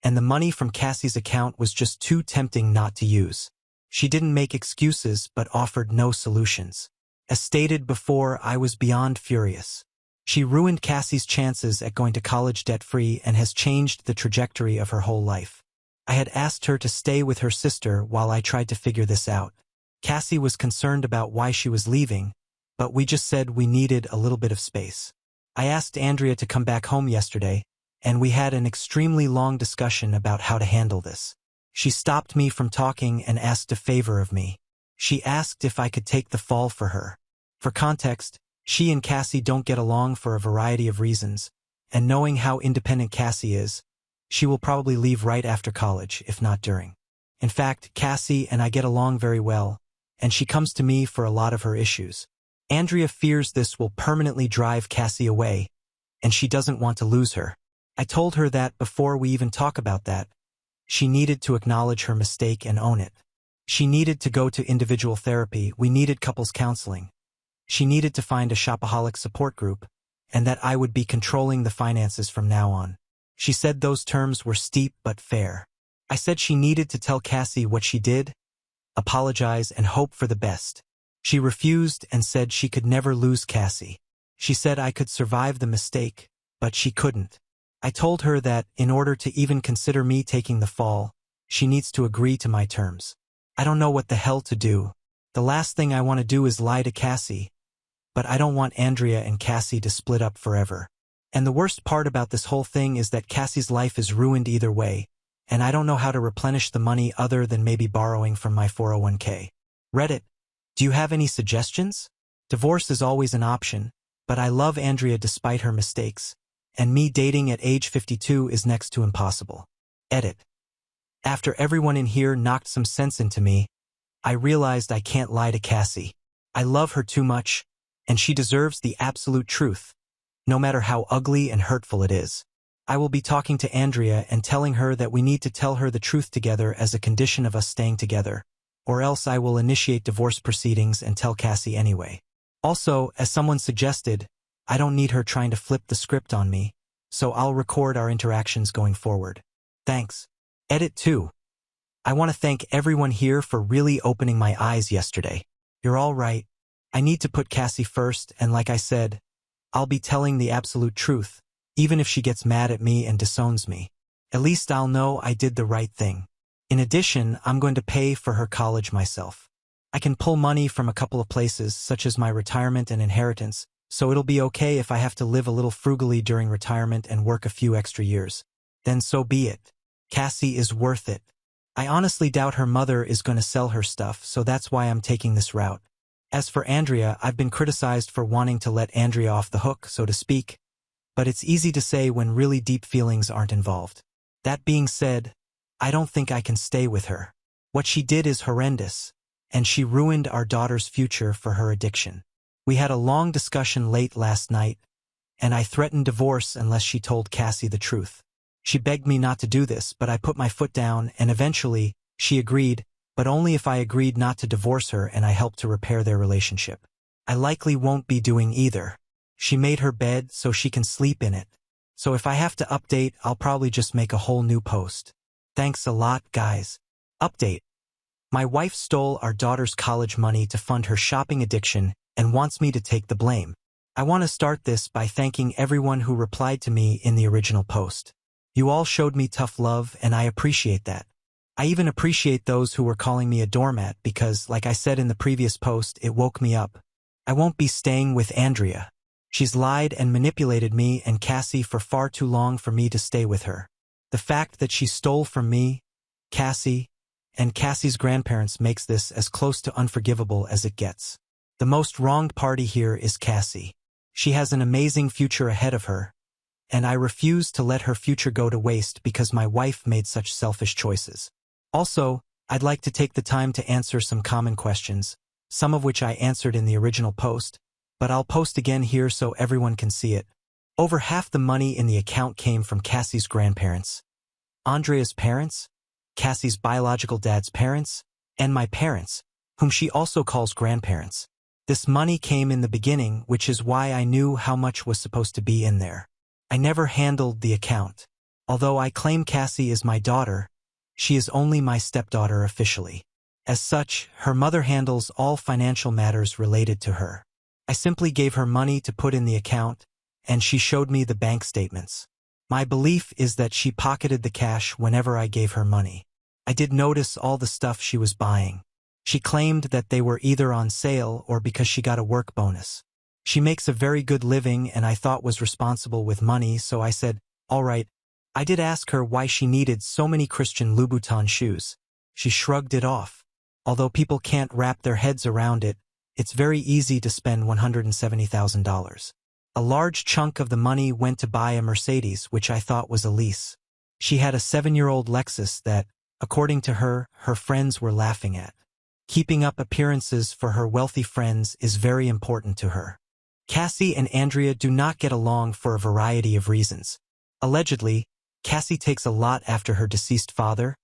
and the money from Cassie's account was just too tempting not to use. She didn't make excuses but offered no solutions. As stated before, I was beyond furious. She ruined Cassie's chances at going to college debt-free and has changed the trajectory of her whole life. I had asked her to stay with her sister while I tried to figure this out. Cassie was concerned about why she was leaving, but we just said we needed a little bit of space. I asked Andrea to come back home yesterday, and we had an extremely long discussion about how to handle this. She stopped me from talking and asked a favor of me. She asked if I could take the fall for her. For context, she and Cassie don't get along for a variety of reasons, and knowing how independent Cassie is, she will probably leave right after college, if not during. In fact, Cassie and I get along very well, and she comes to me for a lot of her issues. Andrea fears this will permanently drive Cassie away, and she doesn't want to lose her. I told her that before we even talk about that, she needed to acknowledge her mistake and own it. She needed to go to individual therapy, we needed couples counseling. She needed to find a shopaholic support group, and that I would be controlling the finances from now on. She said those terms were steep but fair. I said she needed to tell Cassie what she did, apologize, and hope for the best. She refused and said she could never lose Cassie. She said I could survive the mistake, but she couldn't. I told her that, in order to even consider me taking the fall, she needs to agree to my terms. I don't know what the hell to do. The last thing I want to do is lie to Cassie, but I don't want Andrea and Cassie to split up forever. And the worst part about this whole thing is that Cassie's life is ruined either way, and I don't know how to replenish the money other than maybe borrowing from my 401k. Reddit, do you have any suggestions? Divorce is always an option, but I love Andrea despite her mistakes, and me dating at age 52 is next to impossible. Edit. After everyone in here knocked some sense into me, I realized I can't lie to Cassie. I love her too much, and she deserves the absolute truth, no matter how ugly and hurtful it is. I will be talking to Andrea and telling her that we need to tell her the truth together as a condition of us staying together, or else I will initiate divorce proceedings and tell Cassie anyway. Also, as someone suggested, I don't need her trying to flip the script on me, so I'll record our interactions going forward. Thanks. Edit 2. I want to thank everyone here for really opening my eyes yesterday. You're all right. I need to put Cassie first, and like I said, I'll be telling the absolute truth, even if she gets mad at me and disowns me. At least I'll know I did the right thing. In addition, I'm going to pay for her college myself. I can pull money from a couple of places, such as my retirement and inheritance, so it'll be okay if I have to live a little frugally during retirement and work a few extra years. Then so be it. Cassie is worth it. I honestly doubt her mother is going to sell her stuff, so that's why I'm taking this route. As for Andrea, I've been criticized for wanting to let Andrea off the hook, so to speak, but it's easy to say when really deep feelings aren't involved. That being said, I don't think I can stay with her. What she did is horrendous, and she ruined our daughter's future for her addiction. We had a long discussion late last night, and I threatened divorce unless she told Cassie the truth. She begged me not to do this, but I put my foot down, and eventually, she agreed, but only if I agreed not to divorce her and I helped to repair their relationship. I likely won't be doing either. She made her bed so she can sleep in it. So if I have to update, I'll probably just make a whole new post. Thanks a lot, guys. Update. My wife stole our daughter's college money to fund her shopping addiction and wants me to take the blame. I want to start this by thanking everyone who replied to me in the original post. You all showed me tough love, and I appreciate that. I even appreciate those who were calling me a doormat because, like I said in the previous post, it woke me up. I won't be staying with Andrea. She's lied and manipulated me and Cassie for far too long for me to stay with her. The fact that she stole from me, Cassie, and Cassie's grandparents makes this as close to unforgivable as it gets. The most wronged party here is Cassie. She has an amazing future ahead of her, and I refuse to let her future go to waste because my wife made such selfish choices. Also, I'd like to take the time to answer some common questions, some of which I answered in the original post, but I'll post again here so everyone can see it. Over half the money in the account came from Cassie's grandparents, Andrea's parents, Cassie's biological dad's parents, and my parents, whom she also calls grandparents. This money came in the beginning, which is why I knew how much was supposed to be in there. I never handled the account. Although I claim Cassie is my daughter, she is only my stepdaughter officially. As such, her mother handles all financial matters related to her. I simply gave her money to put in the account, and she showed me the bank statements. My belief is that she pocketed the cash whenever I gave her money. I did notice all the stuff she was buying. She claimed that they were either on sale or because she got a work bonus. She makes a very good living and I thought was responsible with money, so I said, all right. I did ask her why she needed so many Christian Louboutin shoes. She shrugged it off. Although people can't wrap their heads around it, it's very easy to spend $170,000. A large chunk of the money went to buy a Mercedes, which I thought was a lease. She had a 7-year-old Lexus that, according to her, her friends were laughing at. Keeping up appearances for her wealthy friends is very important to her. Cassie and Andrea do not get along for a variety of reasons. Allegedly, Cassie takes a lot after her deceased father,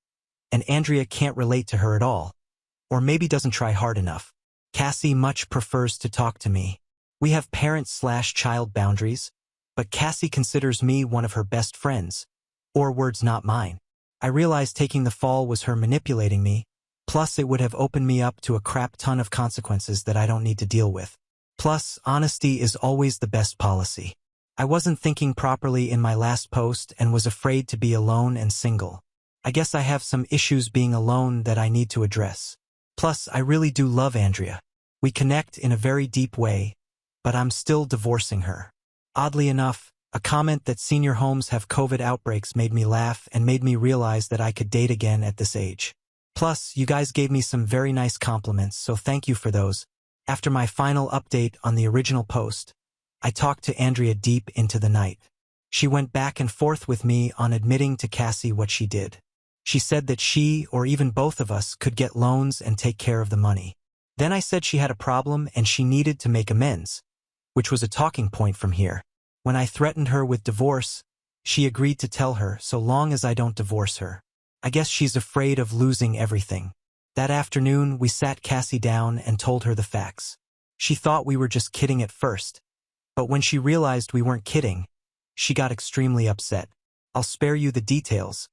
and Andrea can't relate to her at all, or maybe doesn't try hard enough. Cassie much prefers to talk to me. We have parent/child boundaries, but Cassie considers me one of her best friends, or words not mine. I realized taking the fall was her manipulating me, plus it would have opened me up to a crap ton of consequences that I don't need to deal with. Plus, honesty is always the best policy. I wasn't thinking properly in my last post and was afraid to be alone and single. I guess I have some issues being alone that I need to address. Plus, I really do love Andrea. We connect in a very deep way, but I'm still divorcing her. Oddly enough, a comment that senior homes have COVID outbreaks made me laugh and made me realize that I could date again at this age. Plus, you guys gave me some very nice compliments, so thank you for those. After my final update on the original post, I talked to Andrea deep into the night. She went back and forth with me on admitting to Cassie what she did. She said that she, or even both of us, could get loans and take care of the money. Then I said she had a problem and she needed to make amends, which was a talking point from here. When I threatened her with divorce, she agreed to tell her so long as I don't divorce her. I guess she's afraid of losing everything. That afternoon, we sat Cassie down and told her the facts. She thought we were just kidding at first, but when she realized we weren't kidding, she got extremely upset. I'll spare you the details,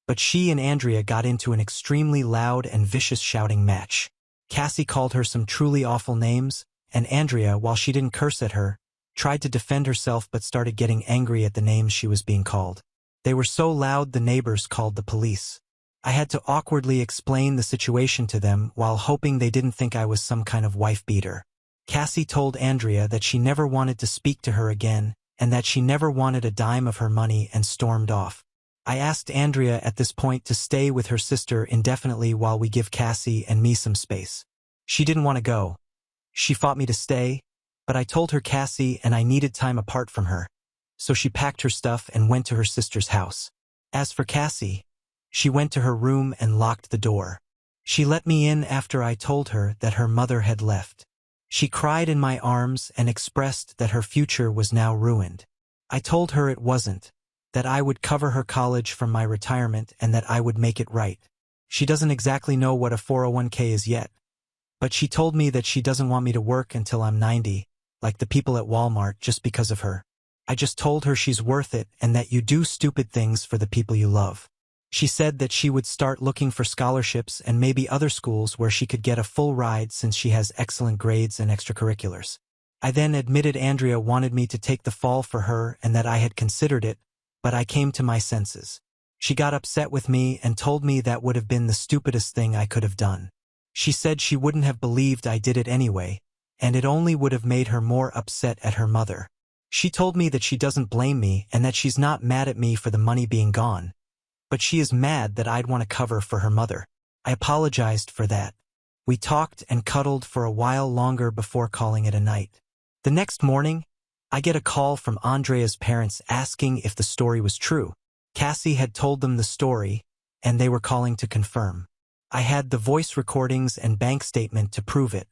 but she and Andrea got into an extremely loud and vicious shouting match. Cassie called her some truly awful names, and Andrea, while she didn't curse at her, tried to defend herself but started getting angry at the names she was being called. They were so loud the neighbors called the police. I had to awkwardly explain the situation to them while hoping they didn't think I was some kind of wife beater. Cassie told Andrea that she never wanted to speak to her again and that she never wanted a dime of her money and stormed off. I asked Andrea at this point to stay with her sister indefinitely while we give Cassie and me some space. She didn't want to go. She fought me to stay, but I told her Cassie and I needed time apart from her, so she packed her stuff and went to her sister's house. As for Cassie, she went to her room and locked the door. She let me in after I told her that her mother had left. She cried in my arms and expressed that her future was now ruined. I told her it wasn't, that I would cover her college from my retirement and that I would make it right. She doesn't exactly know what a 401k is yet, but she told me that she doesn't want me to work until I'm 90, like the people at Walmart, just because of her. I just told her she's worth it and that you do stupid things for the people you love. She said that she would start looking for scholarships and maybe other schools where she could get a full ride since she has excellent grades and extracurriculars. I then admitted Andrea wanted me to take the fall for her and that I had considered it, but I came to my senses. She got upset with me and told me that would have been the stupidest thing I could have done. She said she wouldn't have believed I did it anyway, and it only would have made her more upset at her mother. She told me that she doesn't blame me and that she's not mad at me for the money being gone, but she is mad that I'd want to cover for her mother. I apologized for that. We talked and cuddled for a while longer before calling it a night. The next morning, I get a call from Andrea's parents asking if the story was true. Cassie had told them the story, and they were calling to confirm. I had the voice recordings and bank statement to prove it.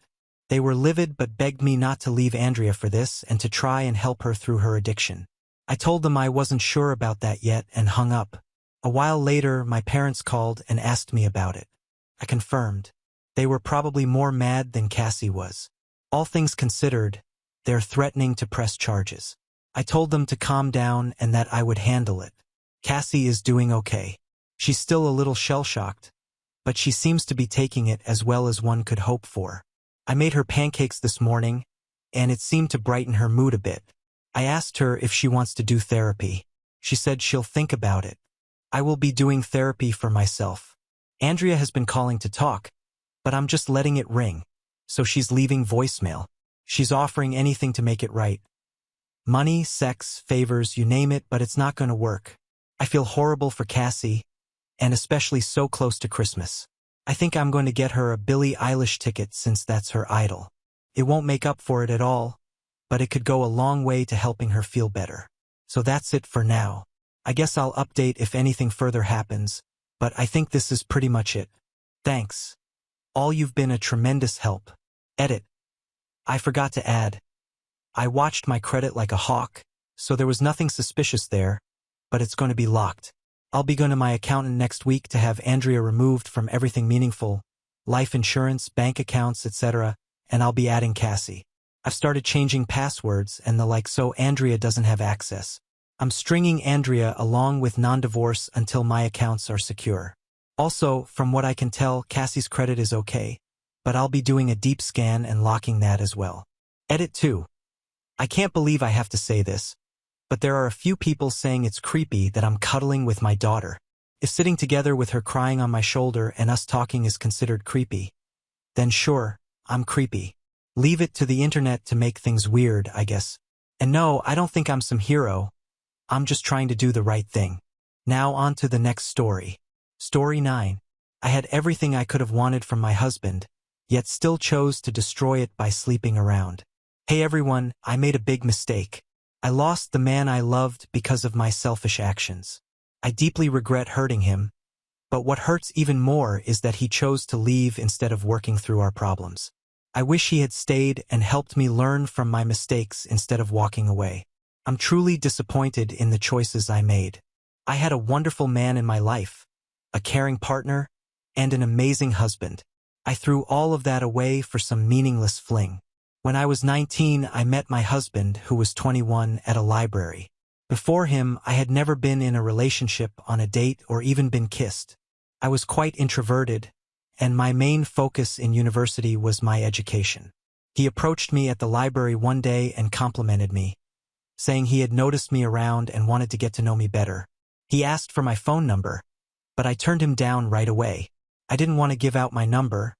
They were livid but begged me not to leave Andrea for this and to try and help her through her addiction. I told them I wasn't sure about that yet and hung up. A while later, my parents called and asked me about it. I confirmed. They were probably more mad than Cassie was. All things considered, they're threatening to press charges. I told them to calm down and that I would handle it. Cassie is doing okay. She's still a little shell-shocked, but she seems to be taking it as well as one could hope for. I made her pancakes this morning, and it seemed to brighten her mood a bit. I asked her if she wants to do therapy. She said she'll think about it. I will be doing therapy for myself. Andrea has been calling to talk, but I'm just letting it ring, so she's leaving voicemail. She's offering anything to make it right. Money, sex, favors, you name it, but it's not going to work. I feel horrible for Cassie, and especially so close to Christmas. I think I'm going to get her a Billie Eilish ticket since that's her idol. It won't make up for it at all, but it could go a long way to helping her feel better. So that's it for now. I guess I'll update if anything further happens, but I think this is pretty much it. Thanks. All you've been a tremendous help. Edit. I forgot to add. I watched my credit like a hawk, so there was nothing suspicious there, but it's going to be locked. I'll be going to my accountant next week to have Andrea removed from everything meaningful, life insurance, bank accounts, etc., and I'll be adding Cassie. I've started changing passwords and the like so Andrea doesn't have access. I'm stringing Andrea along with non-divorce until my accounts are secure. Also, from what I can tell, Cassie's credit is okay, but I'll be doing a deep scan and locking that as well. Edit 2. I can't believe I have to say this, but there are a few people saying it's creepy that I'm cuddling with my daughter. If sitting together with her crying on my shoulder and us talking is considered creepy, then sure, I'm creepy. Leave it to the internet to make things weird, I guess. And no, I don't think I'm some hero. I'm just trying to do the right thing. Now on to the next story. Story 9. I had everything I could have wanted from my husband, yet still chose to destroy it by sleeping around. Hey everyone, I made a big mistake. I lost the man I loved because of my selfish actions. I deeply regret hurting him, but what hurts even more is that he chose to leave instead of working through our problems. I wish he had stayed and helped me learn from my mistakes instead of walking away. I'm truly disappointed in the choices I made. I had a wonderful man in my life, a caring partner, and an amazing husband. I threw all of that away for some meaningless fling. When I was 19, I met my husband, who was 21, at a library. Before him, I had never been in a relationship, on a date, or even been kissed. I was quite introverted, and my main focus in university was my education. He approached me at the library one day and complimented me, saying he had noticed me around and wanted to get to know me better. He asked for my phone number, but I turned him down right away. I didn't want to give out my number,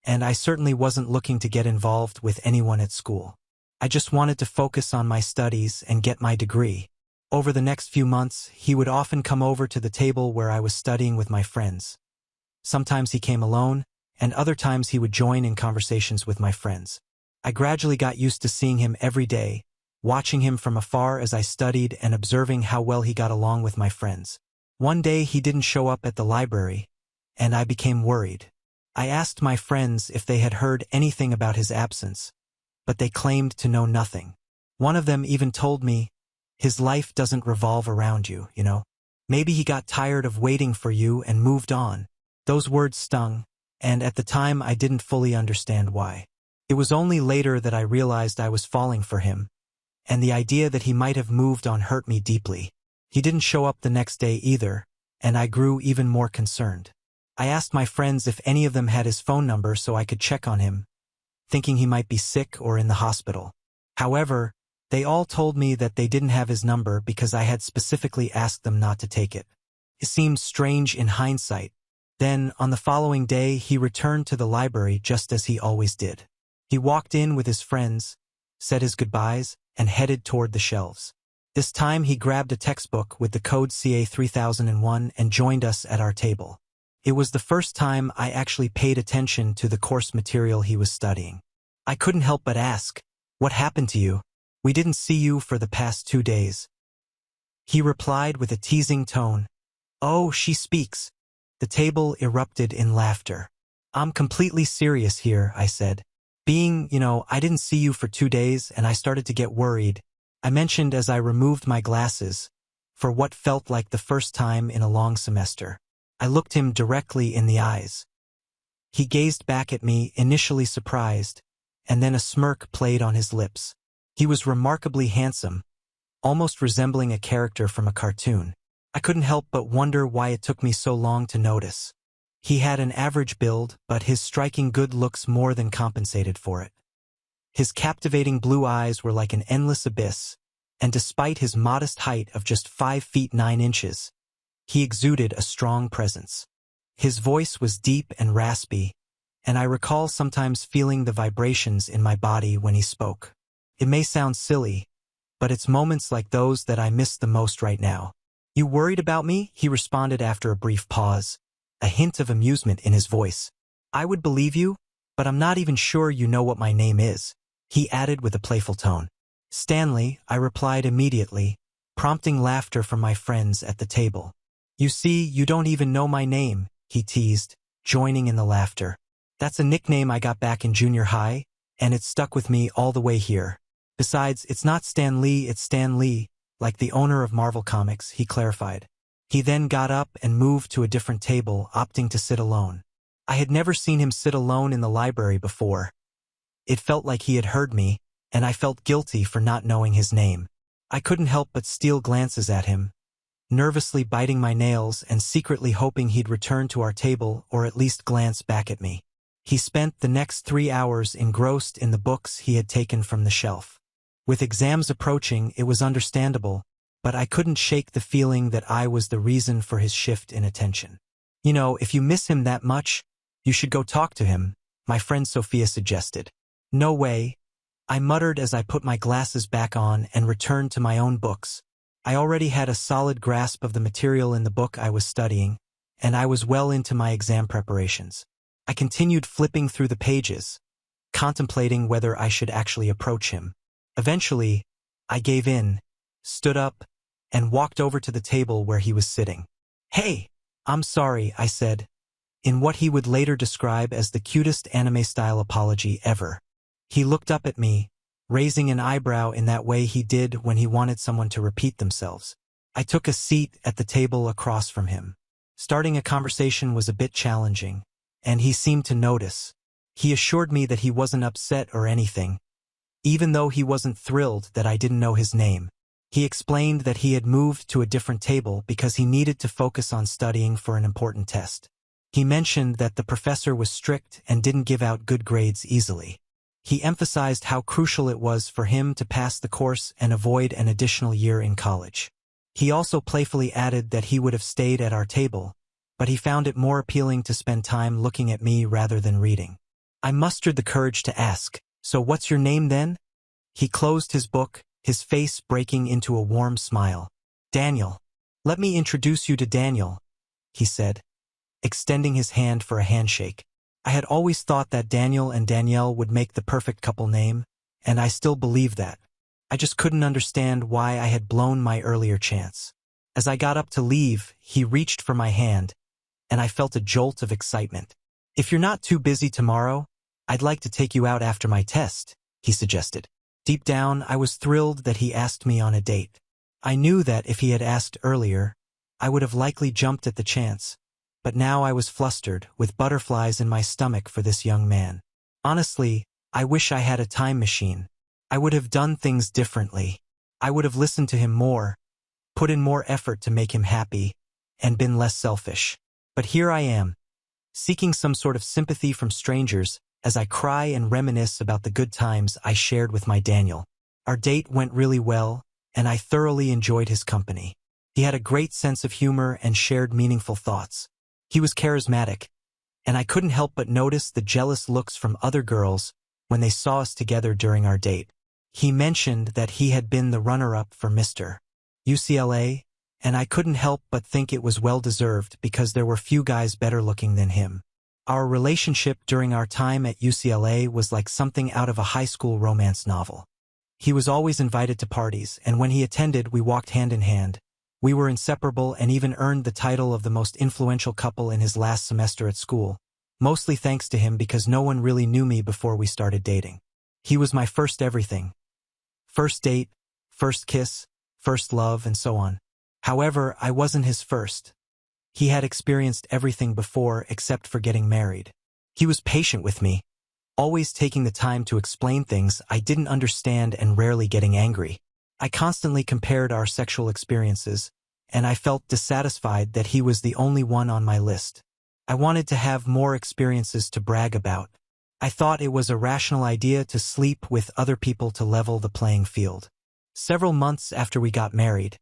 and I certainly wasn't looking to get involved with anyone at school. I just wanted to focus on my studies and get my degree. Over the next few months, he would often come over to the table where I was studying with my friends. Sometimes he came alone, and other times he would join in conversations with my friends. I gradually got used to seeing him every day, watching him from afar as I studied and observing how well he got along with my friends. One day he didn't show up at the library, and I became worried. I asked my friends if they had heard anything about his absence, but they claimed to know nothing. One of them even told me, "His life doesn't revolve around you, you know. Maybe he got tired of waiting for you and moved on." Those words stung, and at the time I didn't fully understand why. It was only later that I realized I was falling for him, and the idea that he might have moved on hurt me deeply. He didn't show up the next day either, and I grew even more concerned. I asked my friends if any of them had his phone number so I could check on him, thinking he might be sick or in the hospital. However, they all told me that they didn't have his number because I had specifically asked them not to take it. It seemed strange in hindsight. Then, on the following day, he returned to the library just as he always did. He walked in with his friends, said his goodbyes, and headed toward the shelves. This time he grabbed a textbook with the code CA 3001 and joined us at our table. It was the first time I actually paid attention to the course material he was studying. I couldn't help but ask, "What happened to you? We didn't see you for the past 2 days." He replied with a teasing tone, "Oh, she speaks." The table erupted in laughter. "I'm completely serious here," I said. I didn't see you for 2 days and I started to get worried," I mentioned as I removed my glasses for what felt like the first time in a long semester. I looked him directly in the eyes. He gazed back at me, initially surprised, and then a smirk played on his lips. He was remarkably handsome, almost resembling a character from a cartoon. I couldn't help but wonder why it took me so long to notice. He had an average build, but his striking good looks more than compensated for it. His captivating blue eyes were like an endless abyss, and despite his modest height of just 5 feet 9 inches, he exuded a strong presence. His voice was deep and raspy, and I recall sometimes feeling the vibrations in my body when he spoke. It may sound silly, but it's moments like those that I miss the most right now. "You worried about me?" he responded after a brief pause, a hint of amusement in his voice. "I would believe you, but I'm not even sure you know what my name is," he added with a playful tone. "Stanley," I replied immediately, prompting laughter from my friends at the table. "You see, you don't even know my name," he teased, joining in the laughter. "That's a nickname I got back in junior high, and it's stuck with me all the way here. Besides, it's not Stan Lee, it's Stan Lee, like the owner of Marvel Comics," he clarified. He then got up and moved to a different table, opting to sit alone. I had never seen him sit alone in the library before. It felt like he had heard me, and I felt guilty for not knowing his name. I couldn't help but steal glances at him, nervously biting my nails and secretly hoping he'd return to our table or at least glance back at me. He spent the next 3 hours engrossed in the books he had taken from the shelf. With exams approaching, it was understandable, but I couldn't shake the feeling that I was the reason for his shift in attention. "If you miss him that much, you should go talk to him," my friend Sophia suggested. "No way," I muttered as I put my glasses back on and returned to my own books. I already had a solid grasp of the material in the book I was studying, and I was well into my exam preparations. I continued flipping through the pages, contemplating whether I should actually approach him. Eventually, I gave in, stood up, and walked over to the table where he was sitting. "Hey, I'm sorry," I said, in what he would later describe as the cutest anime-style apology ever. He looked up at me, raising an eyebrow in that way he did when he wanted someone to repeat themselves. I took a seat at the table across from him. Starting a conversation was a bit challenging, and he seemed to notice. He assured me that he wasn't upset or anything, even though he wasn't thrilled that I didn't know his name. He explained that he had moved to a different table because he needed to focus on studying for an important test. He mentioned that the professor was strict and didn't give out good grades easily. He emphasized how crucial it was for him to pass the course and avoid an additional year in college. He also playfully added that he would have stayed at our table, but he found it more appealing to spend time looking at me rather than reading. I mustered the courage to ask, "So what's your name then?" He closed his book, his face breaking into a warm smile. "Daniel. Let me introduce you to Daniel," he said, extending his hand for a handshake. I had always thought that Daniel and Danielle would make the perfect couple name, and I still believe that. I just couldn't understand why I had blown my earlier chance. As I got up to leave, he reached for my hand, and I felt a jolt of excitement. "If you're not too busy tomorrow, I'd like to take you out after my test," he suggested. Deep down, I was thrilled that he asked me on a date. I knew that if he had asked earlier, I would have likely jumped at the chance, but now I was flustered, with butterflies in my stomach for this young man. Honestly, I wish I had a time machine. I would have done things differently. I would have listened to him more, put in more effort to make him happy, and been less selfish. But here I am, seeking some sort of sympathy from strangers as I cry and reminisce about the good times I shared with my Daniel. Our date went really well, and I thoroughly enjoyed his company. He had a great sense of humor and shared meaningful thoughts. He was charismatic, and I couldn't help but notice the jealous looks from other girls when they saw us together during our date. He mentioned that he had been the runner-up for Mr. UCLA, and I couldn't help but think it was well-deserved because there were few guys better looking than him. Our relationship during our time at UCLA was like something out of a high school romance novel. He was always invited to parties, and when he attended, we walked hand in hand. We were inseparable and even earned the title of the most influential couple in his last semester at school, mostly thanks to him because no one really knew me before we started dating. He was my first everything. First date, first kiss, first love, and so on. However, I wasn't his first. He had experienced everything before except for getting married. He was patient with me, always taking the time to explain things I didn't understand and rarely getting angry. I constantly compared our sexual experiences, and I felt dissatisfied that he was the only one on my list. I wanted to have more experiences to brag about. I thought it was a rational idea to sleep with other people to level the playing field. Several months after we got married,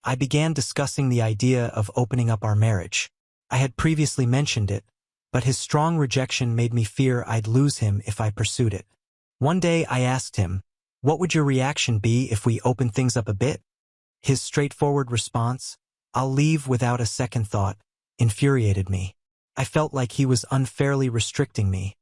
I began discussing the idea of opening up our marriage. I had previously mentioned it, but his strong rejection made me fear I'd lose him if I pursued it. One day I asked him, "What would your reaction be if we opened things up a bit?" His straightforward response, "I'll leave without a second thought," infuriated me. I felt like he was unfairly restricting me,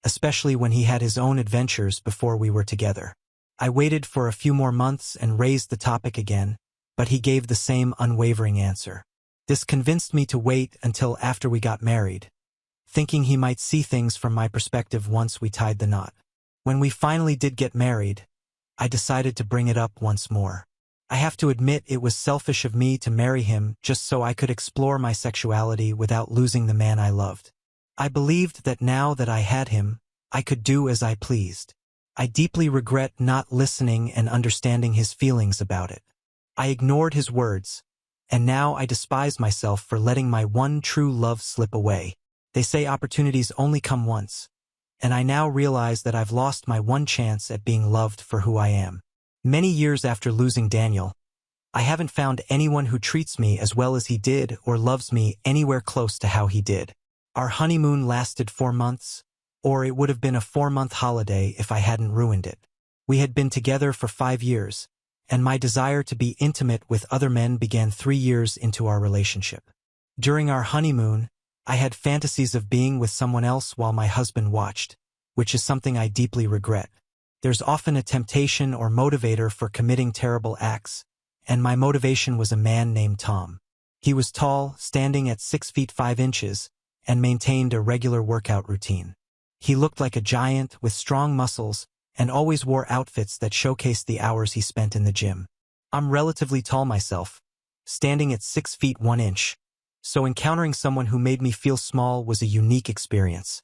especially when he had his own adventures before we were together. I waited for a few more months and raised the topic again, but he gave the same unwavering answer. This convinced me to wait until after we got married, thinking he might see things from my perspective once we tied the knot. When we finally did get married, I decided to bring it up once more. I have to admit it was selfish of me to marry him just so I could explore my sexuality without losing the man I loved. I believed that now that I had him, I could do as I pleased. I deeply regret not listening and understanding his feelings about it. I ignored his words, and now I despise myself for letting my one true love slip away. They say opportunities only come once, and I now realize that I've lost my one chance at being loved for who I am. Many years after losing Daniel, I haven't found anyone who treats me as well as he did or loves me anywhere close to how he did. Our honeymoon lasted 4 months, or it would have been a 4-month holiday if I hadn't ruined it. We had been together for 5 years, and my desire to be intimate with other men began 3 years into our relationship. During our honeymoon, I had fantasies of being with someone else while my husband watched, which is something I deeply regret. There's often a temptation or motivator for committing terrible acts, and my motivation was a man named Tom. He was tall, standing at 6 feet 5 inches, and maintained a regular workout routine. He looked like a giant with strong muscles and always wore outfits that showcased the hours he spent in the gym. I'm relatively tall myself, standing at 6 feet 1 inch, so encountering someone who made me feel small was a unique experience.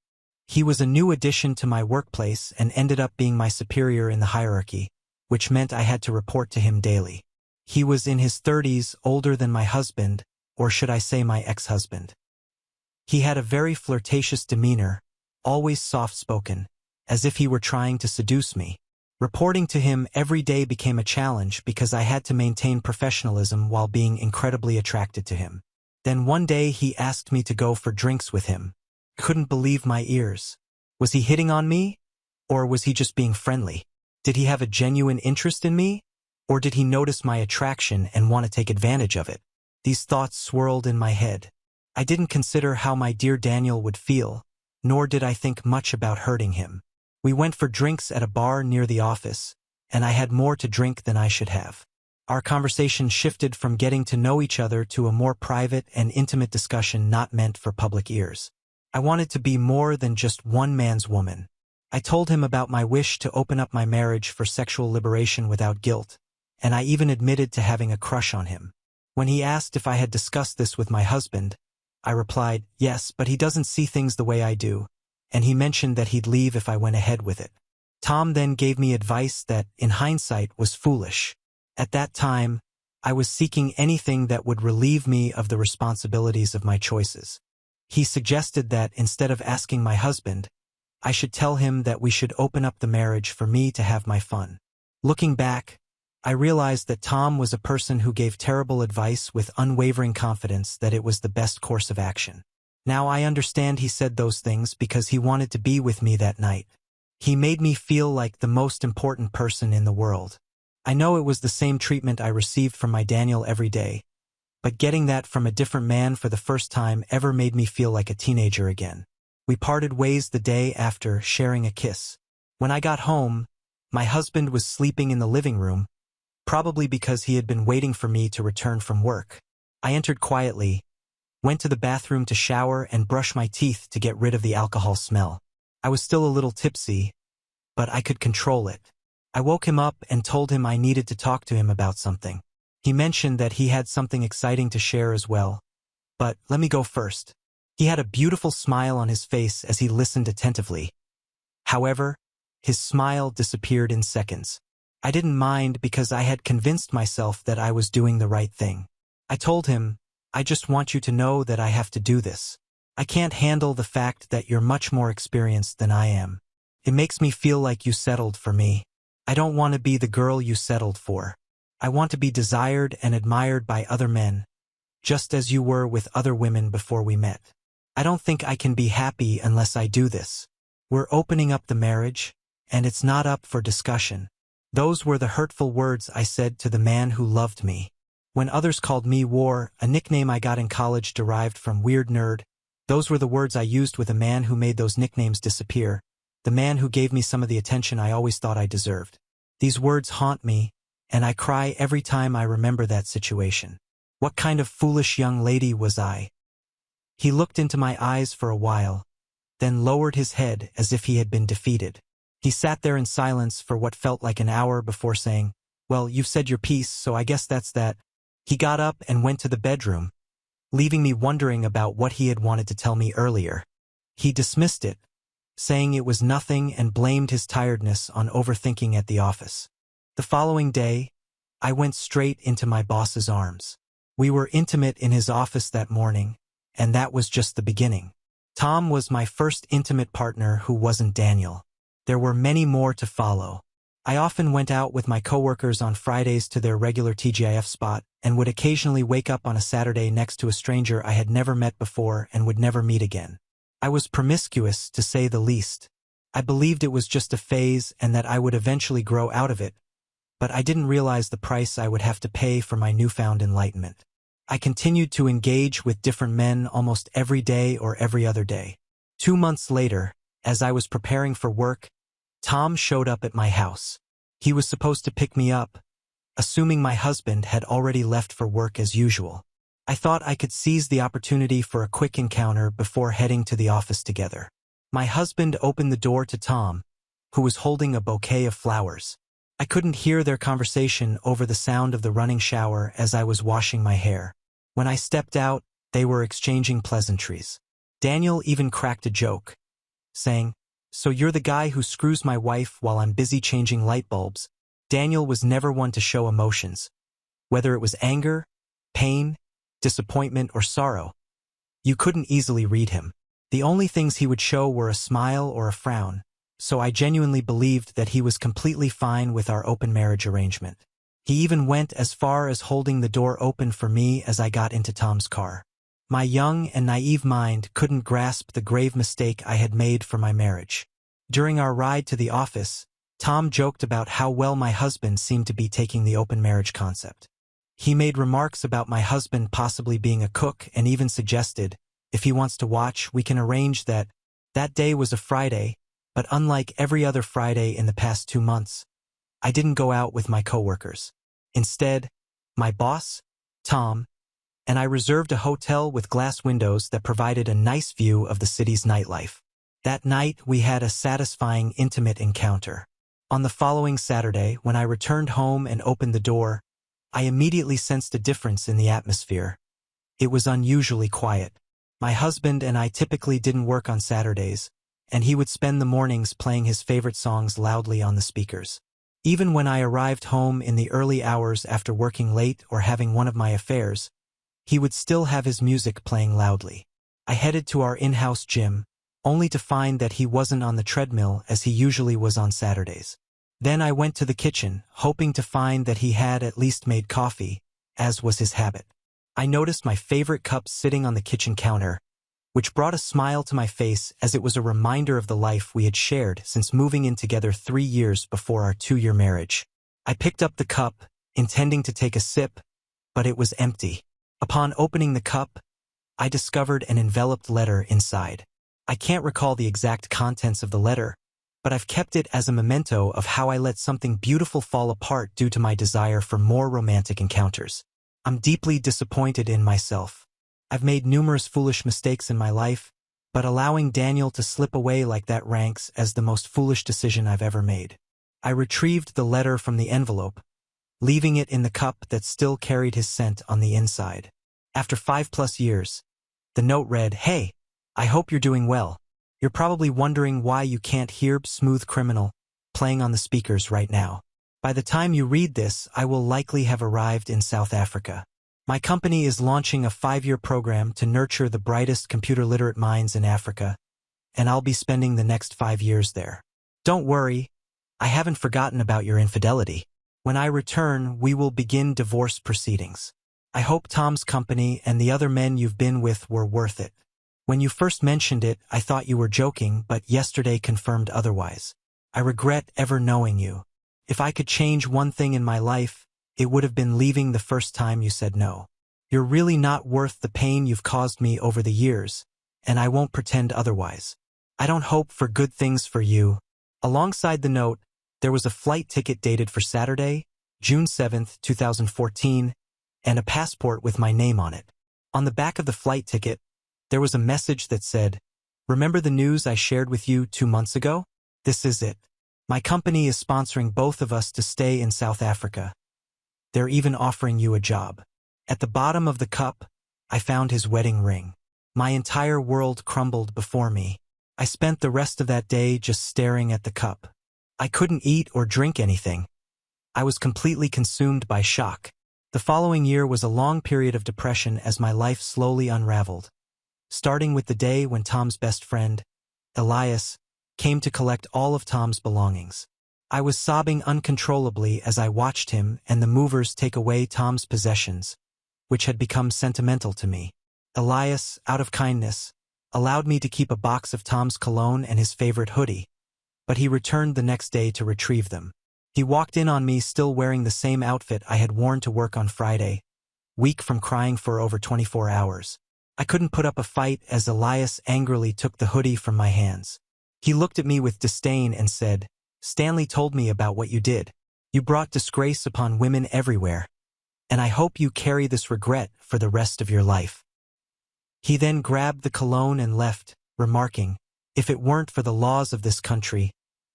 He was a new addition to my workplace and ended up being my superior in the hierarchy, which meant I had to report to him daily. He was in his 30s, older than my husband, or should I say my ex-husband. He had a very flirtatious demeanor, always soft-spoken, as if he were trying to seduce me. Reporting to him every day became a challenge because I had to maintain professionalism while being incredibly attracted to him. Then one day he asked me to go for drinks with him. Couldn't believe my ears. Was he hitting on me? Or was he just being friendly? Did he have a genuine interest in me? Or did he notice my attraction and want to take advantage of it? These thoughts swirled in my head. I didn't consider how my dear Daniel would feel, nor did I think much about hurting him. We went for drinks at a bar near the office, and I had more to drink than I should have. Our conversation shifted from getting to know each other to a more private and intimate discussion not meant for public ears. I wanted to be more than just one man's woman. I told him about my wish to open up my marriage for sexual liberation without guilt, and I even admitted to having a crush on him. When he asked if I had discussed this with my husband, I replied, yes, but he doesn't see things the way I do, and he mentioned that he'd leave if I went ahead with it. Tom then gave me advice that, in hindsight, was foolish. At that time, I was seeking anything that would relieve me of the responsibilities of my choices. He suggested that, instead of asking my husband, I should tell him that we should open up the marriage for me to have my fun. Looking back, I realized that Tom was a person who gave terrible advice with unwavering confidence that it was the best course of action. Now I understand he said those things because he wanted to be with me that night. He made me feel like the most important person in the world. I know it was the same treatment I received from my Daniel every day, but getting that from a different man for the first time ever made me feel like a teenager again. We parted ways the day after, sharing a kiss. When I got home, my husband was sleeping in the living room, probably because he had been waiting for me to return from work. I entered quietly, went to the bathroom to shower and brush my teeth to get rid of the alcohol smell. I was still a little tipsy, but I could control it. I woke him up and told him I needed to talk to him about something. He mentioned that he had something exciting to share as well. But let me go first. He had a beautiful smile on his face as he listened attentively. However, his smile disappeared in seconds. I didn't mind because I had convinced myself that I was doing the right thing. I told him, I just want you to know that I have to do this. I can't handle the fact that you're much more experienced than I am. It makes me feel like you settled for me. I don't want to be the girl you settled for. I want to be desired and admired by other men, just as you were with other women before we met. I don't think I can be happy unless I do this. We're opening up the marriage, and it's not up for discussion. Those were the hurtful words I said to the man who loved me. When others called me War, a nickname I got in college derived from Weird Nerd, those were the words I used with a man who made those nicknames disappear, the man who gave me some of the attention I always thought I deserved. These words haunt me, and I cry every time I remember that situation. What kind of foolish young lady was I? He looked into my eyes for a while, then lowered his head as if he had been defeated. He sat there in silence for what felt like an hour before saying, well, you've said your piece, so I guess that's that. He got up and went to the bedroom, leaving me wondering about what he had wanted to tell me earlier. He dismissed it, saying it was nothing and blamed his tiredness on overthinking at the office. The following day, I went straight into my boss's arms. We were intimate in his office that morning, and that was just the beginning. Tom was my first intimate partner who wasn't Daniel. There were many more to follow. I often went out with my coworkers on Fridays to their regular TGIF spot and would occasionally wake up on a Saturday next to a stranger I had never met before and would never meet again. I was promiscuous, to say the least. I believed it was just a phase and that I would eventually grow out of it, but I didn't realize the price I would have to pay for my newfound enlightenment. I continued to engage with different men almost every day or every other day. 2 months later, as I was preparing for work, Tom showed up at my house. He was supposed to pick me up, assuming my husband had already left for work as usual. I thought I could seize the opportunity for a quick encounter before heading to the office together. My husband opened the door to Tom, who was holding a bouquet of flowers. I couldn't hear their conversation over the sound of the running shower as I was washing my hair. When I stepped out, they were exchanging pleasantries. Daniel even cracked a joke, saying, "So you're the guy who screws my wife while I'm busy changing light bulbs." Daniel was never one to show emotions, whether it was anger, pain, disappointment, or sorrow. You couldn't easily read him. The only things he would show were a smile or a frown, so I genuinely believed that he was completely fine with our open marriage arrangement. He even went as far as holding the door open for me as I got into Tom's car. My young and naive mind couldn't grasp the grave mistake I had made for my marriage. During our ride to the office, Tom joked about how well my husband seemed to be taking the open marriage concept. He made remarks about my husband possibly being a cook and even suggested, if he wants to watch, we can arrange that. That day was a Friday, but unlike every other Friday in the past 2 months, I didn't go out with my coworkers. Instead, my boss, Tom, and I reserved a hotel with glass windows that provided a nice view of the city's nightlife. That night, we had a satisfying, intimate encounter. On the following Saturday, when I returned home and opened the door, I immediately sensed a difference in the atmosphere. It was unusually quiet. My husband and I typically didn't work on Saturdays, and he would spend the mornings playing his favorite songs loudly on the speakers. Even when I arrived home in the early hours after working late or having one of my affairs, he would still have his music playing loudly. I headed to our in-house gym, only to find that he wasn't on the treadmill as he usually was on Saturdays. Then I went to the kitchen, hoping to find that he had at least made coffee, as was his habit. I noticed my favorite cup sitting on the kitchen counter, which brought a smile to my face as it was a reminder of the life we had shared since moving in together 3 years before our 2-year marriage. I picked up the cup, intending to take a sip, but it was empty. Upon opening the cup, I discovered an enveloped letter inside. I can't recall the exact contents of the letter, but I've kept it as a memento of how I let something beautiful fall apart due to my desire for more romantic encounters. I'm deeply disappointed in myself. I've made numerous foolish mistakes in my life, but allowing Daniel to slip away like that ranks as the most foolish decision I've ever made. I retrieved the letter from the envelope, leaving it in the cup that still carried his scent on the inside. After 5+ years, the note read, "Hey, I hope you're doing well. You're probably wondering why you can't hear Smooth Criminal playing on the speakers right now. By the time you read this, I will likely have arrived in South Africa. My company is launching a 5-year program to nurture the brightest computer-literate minds in Africa, and I'll be spending the next 5 years there. Don't worry, I haven't forgotten about your infidelity. When I return, we will begin divorce proceedings. I hope Tom's company and the other men you've been with were worth it. When you first mentioned it, I thought you were joking, but yesterday confirmed otherwise. I regret ever knowing you. If I could change one thing in my life, it would have been leaving the first time you said no. You're really not worth the pain you've caused me over the years, and I won't pretend otherwise. I don't hope for good things for you." Alongside the note, there was a flight ticket dated for Saturday, June 7, 2014, and a passport with my name on it. On the back of the flight ticket, there was a message that said, "Remember the news I shared with you 2 months ago? This is it. My company is sponsoring both of us to stay in South Africa. They're even offering you a job." At the bottom of the cup, I found his wedding ring. My entire world crumbled before me. I spent the rest of that day just staring at the cup. I couldn't eat or drink anything. I was completely consumed by shock. The following year was a long period of depression as my life slowly unraveled, starting with the day when Tom's best friend, Elias, came to collect all of Tom's belongings. I was sobbing uncontrollably as I watched him and the movers take away Tom's possessions, which had become sentimental to me. Elias, out of kindness, allowed me to keep a box of Tom's cologne and his favorite hoodie, but he returned the next day to retrieve them. He walked in on me still wearing the same outfit I had worn to work on Friday, weak from crying for over 24 hours. I couldn't put up a fight as Elias angrily took the hoodie from my hands. He looked at me with disdain and said, "Stanley told me about what you did. You brought disgrace upon women everywhere, and I hope you carry this regret for the rest of your life." He then grabbed the cologne and left, remarking, "If it weren't for the laws of this country,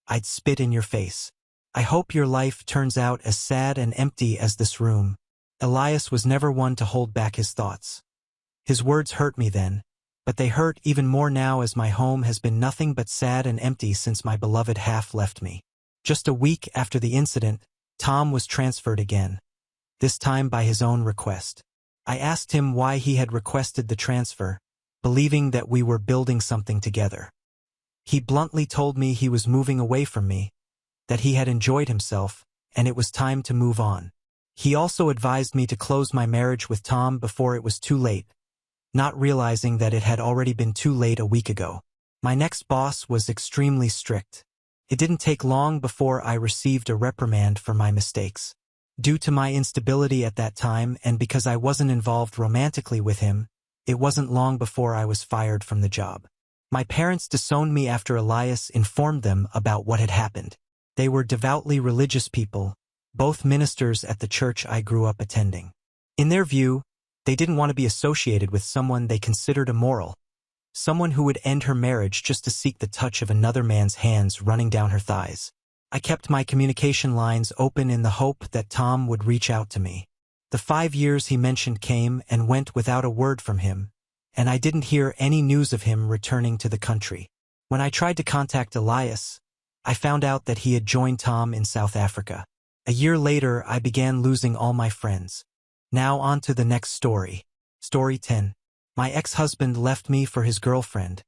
I'd spit in your face. I hope your life turns out as sad and empty as this room." Elias was never one to hold back his thoughts. His words hurt me then, but they hurt even more now as my home has been nothing but sad and empty since my beloved half left me. Just a week after the incident, Tom was transferred again, this time by his own request. I asked him why he had requested the transfer, believing that we were building something together. He bluntly told me he was moving away from me, that he had enjoyed himself, and it was time to move on. He also advised me to close my marriage with Tom before it was too late, not realizing that it had already been too late a week ago. My next boss was extremely strict. It didn't take long before I received a reprimand for my mistakes. Due to my instability at that time and because I wasn't involved romantically with him, it wasn't long before I was fired from the job. My parents disowned me after Elias informed them about what had happened. They were devoutly religious people, both ministers at the church I grew up attending. In their view, they didn't want to be associated with someone they considered immoral, someone who would end her marriage just to seek the touch of another man's hands running down her thighs. I kept my communication lines open in the hope that Tom would reach out to me. The 5 years he mentioned came and went without a word from him, and I didn't hear any news of him returning to the country. When I tried to contact Elias, I found out that he had joined Tom in South Africa. A year later, I began losing all my friends. Now on to the next story. Story 10. My ex-husband left me for his girlfriend,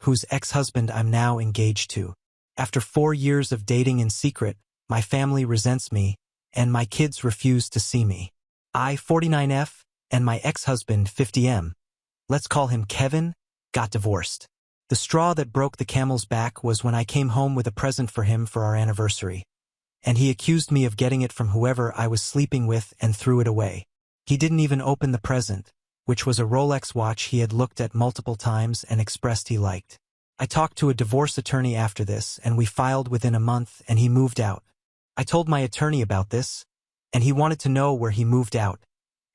whose ex-husband I'm now engaged to. After 4 years of dating in secret, my family resents me, and my kids refuse to see me. I, 49F, and my ex-husband, 50M, let's call him Kevin, got divorced. The straw that broke the camel's back was when I came home with a present for him for our anniversary, and he accused me of getting it from whoever I was sleeping with and threw it away. He didn't even open the present, which was a Rolex watch he had looked at multiple times and expressed he liked. I talked to a divorce attorney after this, and we filed within a month, and he moved out. I told my attorney about this, and he wanted to know where he moved out,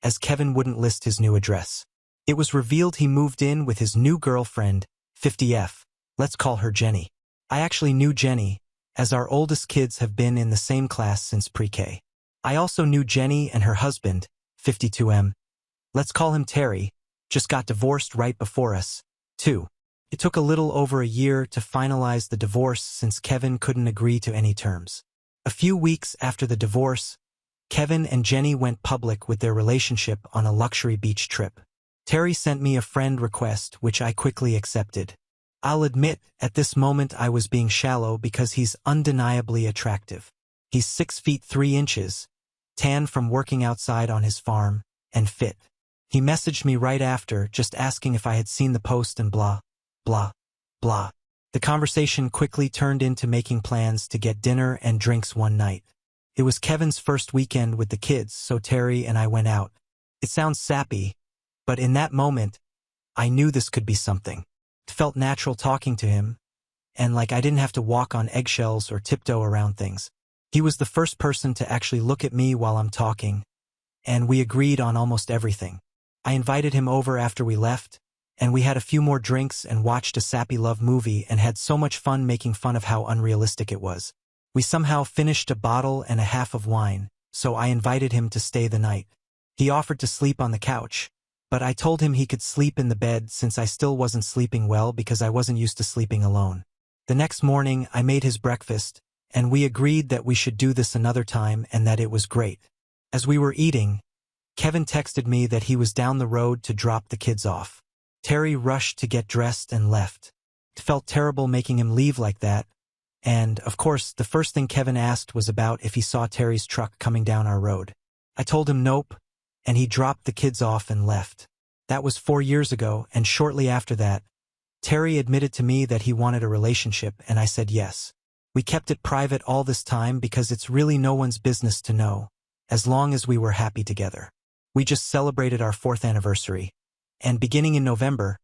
as Kevin wouldn't list his new address. It was revealed he moved in with his new girlfriend, 50F. Let's call her Jenny. I actually knew Jenny, as our oldest kids have been in the same class since pre-K. I also knew Jenny and her husband, 52M. Let's call him Terry, just got divorced right before us, too. It took a little over a year to finalize the divorce since Kevin couldn't agree to any terms. A few weeks after the divorce, Kevin and Jenny went public with their relationship on a luxury beach trip. Terry sent me a friend request, which I quickly accepted. I'll admit, at this moment I was being shallow because he's undeniably attractive. He's 6 feet 3 inches, tan from working outside on his farm, and fit. He messaged me right after, just asking if I had seen the post and blah, blah, blah. The conversation quickly turned into making plans to get dinner and drinks one night. It was Kevin's first weekend with the kids, so Terry and I went out. It sounds sappy, but in that moment, I knew this could be something. It felt natural talking to him, and like I didn't have to walk on eggshells or tiptoe around things. He was the first person to actually look at me while I'm talking, and we agreed on almost everything. I invited him over after we left, and we had a few more drinks and watched a sappy love movie and had so much fun making fun of how unrealistic it was. We somehow finished a bottle and a half of wine, so I invited him to stay the night. He offered to sleep on the couch, but I told him he could sleep in the bed since I still wasn't sleeping well because I wasn't used to sleeping alone. The next morning, I made his breakfast, and we agreed that we should do this another time and that it was great. As we were eating, Kevin texted me that he was down the road to drop the kids off. Terry rushed to get dressed and left. It felt terrible making him leave like that, and, of course, the first thing Kevin asked was about if he saw Terry's truck coming down our road. I told him nope, and he dropped the kids off and left. That was 4 years ago, and shortly after that, Terry admitted to me that he wanted a relationship, and I said yes. We kept it private all this time because it's really no one's business to know, as long as we were happy together. We just celebrated our 4th anniversary, and beginning in November,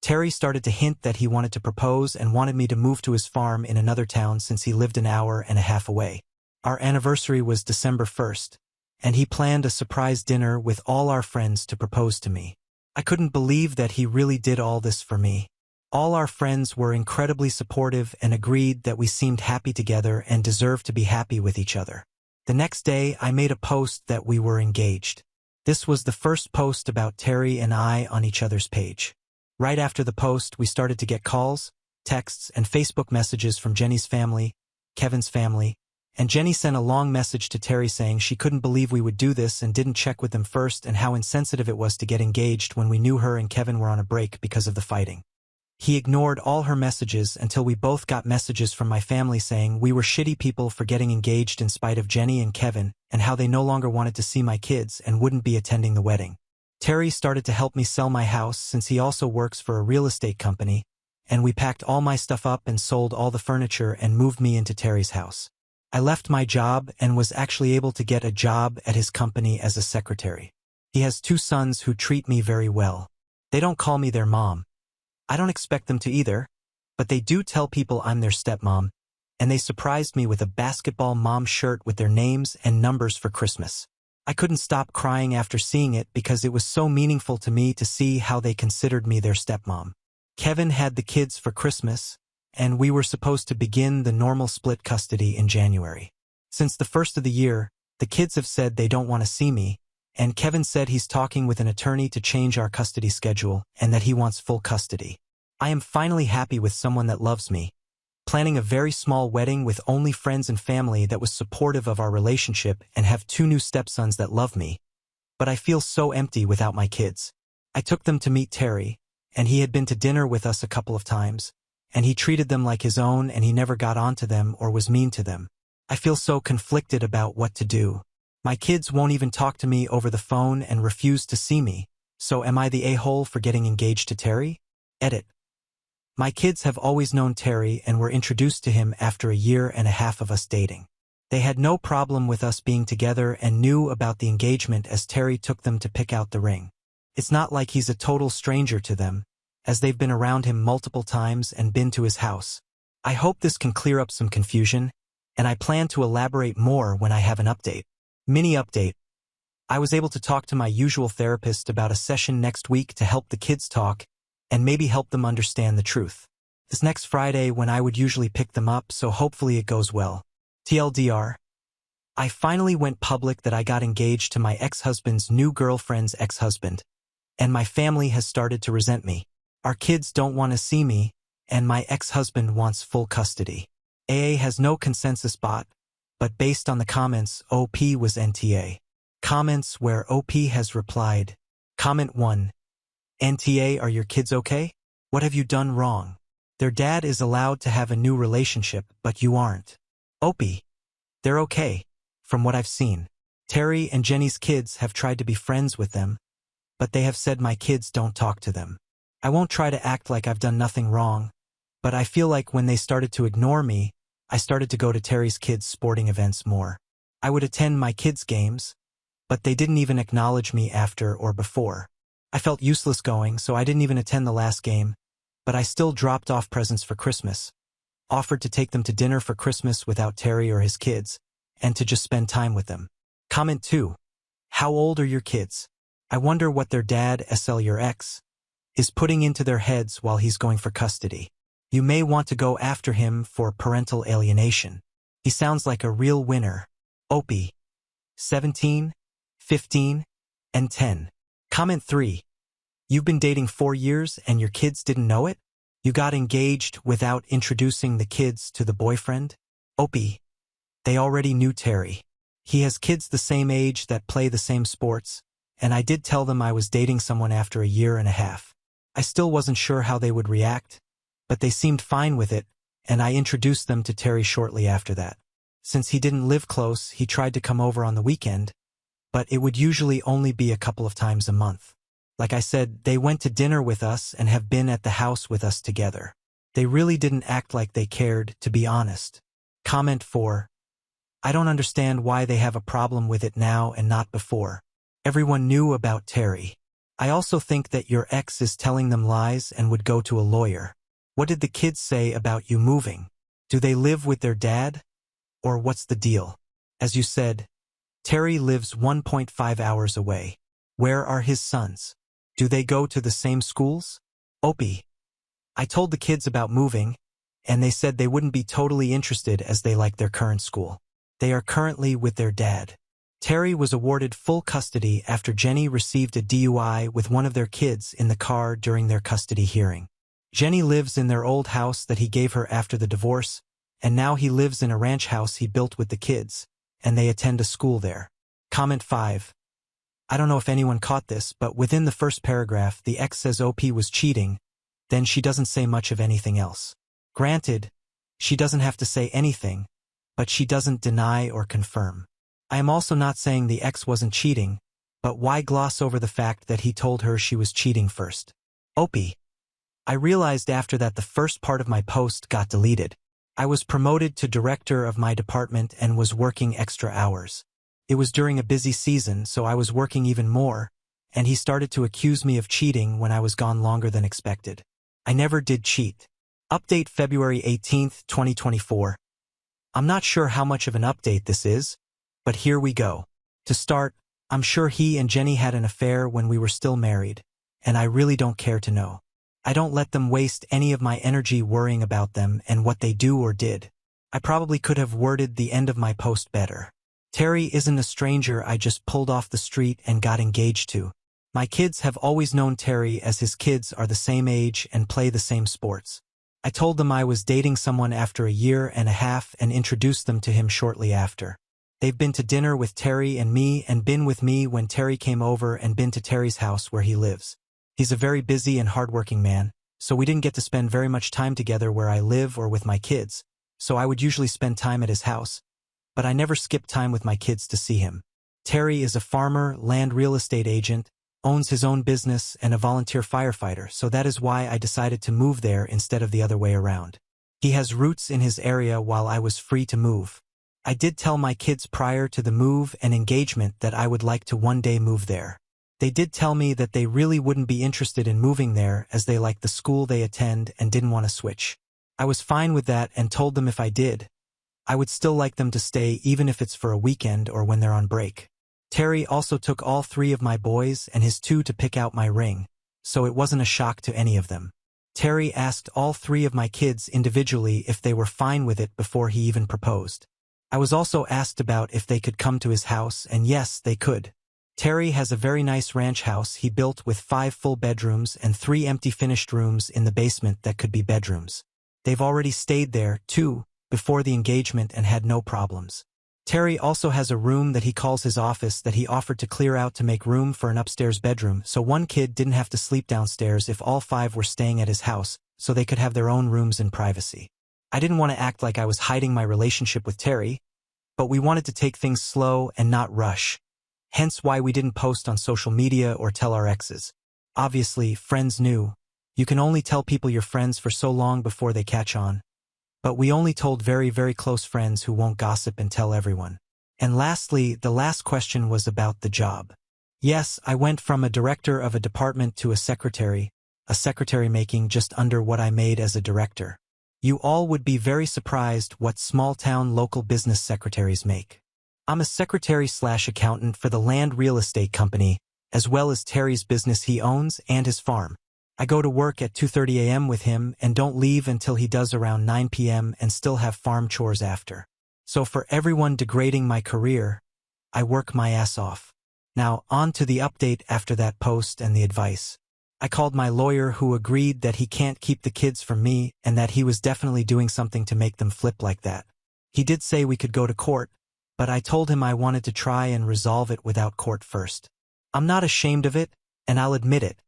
Terry started to hint that he wanted to propose and wanted me to move to his farm in another town since he lived an hour and a half away. Our anniversary was December 1st, and he planned a surprise dinner with all our friends to propose to me. I couldn't believe that he really did all this for me. All our friends were incredibly supportive and agreed that we seemed happy together and deserved to be happy with each other. The next day, I made a post that we were engaged. This was the first post about Terry and I on each other's page. Right after the post, we started to get calls, texts, and Facebook messages from Jenny's family, Kevin's family, and Jenny sent a long message to Terry saying she couldn't believe we would do this and didn't check with them first and how insensitive it was to get engaged when we knew her and Kevin were on a break because of the fighting. He ignored all her messages until we both got messages from my family saying we were shitty people for getting engaged in spite of Jenny and Kevin and how they no longer wanted to see my kids and wouldn't be attending the wedding. Terry started to help me sell my house since he also works for a real estate company, and we packed all my stuff up and sold all the furniture and moved me into Terry's house. I left my job and was actually able to get a job at his company as a secretary. He has 2 sons who treat me very well. They don't call me their mom. I don't expect them to either, but they do tell people I'm their stepmom, and they surprised me with a basketball mom shirt with their names and numbers for Christmas. I couldn't stop crying after seeing it because it was so meaningful to me to see how they considered me their stepmom. Kevin had the kids for Christmas, and we were supposed to begin the normal split custody in January. Since the first of the year, the kids have said they don't want to see me, and Kevin said he's talking with an attorney to change our custody schedule and that he wants full custody. I am finally happy with someone that loves me, planning a very small wedding with only friends and family that was supportive of our relationship and have 2 new stepsons that love me. But I feel so empty without my kids. I took them to meet Terry, and he had been to dinner with us a couple of times, and he treated them like his own and he never got on to them or was mean to them. I feel so conflicted about what to do. My kids won't even talk to me over the phone and refuse to see me, so am I the a-hole for getting engaged to Terry? Edit. My kids have always known Terry and were introduced to him after a year and a half of us dating. They had no problem with us being together and knew about the engagement as Terry took them to pick out the ring. It's not like he's a total stranger to them, as they've been around him multiple times and been to his house. I hope this can clear up some confusion, and I plan to elaborate more when I have an update. Mini update. I was able to talk to my usual therapist about a session next week to help the kids talk and maybe help them understand the truth. This next Friday when I would usually pick them up, so hopefully it goes well. TLDR. I finally went public that I got engaged to my ex-husband's new girlfriend's ex-husband, and my family has started to resent me. Our kids don't want to see me, and my ex-husband wants full custody. AA has no consensus bot, but based on the comments, OP was NTA. Comments where OP has replied. Comment 1. NTA, are your kids okay? What have you done wrong? Their dad is allowed to have a new relationship, but you aren't. OP. They're okay, from what I've seen. Terry and Jenny's kids have tried to be friends with them, but they have said my kids don't talk to them. I won't try to act like I've done nothing wrong, but I feel like when they started to ignore me, I started to go to Terry's kids' sporting events more. I would attend my kids' games, but they didn't even acknowledge me after or before. I felt useless going, so I didn't even attend the last game, but I still dropped off presents for Christmas, offered to take them to dinner for Christmas without Terry or his kids, and to just spend time with them. Comment 2. How old are your kids? I wonder what their dad, SL your ex, is putting into their heads while he's going for custody. You may want to go after him for parental alienation. He sounds like a real winner. Opie. 17, 15, and 10. Comment 3. You've been dating 4 years and your kids didn't know it? You got engaged without introducing the kids to the boyfriend? Opie. They already knew Terry. He has kids the same age that play the same sports, and I did tell them I was dating someone after a year and a half. I still wasn't sure how they would react, but they seemed fine with it, and I introduced them to Terry shortly after that. Since he didn't live close, he tried to come over on the weekend, but it would usually only be a couple of times a month. Like I said, they went to dinner with us and have been at the house with us together. They really didn't act like they cared, to be honest. Comment 4. I don't understand why they have a problem with it now and not before. Everyone knew about Terry. I also think that your ex is telling them lies and would go to a lawyer. What did the kids say about you moving? Do they live with their dad? Or what's the deal? As you said, Terry lives 1.5 hours away. Where are his sons? Do they go to the same schools? Opie. I told the kids about moving, and they said they wouldn't be totally interested as they like their current school. They are currently with their dad. Terry was awarded full custody after Jenny received a DUI with one of their kids in the car during their custody hearing. Jenny lives in their old house that he gave her after the divorce, and now he lives in a ranch house he built with the kids, and they attend a school there. Comment 5. I don't know if anyone caught this, but within the first paragraph, the ex says OP was cheating, then she doesn't say much of anything else. Granted, she doesn't have to say anything, but she doesn't deny or confirm. I am also not saying the ex wasn't cheating, But why gloss over the fact that he told her she was cheating first? Opie. I realized after that the first part of my post got deleted. I was promoted to director of my department and was working extra hours. It was during a busy season, so I was working even more, and he started to accuse me of cheating when I was gone longer than expected. I never did cheat. Update February 18, 2024. I'm not sure how much of an update this is, but here we go. To start, I'm sure he and Jenny had an affair when we were still married, and I really don't care to know. I don't let them waste any of my energy worrying about them and what they do or did. I probably could have worded the end of my post better. Terry isn't a stranger I just pulled off the street and got engaged to. My kids have always known Terry as his kids are the same age and play the same sports. I told them I was dating someone after a year and a half and introduced them to him shortly after. They've been to dinner with Terry and me and been with me when Terry came over and been to Terry's house where he lives. He's a very busy and hardworking man, so we didn't get to spend very much time together where I live or with my kids, so I would usually spend time at his house, but I never skipped time with my kids to see him. Terry is a farmer, land real estate agent, owns his own business, and a volunteer firefighter, so that is why I decided to move there instead of the other way around. He has roots in his area while I was free to move. I did tell my kids prior to the move and engagement that I would like to one day move there. They did tell me that they really wouldn't be interested in moving there as they like the school they attend and didn't want to switch. I was fine with that and told them if I did, I would still like them to stay even if it's for a weekend or when they're on break. Terry also took all 3 of my boys and his 2 to pick out my ring, so it wasn't a shock to any of them. Terry asked all 3 of my kids individually if they were fine with it before he even proposed. I was also asked about if they could come to his house, and yes, they could. Terry has a very nice ranch house he built with 5 full bedrooms and 3 empty finished rooms in the basement that could be bedrooms. They've already stayed there, too, before the engagement and had no problems. Terry also has a room that he calls his office that he offered to clear out to make room for an upstairs bedroom, so one kid didn't have to sleep downstairs if all 5 were staying at his house, so they could have their own rooms in privacy. I didn't want to act like I was hiding my relationship with Terry, but we wanted to take things slow and not rush. Hence why we didn't post on social media or tell our exes. Obviously, friends knew. You can only tell people you're friends for so long before they catch on. But we only told very, very close friends who won't gossip and tell everyone. And lastly, the last question was about the job. Yes, I went from a director of a department to a secretary making just under what I made as a director. You all would be very surprised what small-town local business secretaries make. I'm a secretary/accountant for the land real estate company, as well as Terry's business he owns and his farm. I go to work at 2:30 a.m. with him and don't leave until he does around 9 p.m. and still have farm chores after. So for everyone degrading my career, I work my ass off. Now, on to the update after that post and the advice. I called my lawyer who agreed that he can't keep the kids from me and that he was definitely doing something to make them flip like that. He did say we could go to court, but I told him I wanted to try and resolve it without court first. I'm not ashamed of it, and I'll admit it.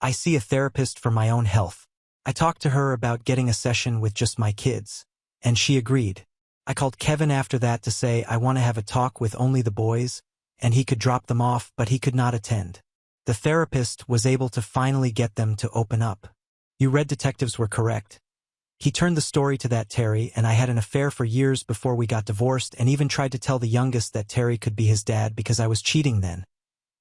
I see a therapist for my own health. I talked to her about getting a session with just my kids, and she agreed. I called Kevin after that to say I want to have a talk with only the boys, and he could drop them off, but he could not attend. The therapist was able to finally get them to open up. You Red detectives were correct. He turned the story to that Terry, and I had an affair for years before we got divorced and even tried to tell the youngest that Terry could be his dad because I was cheating then.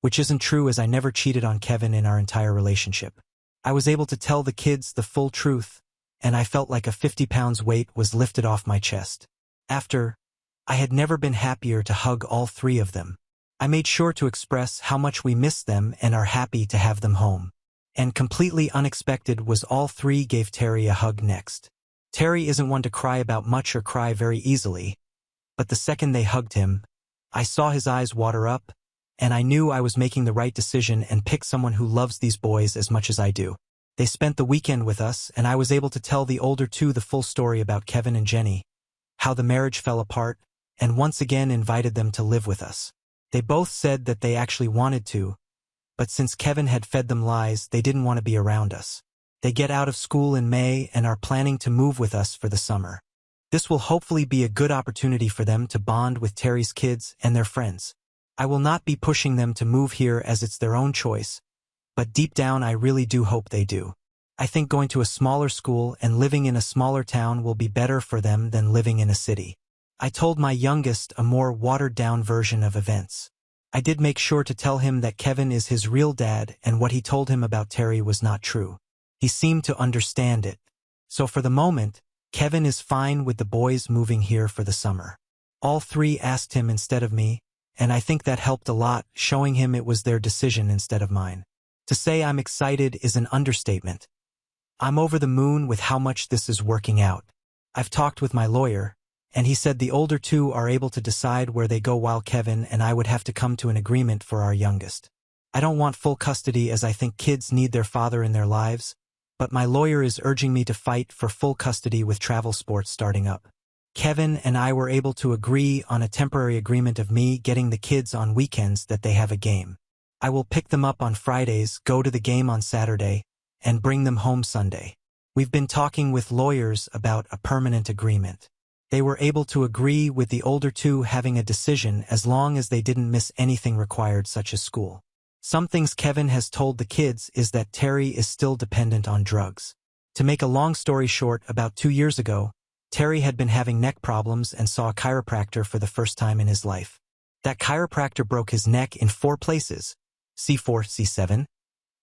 Which isn't true as I never cheated on Kevin in our entire relationship. I was able to tell the kids the full truth, and I felt like a 50 pounds weight was lifted off my chest. After, I had never been happier to hug all 3 of them. I made sure to express how much we miss them and are happy to have them home. And completely unexpected was all 3 gave Terry a hug next. Terry isn't one to cry about much or cry very easily, but the second they hugged him, I saw his eyes water up, and I knew I was making the right decision and picked someone who loves these boys as much as I do. They spent the weekend with us, and I was able to tell the older 2 the full story about Kevin and Jenny, how the marriage fell apart, and once again invited them to live with us. They both said that they actually wanted to, but since Kevin had fed them lies, they didn't want to be around us. They get out of school in May and are planning to move with us for the summer. This will hopefully be a good opportunity for them to bond with Terry's kids and their friends. I will not be pushing them to move here as it's their own choice, but deep down I really do hope they do. I think going to a smaller school and living in a smaller town will be better for them than living in a city. I told my youngest a more watered-down version of events. I did make sure to tell him that Kevin is his real dad and what he told him about Terry was not true. He seemed to understand it. So for the moment, Kevin is fine with the boys moving here for the summer. All three asked him instead of me, and I think that helped a lot, showing him it was their decision instead of mine. To say I'm excited is an understatement. I'm over the moon with how much this is working out. I've talked with my lawyer, and he said the older two are able to decide where they go while Kevin and I would have to come to an agreement for our youngest. I don't want full custody as I think kids need their father in their lives, but my lawyer is urging me to fight for full custody with travel sports starting up. Kevin and I were able to agree on a temporary agreement of me getting the kids on weekends that they have a game. I will pick them up on Fridays, go to the game on Saturday, and bring them home Sunday. We've been talking with lawyers about a permanent agreement. They were able to agree with the older two having a decision as long as they didn't miss anything required such as school. Some things Kevin has told the kids is that Terry is still dependent on drugs. To make a long story short, about 2 years ago, Terry had been having neck problems and saw a chiropractor for the first time in his life. That chiropractor broke his neck in 4 places, C4, C7,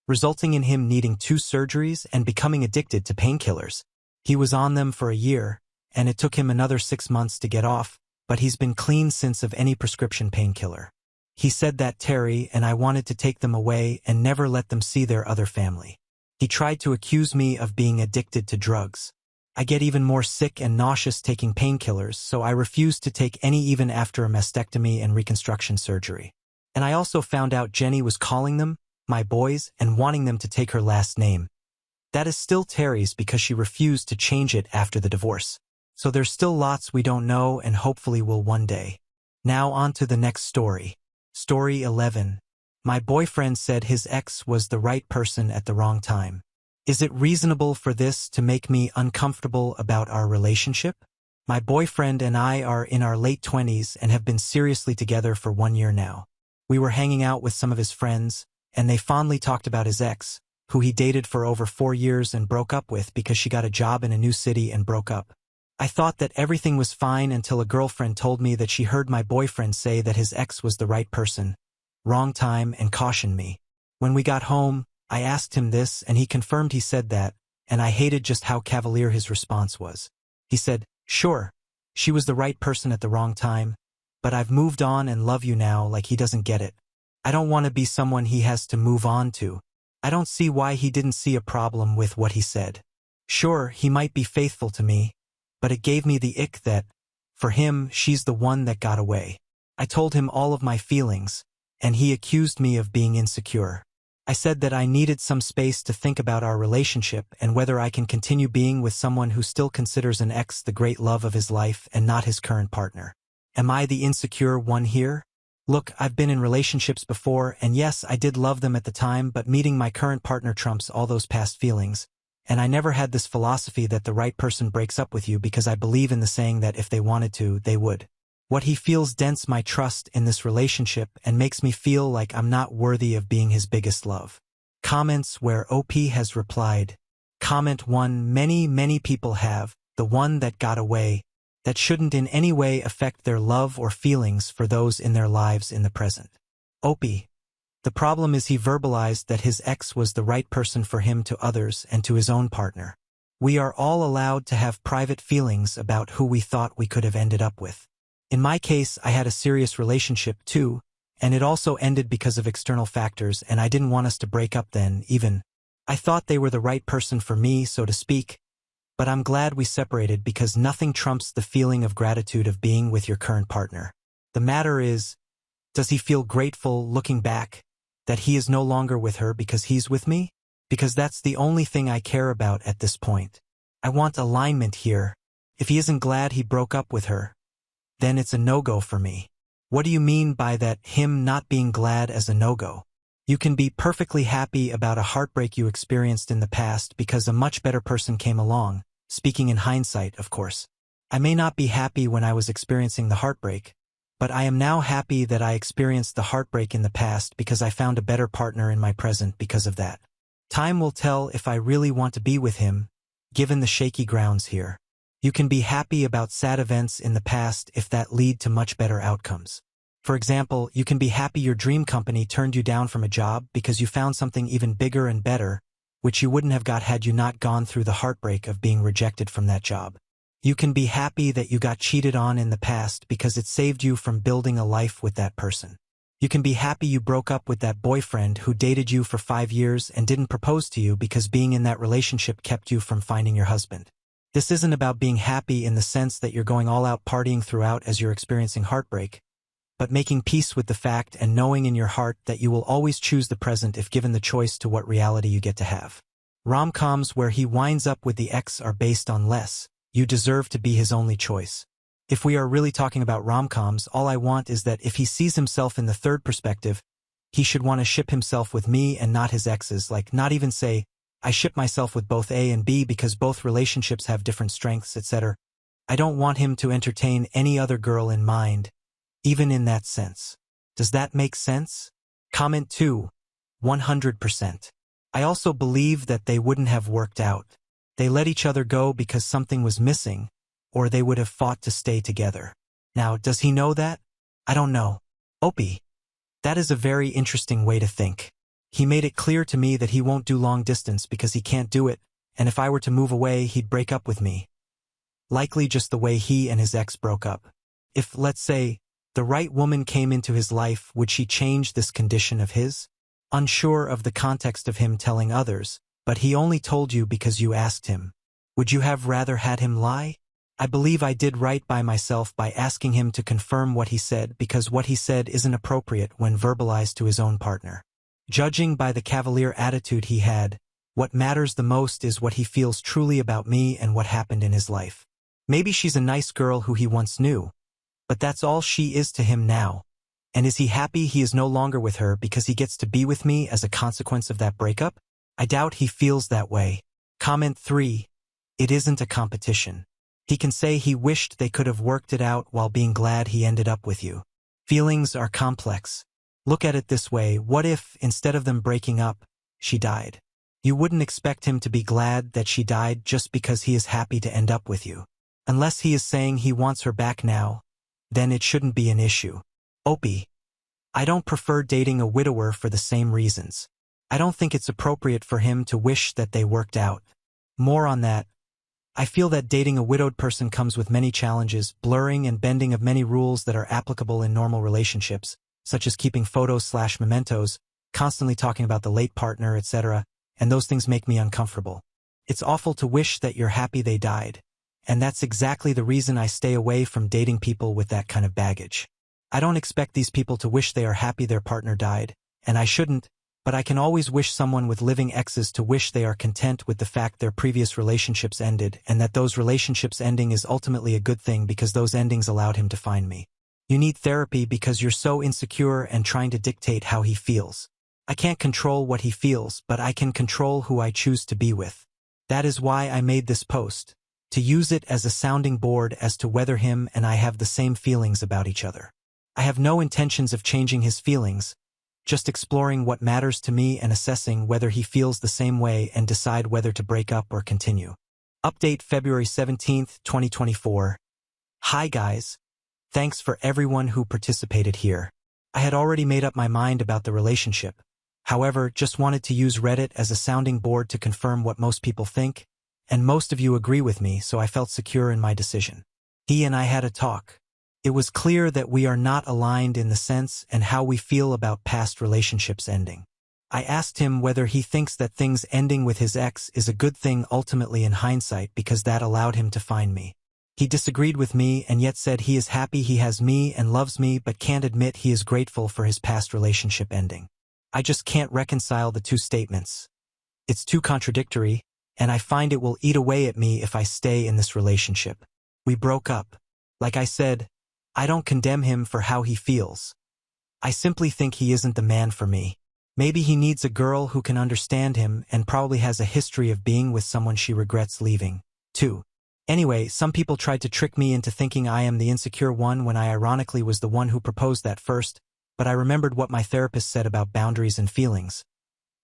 resulting in him needing 2 surgeries and becoming addicted to painkillers. He was on them for a year, and it took him another 6 months to get off, but he's been clean since of any prescription painkiller. He said that Terry and I wanted to take them away and never let them see their other family. He tried to accuse me of being addicted to drugs. I get even more sick and nauseous taking painkillers, so I refused to take any even after a mastectomy and reconstruction surgery. And I also found out Jenny was calling them my boys and wanting them to take her last name. That is still Terry's because she refused to change it after the divorce. So there's still lots we don't know and hopefully will one day. Now on to the next story. Story 11. My boyfriend said his ex was the right person at the wrong time. Is it reasonable for this to make me uncomfortable about our relationship? My boyfriend and I are in our late 20s and have been seriously together for 1 year now. We were hanging out with some of his friends, and they fondly talked about his ex, who he dated for over 4 years and broke up with because she got a job in a new city and broke up. I thought that everything was fine until a girlfriend told me that she heard my boyfriend say that his ex was the right person, wrong time, and cautioned me. When we got home, I asked him this and he confirmed he said that, and I hated just how cavalier his response was. He said, "Sure, she was the right person at the wrong time, but I've moved on and love you now," like he doesn't get it. I don't want to be someone he has to move on to. I don't see why he didn't see a problem with what he said. Sure, he might be faithful to me, but it gave me the ick that, for him, she's the one that got away. I told him all of my feelings, and he accused me of being insecure. I said that I needed some space to think about our relationship and whether I can continue being with someone who still considers an ex the great love of his life and not his current partner. Am I the insecure one here? Look, I've been in relationships before, and yes, I did love them at the time, but meeting my current partner trumps all those past feelings. And I never had this philosophy that the right person breaks up with you because I believe in the saying that if they wanted to, they would. What he feels dents my trust in this relationship and makes me feel like I'm not worthy of being his biggest love. Comments where OP has replied. Comment 1. Many people have, the one that got away, that shouldn't in any way affect their love or feelings for those in their lives in the present. OP. The problem is he verbalized that his ex was the right person for him to others and to his own partner. We are all allowed to have private feelings about who we thought we could have ended up with. In my case, I had a serious relationship too, and it also ended because of external factors, and I didn't want us to break up then, even. I thought they were the right person for me, so to speak, but I'm glad we separated because nothing trumps the feeling of gratitude of being with your current partner. The matter is, does he feel grateful looking back that he is no longer with her because he's with me? Because that's the only thing I care about at this point. I want alignment here. If he isn't glad he broke up with her, then it's a no-go for me. What do you mean by that, him not being glad as a no-go? You can be perfectly happy about a heartbreak you experienced in the past because a much better person came along, speaking in hindsight, of course. I may not be happy when I was experiencing the heartbreak, But I am now happy that I experienced the heartbreak in the past because I found a better partner in my present because of that. Time will tell if I really want to be with him, given the shaky grounds here. You can be happy about sad events in the past if that lead to much better outcomes. For example, you can be happy your dream company turned you down from a job because you found something even bigger and better, which you wouldn't have got had you not gone through the heartbreak of being rejected from that job. You can be happy that you got cheated on in the past because it saved you from building a life with that person. You can be happy you broke up with that boyfriend who dated you for 5 years and didn't propose to you because being in that relationship kept you from finding your husband. This isn't about being happy in the sense that you're going all out partying throughout as you're experiencing heartbreak, but making peace with the fact and knowing in your heart that you will always choose the present if given the choice to what reality you get to have. Rom-coms where he winds up with the ex are based on less. You deserve to be his only choice. If we are really talking about rom-coms, all I want is that if he sees himself in the third perspective, he should want to ship himself with me and not his exes, like not even say, I ship myself with both A and B because both relationships have different strengths, etc. I don't want him to entertain any other girl in mind, even in that sense. Does that make sense? Comment 2. 100%. I also believe that they wouldn't have worked out. They let each other go because something was missing, or they would have fought to stay together. Now, does he know that? I don't know. Opie. That is a very interesting way to think. He made it clear to me that he won't do long distance because he can't do it, and if I were to move away, he'd break up with me. Likely just the way he and his ex broke up. If, let's say, the right woman came into his life, would she change this condition of his? Unsure of the context of him telling others, but he only told you because you asked him. Would you have rather had him lie? I believe I did right by myself by asking him to confirm what he said because what he said isn't appropriate when verbalized to his own partner. Judging by the cavalier attitude he had, what matters the most is what he feels truly about me and what happened in his life. Maybe she's a nice girl who he once knew, but that's all she is to him now. And is he happy he is no longer with her because he gets to be with me as a consequence of that breakup? I doubt he feels that way. Comment 3. It isn't a competition. He can say he wished they could have worked it out while being glad he ended up with you. Feelings are complex. Look at it this way, what if, instead of them breaking up, she died? You wouldn't expect him to be glad that she died just because he is happy to end up with you. Unless he is saying he wants her back now, then it shouldn't be an issue. Opie. I don't prefer dating a widower for the same reasons. I don't think it's appropriate for him to wish that they worked out. More on that. I feel that dating a widowed person comes with many challenges, blurring and bending of many rules that are applicable in normal relationships, such as keeping photos/mementos, constantly talking about the late partner, etc., and those things make me uncomfortable. It's awful to wish that you're happy they died, and that's exactly the reason I stay away from dating people with that kind of baggage. I don't expect these people to wish they are happy their partner died, and I shouldn't, but I can always wish someone with living exes to wish they are content with the fact their previous relationships ended and that those relationships ending is ultimately a good thing because those endings allowed him to find me. You need therapy because you're so insecure and trying to dictate how he feels. I can't control what he feels, but I can control who I choose to be with. That is why I made this post, to use it as a sounding board as to whether him and I have the same feelings about each other. I have no intentions of changing his feelings, just exploring what matters to me and assessing whether he feels the same way and decide whether to break up or continue. Update February 17, 2024. Hi guys. Thanks for everyone who participated here. I had already made up my mind about the relationship. However, just wanted to use Reddit as a sounding board to confirm what most people think, and most of you agree with me, so I felt secure in my decision. He and I had a talk. It was clear that we are not aligned in the sense and how we feel about past relationships ending. I asked him whether he thinks that things ending with his ex is a good thing ultimately in hindsight because that allowed him to find me. He disagreed with me and yet said he is happy he has me and loves me but can't admit he is grateful for his past relationship ending. I just can't reconcile the two statements. It's too contradictory, and I find it will eat away at me if I stay in this relationship. We broke up. Like I said, I don't condemn him for how he feels. I simply think he isn't the man for me. Maybe he needs a girl who can understand him and probably has a history of being with someone she regrets leaving, too. Anyway, some people tried to trick me into thinking I am the insecure one when I ironically was the one who proposed that first, but I remembered what my therapist said about boundaries and feelings.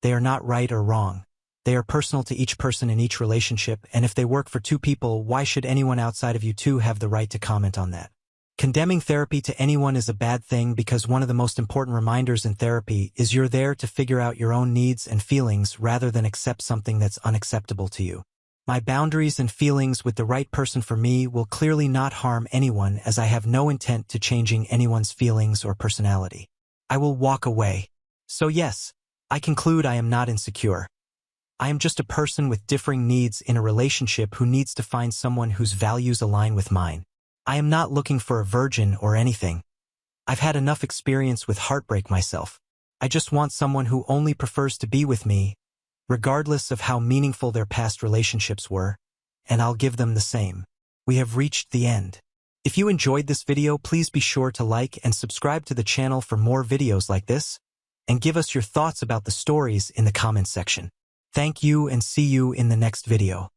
They are not right or wrong. They are personal to each person in each relationship, and if they work for two people, why should anyone outside of you two have the right to comment on that? Condemning therapy to anyone is a bad thing because one of the most important reminders in therapy is you're there to figure out your own needs and feelings rather than accept something that's unacceptable to you. My boundaries and feelings with the right person for me will clearly not harm anyone as I have no intent to changing anyone's feelings or personality. I will walk away. So yes, I conclude I am not insecure. I am just a person with differing needs in a relationship who needs to find someone whose values align with mine. I am not looking for a virgin or anything. I've had enough experience with heartbreak myself. I just want someone who only prefers to be with me, regardless of how meaningful their past relationships were, and I'll give them the same. We have reached the end. If you enjoyed this video, please be sure to like and subscribe to the channel for more videos like this, and give us your thoughts about the stories in the comments section. Thank you and see you in the next video.